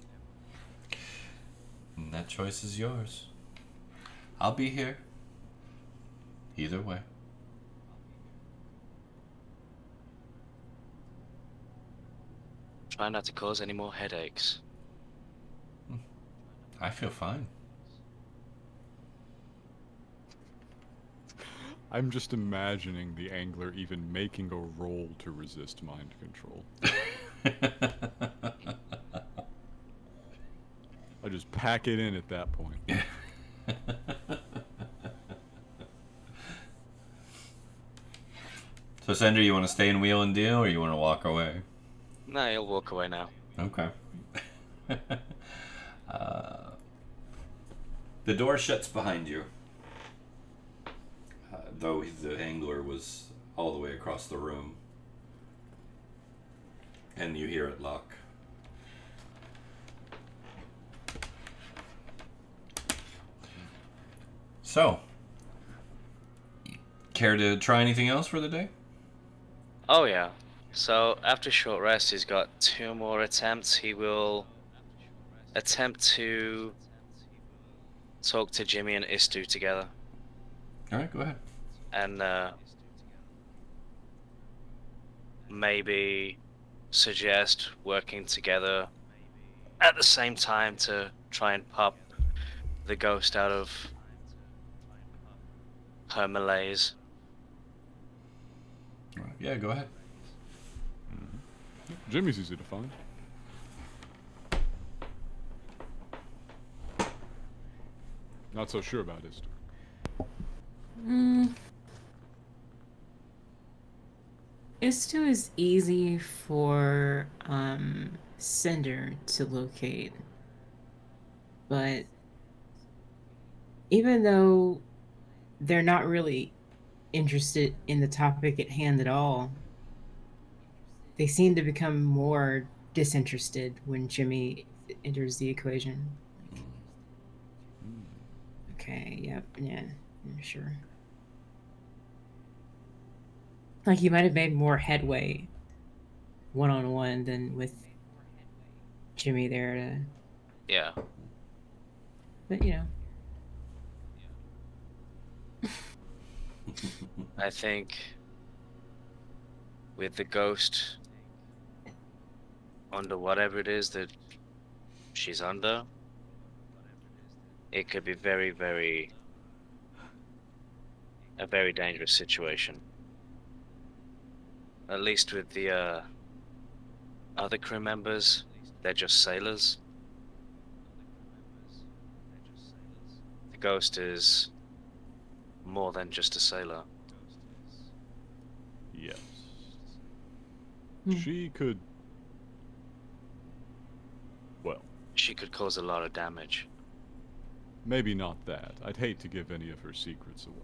And that choice is yours. I'll be here. Either way. Try not to cause any more headaches. I feel fine. I'm just imagining the angler even making a roll to resist mind control. I just pack it in at that point. So, Cinder, you want to stay and wheel and deal, or you want to walk away? No, you'll walk away now. Okay. The door shuts behind you, though the angler was all the way across the room, and you hear it lock. So, care to try anything else for the day? Oh yeah. So after short rest, he's got 2 more attempts. He will attempt to talk to Jimmy and Istu together, All right, go ahead. and maybe suggest working together at the same time to try and pop the ghost out of her malaise. All right, yeah, go ahead. Jimmy's easy to find. Not so sure about Istu. Istu is easy for Cinder to locate, but even though they're not really interested in the topic at hand at all, they seem to become more disinterested when Jimmy enters the equation. Okay, yep, yeah, sure. Like, you might have made more headway one-on-one than with Jimmy there to... Yeah. But, you know. I think with the ghost under whatever it is that she's under, it could be very, very... a very dangerous situation. At least with the other crew members, they're just sailors. The ghost is more than just a sailor. Yes. She could... Well, She could cause a lot of damage. maybe not that. I'd hate to give any of her secrets away.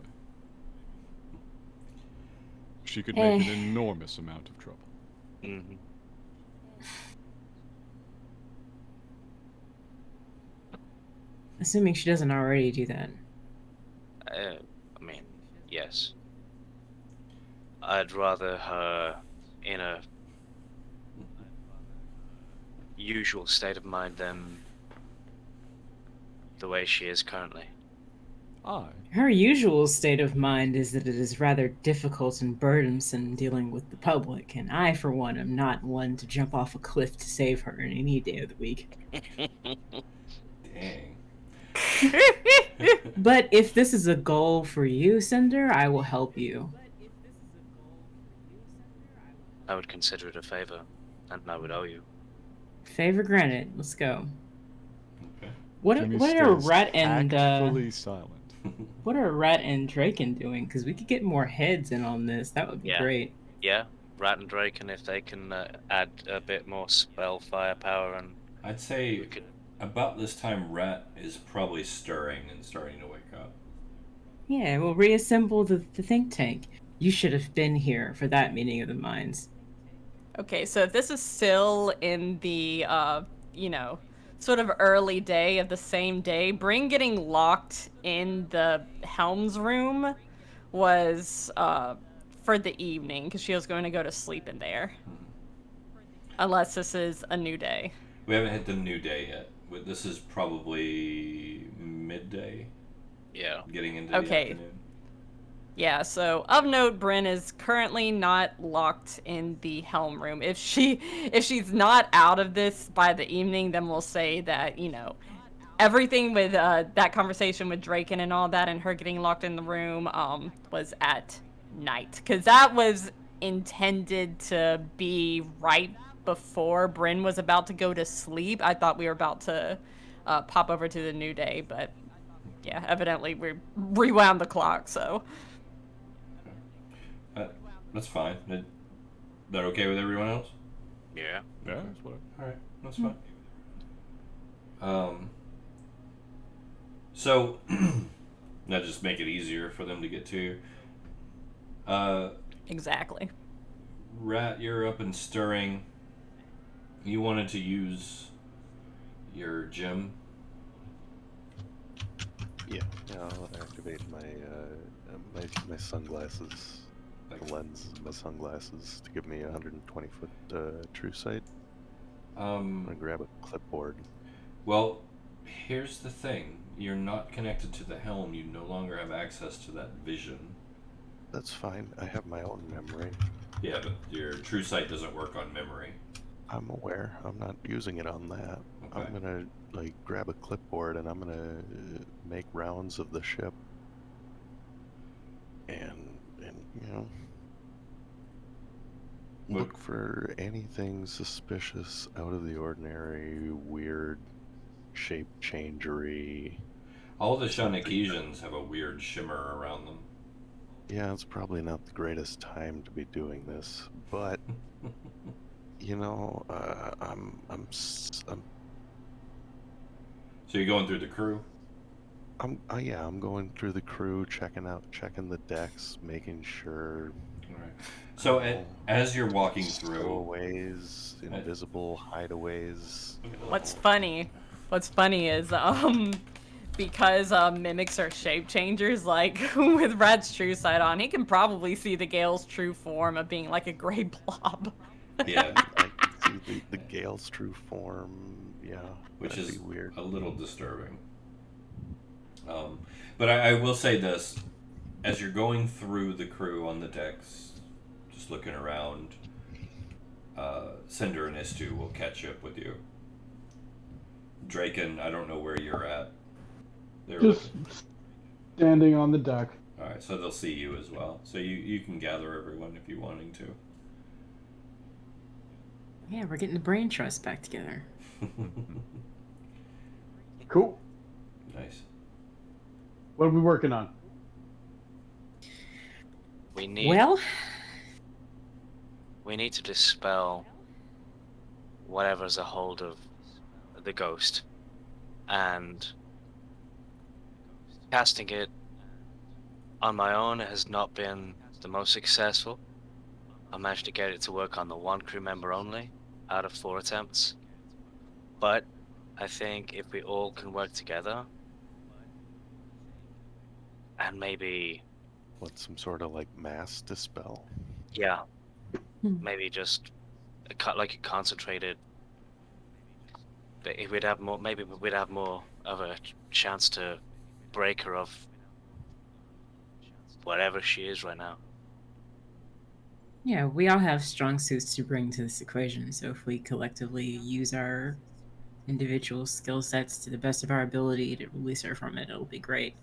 She could make an enormous amount of trouble. Mm-hmm. Assuming she doesn't already do that. I mean, yes. I'd rather her in a usual state of mind than the way she is currently. Her usual state of mind is that it is rather difficult and burdensome dealing with the public, and I, for one, am not one to jump off a cliff to save her in any day of the week. Dang. But if this is a goal for you, Cinder, I will help you. I would consider it a favor, and I would owe you. Favor granted. Let's go. Okay. What Jimmy are stays Ratt and tactfully silent. what are Ratt and Draken doing? Because we could get more heads in on this. That would be Yeah. great. Yeah, Ratt and Draken, if they can add a bit more spell firepower, and I'd say we could... about this time, Ratt is probably stirring and starting to wake up. Yeah, we'll reassemble the think tank. You should have been here for that meeting of the minds. Okay, so if this is still in the, sort of early day of the same day, Bryn getting locked in the Helm's room was for the evening, because she was going to go to sleep in there. Unless this is a new day. We haven't hit the new day yet. This is probably midday, Yeah. getting into the afternoon. Yeah, so of note, Bryn is currently not locked in the Helm room. If she's not out of this by the evening, then we'll say that, everything with that conversation with Draken and all that and her getting locked in the room was at night. Because that was intended to be right before Bryn was about to go to sleep. I thought we were about to pop over to the new day, but yeah, evidently we rewound the clock, so... That's fine. That okay with everyone else? Yeah. Yeah, that's what. Alright, that's fine. So that just make it easier for them to get to you. Exactly. Rat, you're up and stirring. You wanted to use your gem. Yeah, I'll activate my sunglasses, the lens of my sunglasses to give me 120-foot true sight. I'm gonna grab a clipboard. Well, here's the thing. You're not connected to the helm. You no longer have access to that vision. That's fine. I have my own memory. Yeah, but your true sight doesn't work on memory. I'm aware. I'm not using it on that. Okay. I'm gonna grab a clipboard and I'm gonna make rounds of the ship. And look for anything suspicious, out of the ordinary, weird, shape changery. All the Shanakesians have a weird shimmer around them. Yeah, it's probably not the greatest time to be doing this, but I'm So you're going through the crew? I'm going through the crew, checking the decks, making sure. All right. So as you're walking through, stowaways, invisible hideaways. What's funny is because mimics are shape changers, like with Rat's true sight on, he can probably see the Gale's true form of being like a gray blob. yeah, I can see the Gale's true form. Yeah, which that'd is be weird. a little disturbing. But I will say this: as you're going through the crew on the decks, just looking around, Cinder and Istu will catch up with you. Draken, I don't know where you're at. They're Just standing on the deck. all right, so they'll see you as well. So you can gather everyone if you're wanting to. Yeah, we're getting the brain trust back together. Cool. Nice. What are we working on? We need to dispel whatever's a hold of the ghost, and casting it on my own has not been the most successful. I managed to get it to work on the one crew member only out of 4 attempts, but I think if we all can work together and maybe Some sort of mass dispel? maybe just a concentrated. We'd have more. Maybe we'd have more of a chance to break her of whatever she is right now. Yeah, we all have strong suits to bring to this equation, so if we collectively use our individual skill sets to the best of our ability to release her from it, it'll be great.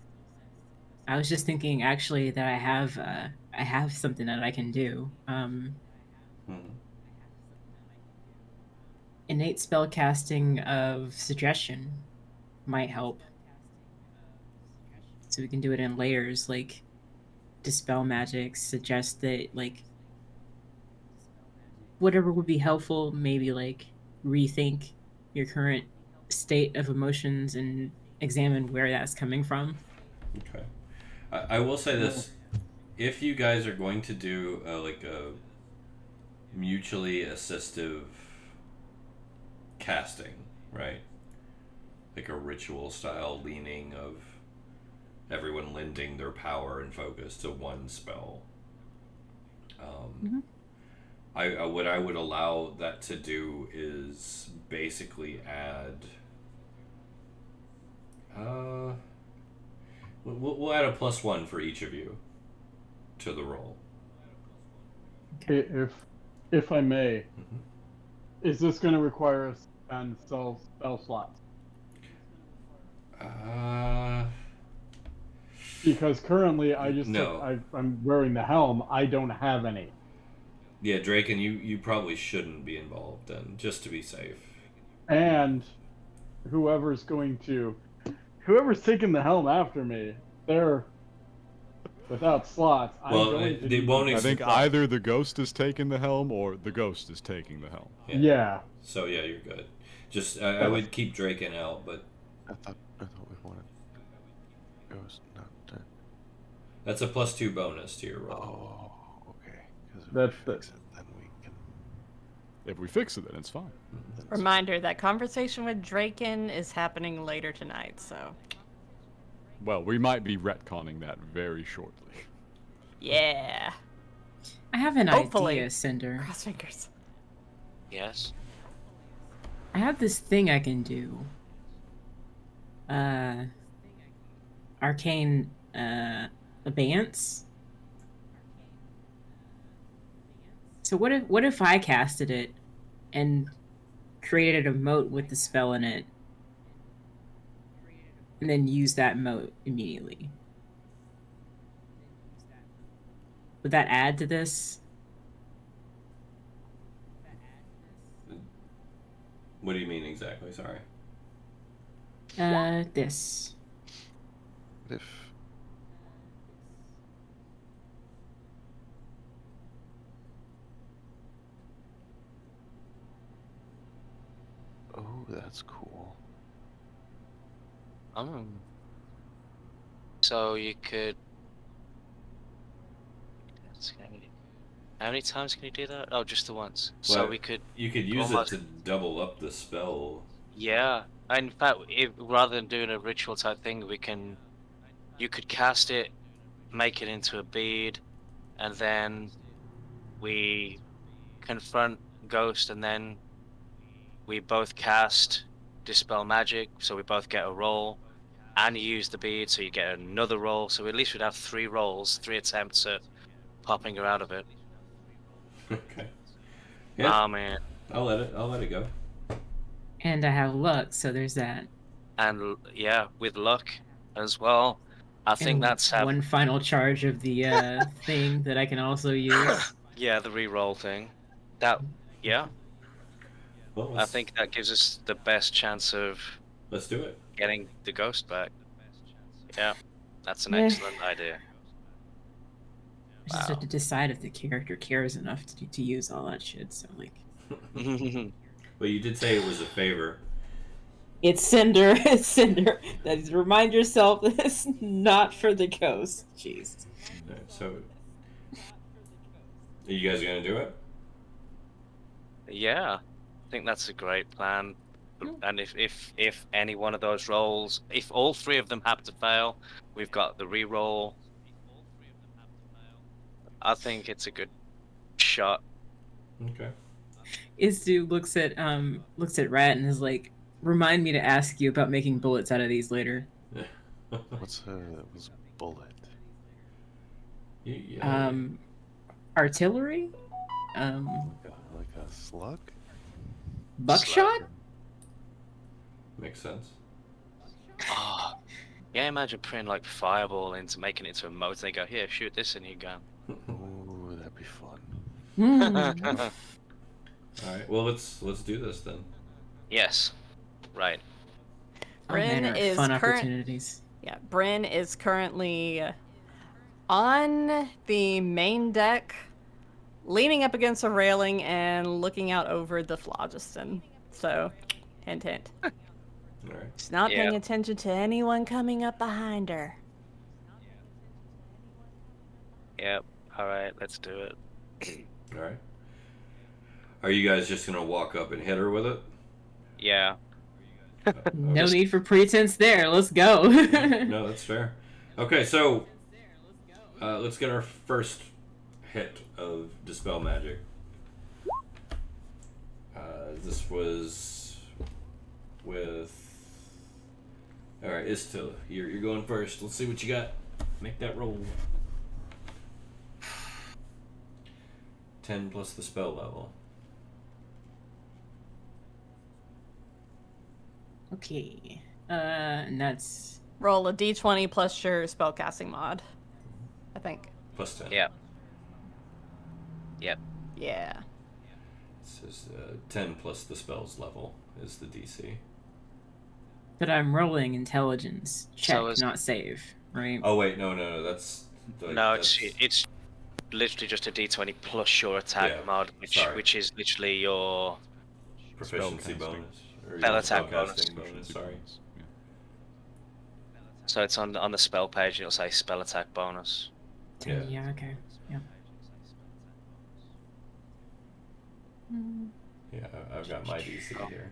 I was just thinking, actually, that I have something that I can do. Innate spell casting of suggestion might help. So we can do it in layers, like dispel magic, suggest that whatever would be helpful, maybe rethink your current state of emotions and examine where that's coming from. Okay. I will say this: if you guys are going to do a mutually assistive casting, right? Like a ritual style leaning of everyone lending their power and focus to one spell. What I would allow that to do is basically add. We'll add a +1 for each of you to the roll. If I may, is this going to require us to spend spell slots? Because currently I'm wearing the helm. I don't have any. Yeah, Draken, you probably shouldn't be involved then, just to be safe. And whoever's taking the helm after me, they're without slots. Well, they won't. I think either the ghost is taking the helm or the ghost is taking the helm. Yeah. So yeah, you're good. Just I would keep Draken out, but I thought we wanted ghost, not dead. that's a +2 bonus to your roll. Oh, okay. 'Cause if That's we fix it, then we can. If we fix it, then it's fine. Reminder that conversation with Draken is happening later tonight, so. Well, we might be retconning that very shortly. Yeah. I have an Hopefully. idea, Cinder. Cross fingers. Yes. I have this thing I can do. Arcane abeyance. So what if I casted it and created a moat with the spell in it and then used that moat immediately? Would that add to this? What do you mean exactly? Sorry. This. If oh, that's cool. So you could. How many times can you do that? Oh, just the once. So Well, we could. You could use almost- it to double up the spell. Yeah. In fact, rather than doing a ritual type thing, you could cast it, make it into a bead, and then we confront Ghost, and then we both cast Dispel Magic, so we both get a roll, and you use the bead, so you get another roll. So at least we'd have 3 rolls, 3 attempts at popping her out of it. Okay. Yeah. Oh man. I'll let it go. And I have luck, so there's that. And yeah, with luck as well. I think And that's one final charge of the thing that I can also use. yeah, the re-roll thing. That yeah, Well, I think that gives us the best chance of let's do it. getting the ghost back. Yeah, that's an Yeah. excellent idea. I just have to decide if the character cares enough to use all that shit. So like, Well, you did say it was a favor. it's Cinder. It's Cinder. That is, remind yourself that it's not for the ghost. Jeez. Alright, so, are you guys gonna do it? Yeah, I think that's a great plan. And if any one of those rolls, if all 3 of them happen to fail, we've got the re-roll. I think it's a good shot. Okay. Izdu looks at Ratt and is like, remind me to ask you about making bullets out of these later. What's a bullet? Yeah. Artillery? Like a slug? Buckshot? Makes sense. Oh, yeah, imagine putting like fireball into making it into a moat and they go, here, shoot this and you go. Ooh, that'd be fun. Hmm. Alright, well let's do this then. Yes, right. All manner of fun current- opportunities. Yeah, Bryn is currently on the main deck, leaning up against a railing and looking out over the phlogiston. So, hint, hint. Alright. She's not paying Yeah. attention to anyone coming up behind her. Yep. All right, let's do it. Alright. Are you guys just gonna walk up and hit her with it? Yeah. No need for pretense there. Let's go. No, that's fair. Okay, so let's get our first hit of Dispel Magic. This was with. Alright, Istila, you're going first. Let's see what you got. Make that roll. 10 plus the spell level. Okay. And that's Roll a d20 plus your spellcasting mod. I think. Plus 10. Yeah. Yep. Yeah. This is 10 plus the spell's level is the DC. but I'm rolling intelligence check, So is- not save, right? Oh wait, no, that's like, No, that's, it's literally just a d20 plus your attack Yeah, mod, sorry. which is literally your proficiency spellcasting. bonus. Or Spell your attack spellcasting bonus. bonus. Sorry. Yeah. So it's on the spell page. It'll say spell attack bonus. Yeah. Yeah. Okay. Yeah. Yeah, I've got my DC here.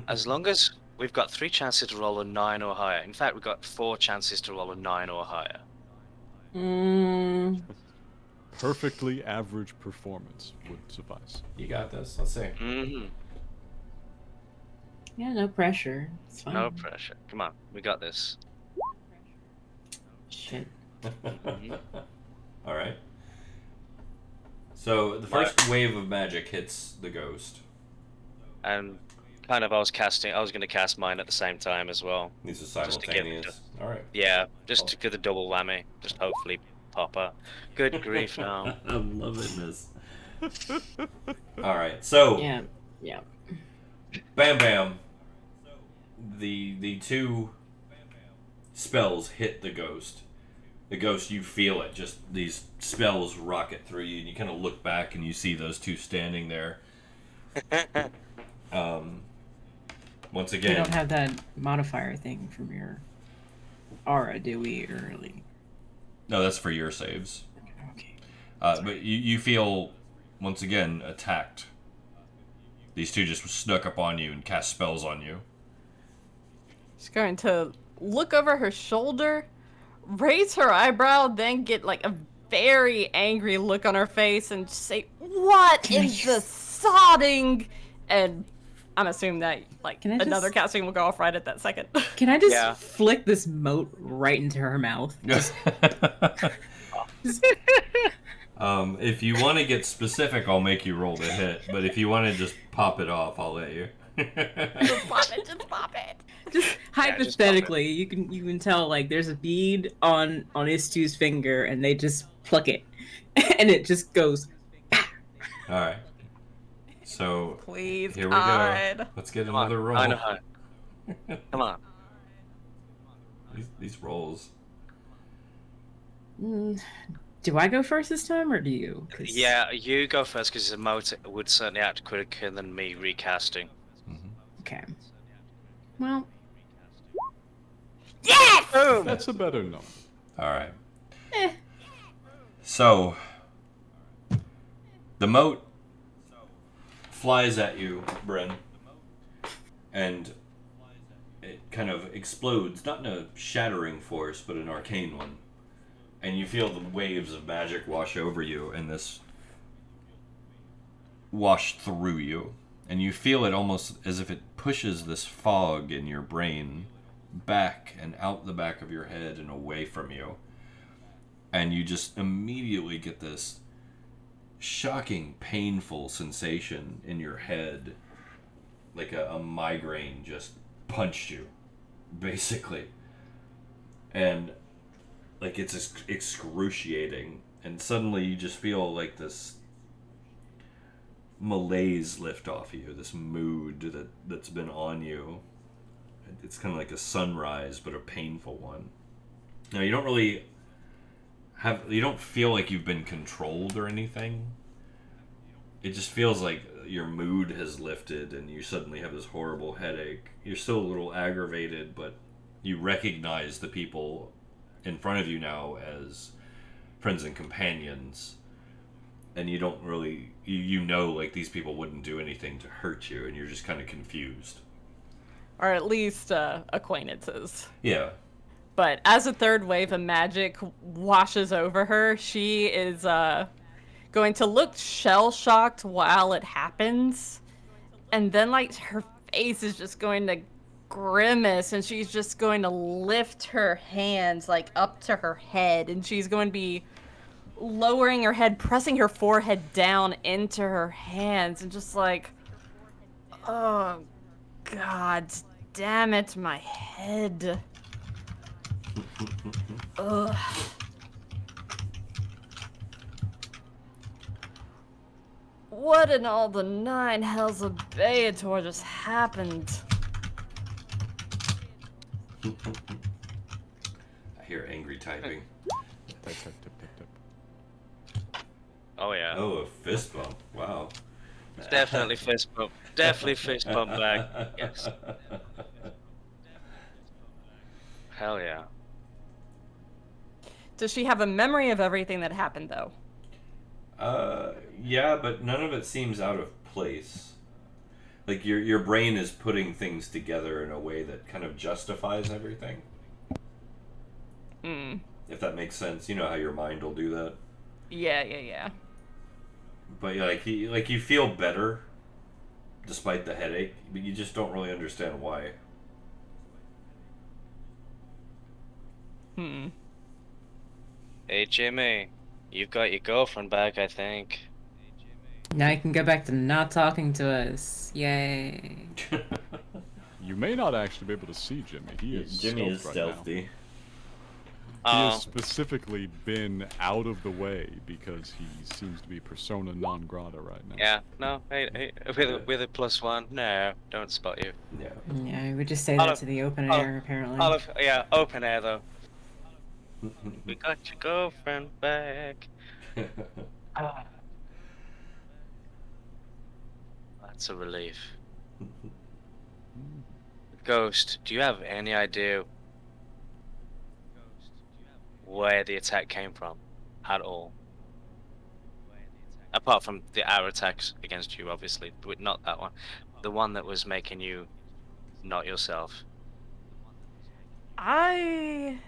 As long as we've got 3 chances to roll a 9 or higher. In fact, we've got 4 chances to roll a 9 or higher. Perfectly average performance would suffice. You got this. Let's see. Mm-hmm. Yeah. No pressure. It's fine. No pressure. Come on, we got this. Shit. All right. So the first wave of magic hits the ghost. And kind of, I was going to cast mine at the same time as well. These are Just to give it simultaneous. All right. Yeah, just to get the double whammy. Just hopefully pop her. Good grief now. I'm loving this. All right. So Yeah. Yeah. bam, bam. The 2 spells hit the ghost. The ghost, you feel it. Just these spells rocket through you, and you kind of look back and you see those 2 standing there. Once We again, don't have that modifier thing from your aura, do we? Early. no, that's for your saves. Okay. But you feel once again attacked. These 2 just snuck up on you and cast spells on you. She's going to look over her shoulder, raise her eyebrow, then get like a very angry look on her face and just say, "What in the sodding?" And I'm assuming that like Can I just- another casting will go off right at that second. Can I just Yeah. flick this moat right into her mouth? Just, If you want to get specific, I'll make you roll the hit. But if you want to just pop it off, I'll let you. Just pop it, just pop it. just hypothetically, you can tell like there's a bead on Istu's finger, and they just pluck it, and it just goes. All right. So Please, here we God. go. Let's get Come on, another roll. I know how. Come on. These rolls. Do I go first this time, or do you? 'Cause- Yeah, you go first because the moat would certainly act quicker than me recasting. Okay. Well. Yes! That's a better number. All right. So the moat flies at you, Bryn, and it kind of explodes, not in a shattering force, but an arcane one. And you feel the waves of magic wash over you, and this wash through you. And you feel it almost as if it pushes this fog in your brain back and out the back of your head and away from you. And you just immediately get this shocking, painful sensation in your head. Like a migraine just punched you, basically. And like it's excruciating. And suddenly you just feel like this malaise lift off you, this mood that's been on you. It's kind of like a sunrise, but a painful one. Now you don't feel like you've been controlled or anything. It just feels like your mood has lifted and you suddenly have this horrible headache. You're still a little aggravated, but you recognize the people in front of you now as friends and companions. And you don't really, you know, like these people wouldn't do anything to hurt you, and you're just kind of confused. Or at least acquaintances. Yeah. But as a third wave of magic washes over her, she is going to look shell-shocked while it happens. And then, like, her face is just going to grimace, and she's just going to lift her hands, like, up to her head. And she's going to be lowering her head, pressing her forehead down into her hands, and just like, oh, God damn it, my head. Ugh. What in all the 9 hells of Beator just happened? I hear angry typing. Type, type, type, type, type. Oh yeah. Oh, a fist bump. Wow. Definitely fist bump. Definitely fist bump back. Yes. Hell yeah. Does she have a memory of everything that happened, though? Yeah, but none of it seems out of place. Like your brain is putting things together in a way that kind of justifies everything. Hmm. If that makes sense, you know how your mind will do that. Yeah. But like you feel better, despite the headache, but you just don't really understand why. Hmm. Hey, Jimmy. You've got your girlfriend back, I think. Now you can go back to not talking to us. Yay. You may not actually be able to see Jimmy. He is Jimmy is stealth right now. stealthy. He has specifically been out of the way because he seems to be persona non grata right now. Yeah, no, hey, with a +1, no, don't spot you. Yeah. Yeah, we just say I'll that have- to the open I'll- air, apparently. Yeah, open air though. We got your girlfriend back. That's a relief. Ghost, do you have any idea where the attack came from? At all? Apart from our attacks against you, obviously, but not that one. The one that was making you not yourself. I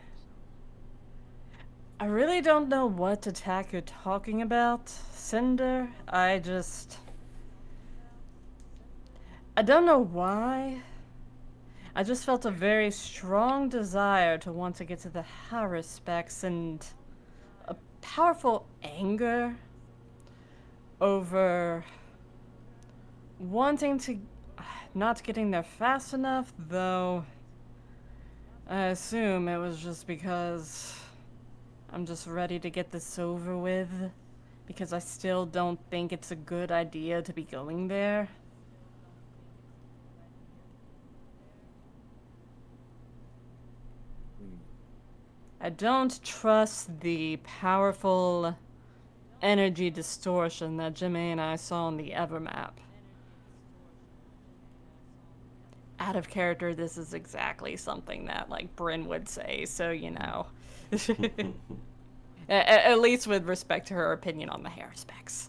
really don't know what attack you're talking about, Cinder. I don't know why. I just felt a very strong desire to want to get to the Haruspex and a powerful anger over wanting to not getting there fast enough, though I assume it was just because I'm just ready to get this over with, because I still don't think it's a good idea to be going there. I don't trust the powerful energy distortion that Jimmy and I saw on the Evermap. Out of character, this is exactly something that, like, Bryn would say, so, you know. At least with respect to her opinion on the Haruspex.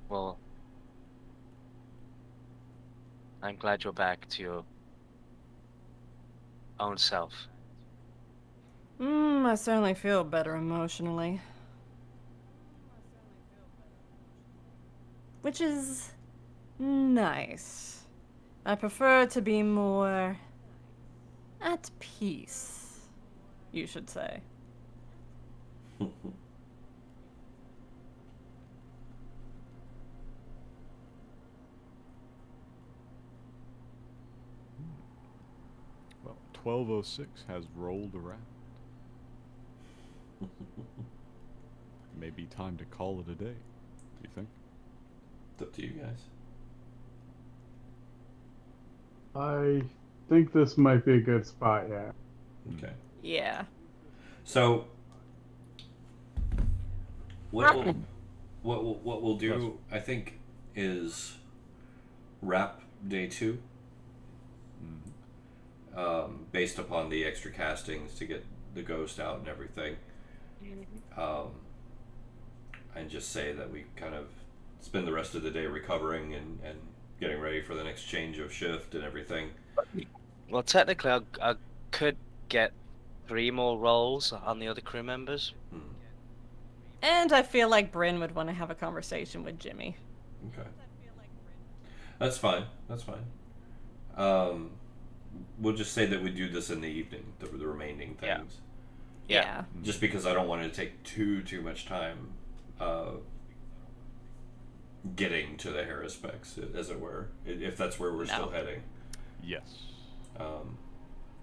Well, I'm glad you're back to your own self. I certainly feel better emotionally. Which is nice. I prefer to be more at peace, you should say. Well, 1206 has rolled around. Maybe time to call it a day. Do you think? It's up to you guys. I think this might be a good spot, yeah. Okay. Yeah. So, what we'll do, I think, is wrap day 2. Based upon the extra castings to get the ghost out and everything. And just say that we kind of spend the rest of the day recovering and getting ready for the next change of shift and everything. Well, technically, I could get 3 more rolls on the other crew members. And I feel like Bryn would want to have a conversation with Jimmy. Okay. That's fine. That's fine. We'll just say that we do this in the evening, the remaining things. Yeah. Just because I don't want it to take too much time getting to the Haruspex, as it were, if that's where we're still heading. Yes.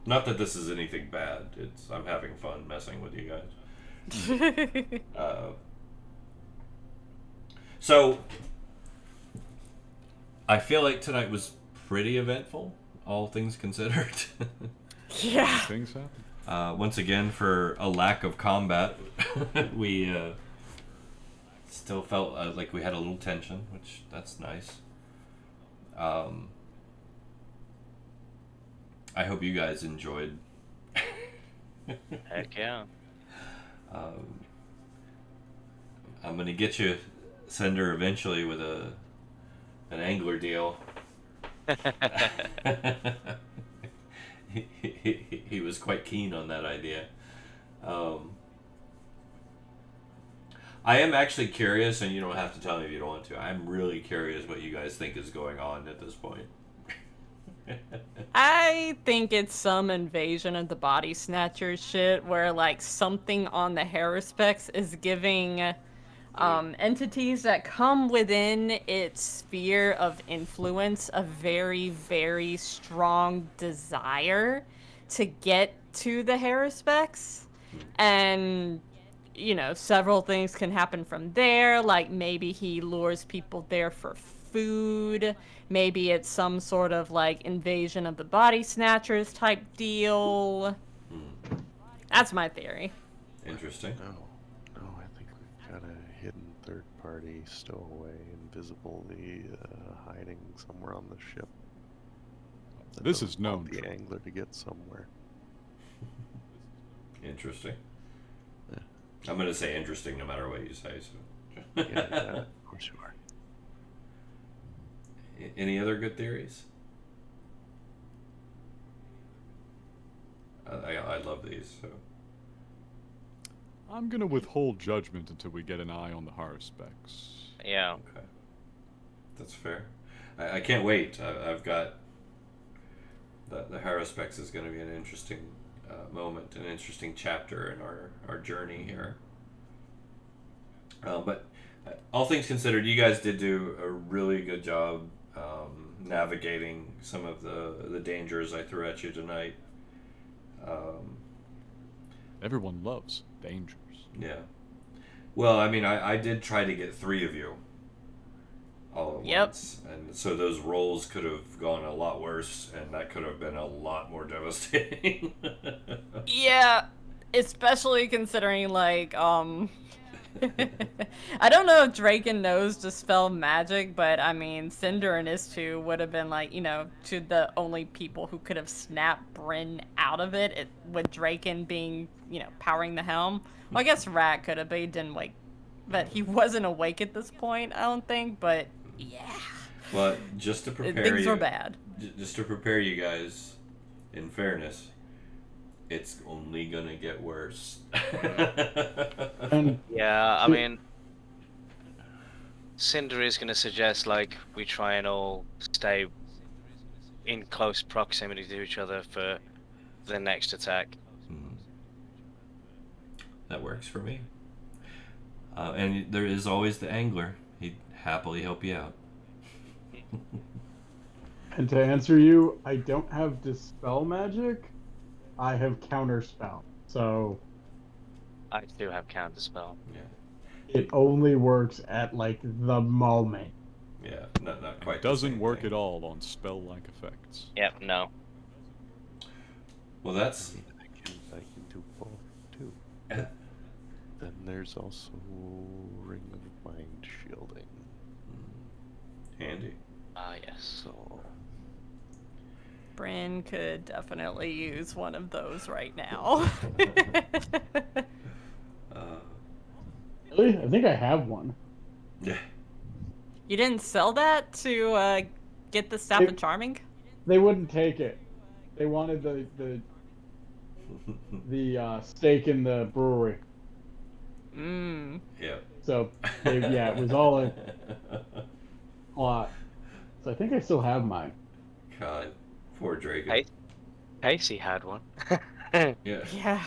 Not that this is anything bad. I'm having fun messing with you guys. So, I feel like tonight was pretty eventful, all things considered. Yeah. Things happen. Once again, for a lack of combat, we still felt like we had a little tension, which that's nice. I hope you guys enjoyed. Heck yeah. I'm gonna get you Cinder eventually with an angler deal. he was quite keen on that idea. I am actually curious, and you don't have to tell me if you don't want to. I'm really curious what you guys think is going on at this point. I think it's some invasion of the body snatchers shit where like something on the Haruspex is giving entities that come within its sphere of influence a very, very strong desire to get to the Haruspex. And, you know, several things can happen from there. Like maybe he lures people there for food. Maybe it's some sort of like invasion of the body snatchers type deal. That's my theory. Interesting. No, I think we've got a hidden third party stowaway, invisibly hiding somewhere on the ship. That This doesn't is known. want the angler to get somewhere. Interesting. Yeah. I'm gonna say interesting no matter what you say. So. Yeah, of course you are. Any other good theories? I love these. So. I'm gonna withhold judgment until we get an eye on the Haruspex. Yeah. Okay. That's fair. I can't wait. I've got the Haruspex is going to be an interesting moment, an interesting chapter in our journey here. But all things considered, you guys did do a really good job navigating some of the dangers I threw at you tonight. Everyone loves dangers. Yeah. Well, I mean, I did try to get 3 of you all at once. And so those rolls could have gone a lot worse, and that could have been a lot more devastating. Yeah, especially considering, like, I don't know if Draken knows to spell magic, but, I mean, Cinder and his 2 would have been, like, you know, to the only people who could have snapped Bryn out of it, with Draken being, you know, powering the helm. Well, I guess Ratt could have, but he didn't wake. But he wasn't awake at this point, I don't think, but, yeah. Well, just to prepare Things you... were bad. Just to prepare you guys, in fairness, it's only gonna get worse. And Yeah, I mean, Cinder is going to suggest, like, we try and all stay in close proximity to each other for the next attack. That works for me. And there is always the angler. He'd happily help you out. And to answer you, I don't have dispel magic. I have counterspell. So I do have counterspell. Yeah. it only works at like the moment. Yeah, not quite. It doesn't work at all on spell-like effects. Yep, no. Well, that's... I can do both too. Yeah. Then there's also Ring of Mind Shielding. Handy. Ah, yes. So Bryn could definitely use one of those right now. Really? I think I have one. Yeah. You didn't sell that to get the Staff of Charming? They wouldn't take it. They wanted the stake in the brewery. Mmm. Yeah. So yeah, it was all a plot. So I think I still have mine. God, poor Draken. Hey. Casey had one. Yeah. Yeah.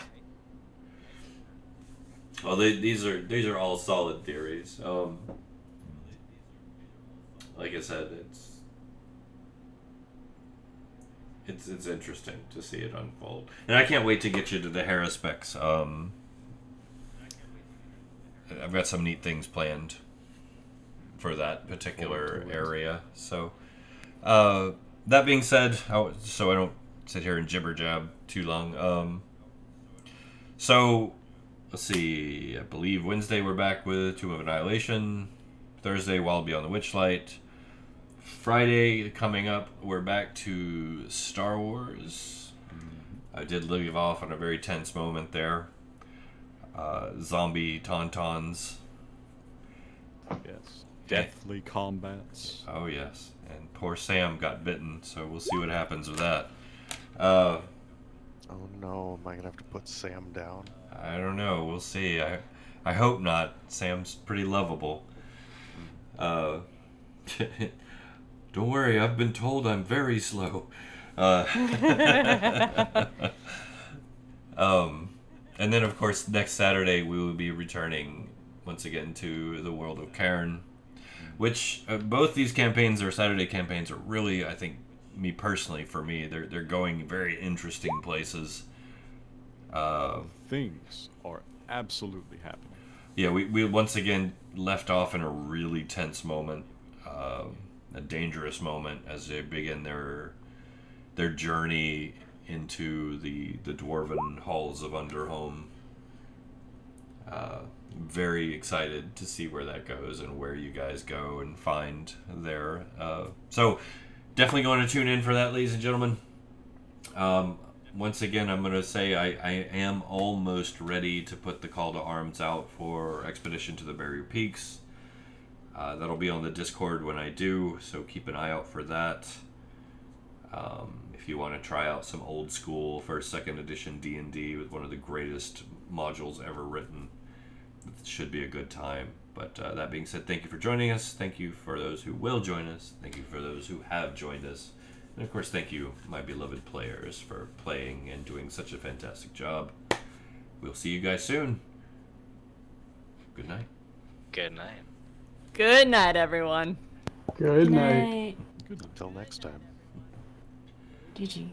Well, these are all solid theories. Like I said, it's interesting to see it unfold, and I can't wait to get you to the Haruspex. I've got some neat things planned for that particular area. So, that being said, so I don't sit here and jibber jab too long. So let's see. I believe Wednesday we're back with Tomb of Annihilation. Thursday, Wild Beyond the Witchlight. Friday coming up, we're back to Star Wars. I did leave off on a very tense moment there. Zombie tauntauns. Yes. Deathly combats. Oh yes, and poor Sam got bitten, so we'll see what happens with that. Uh, Oh no, am I gonna have to put Sam down? I don't know. We'll see. I hope not. Sam's pretty lovable. Don't worry, I've been told I'm very slow. And then, of course, next Saturday we will be returning once again to the world of Cairn, which both these campaigns or Saturday campaigns are really, I think, me personally, for me, they're going very interesting places. Things are absolutely happening. Yeah, we once again left off in a really tense moment, a dangerous moment as they begin their journey into the dwarven halls of Underhome. Very excited to see where that goes and where you guys go and find there. So definitely going to tune in for that, ladies and gentlemen. Once again, I'm going to say I am almost ready to put the call to arms out for Expedition to the Barrier Peaks. That'll be on the Discord when I do, so keep an eye out for that. If you want to try out some old school 1st, 2nd edition D&D with one of the greatest modules ever written, it should be a good time. But that being said, thank you for joining us. Thank you for those who will join us. Thank you for those who have joined us. And of course, thank you, my beloved players, for playing and doing such a fantastic job. We'll see you guys soon. Good night. Good night. Good night, everyone. Good night. Good. Until next time. GG.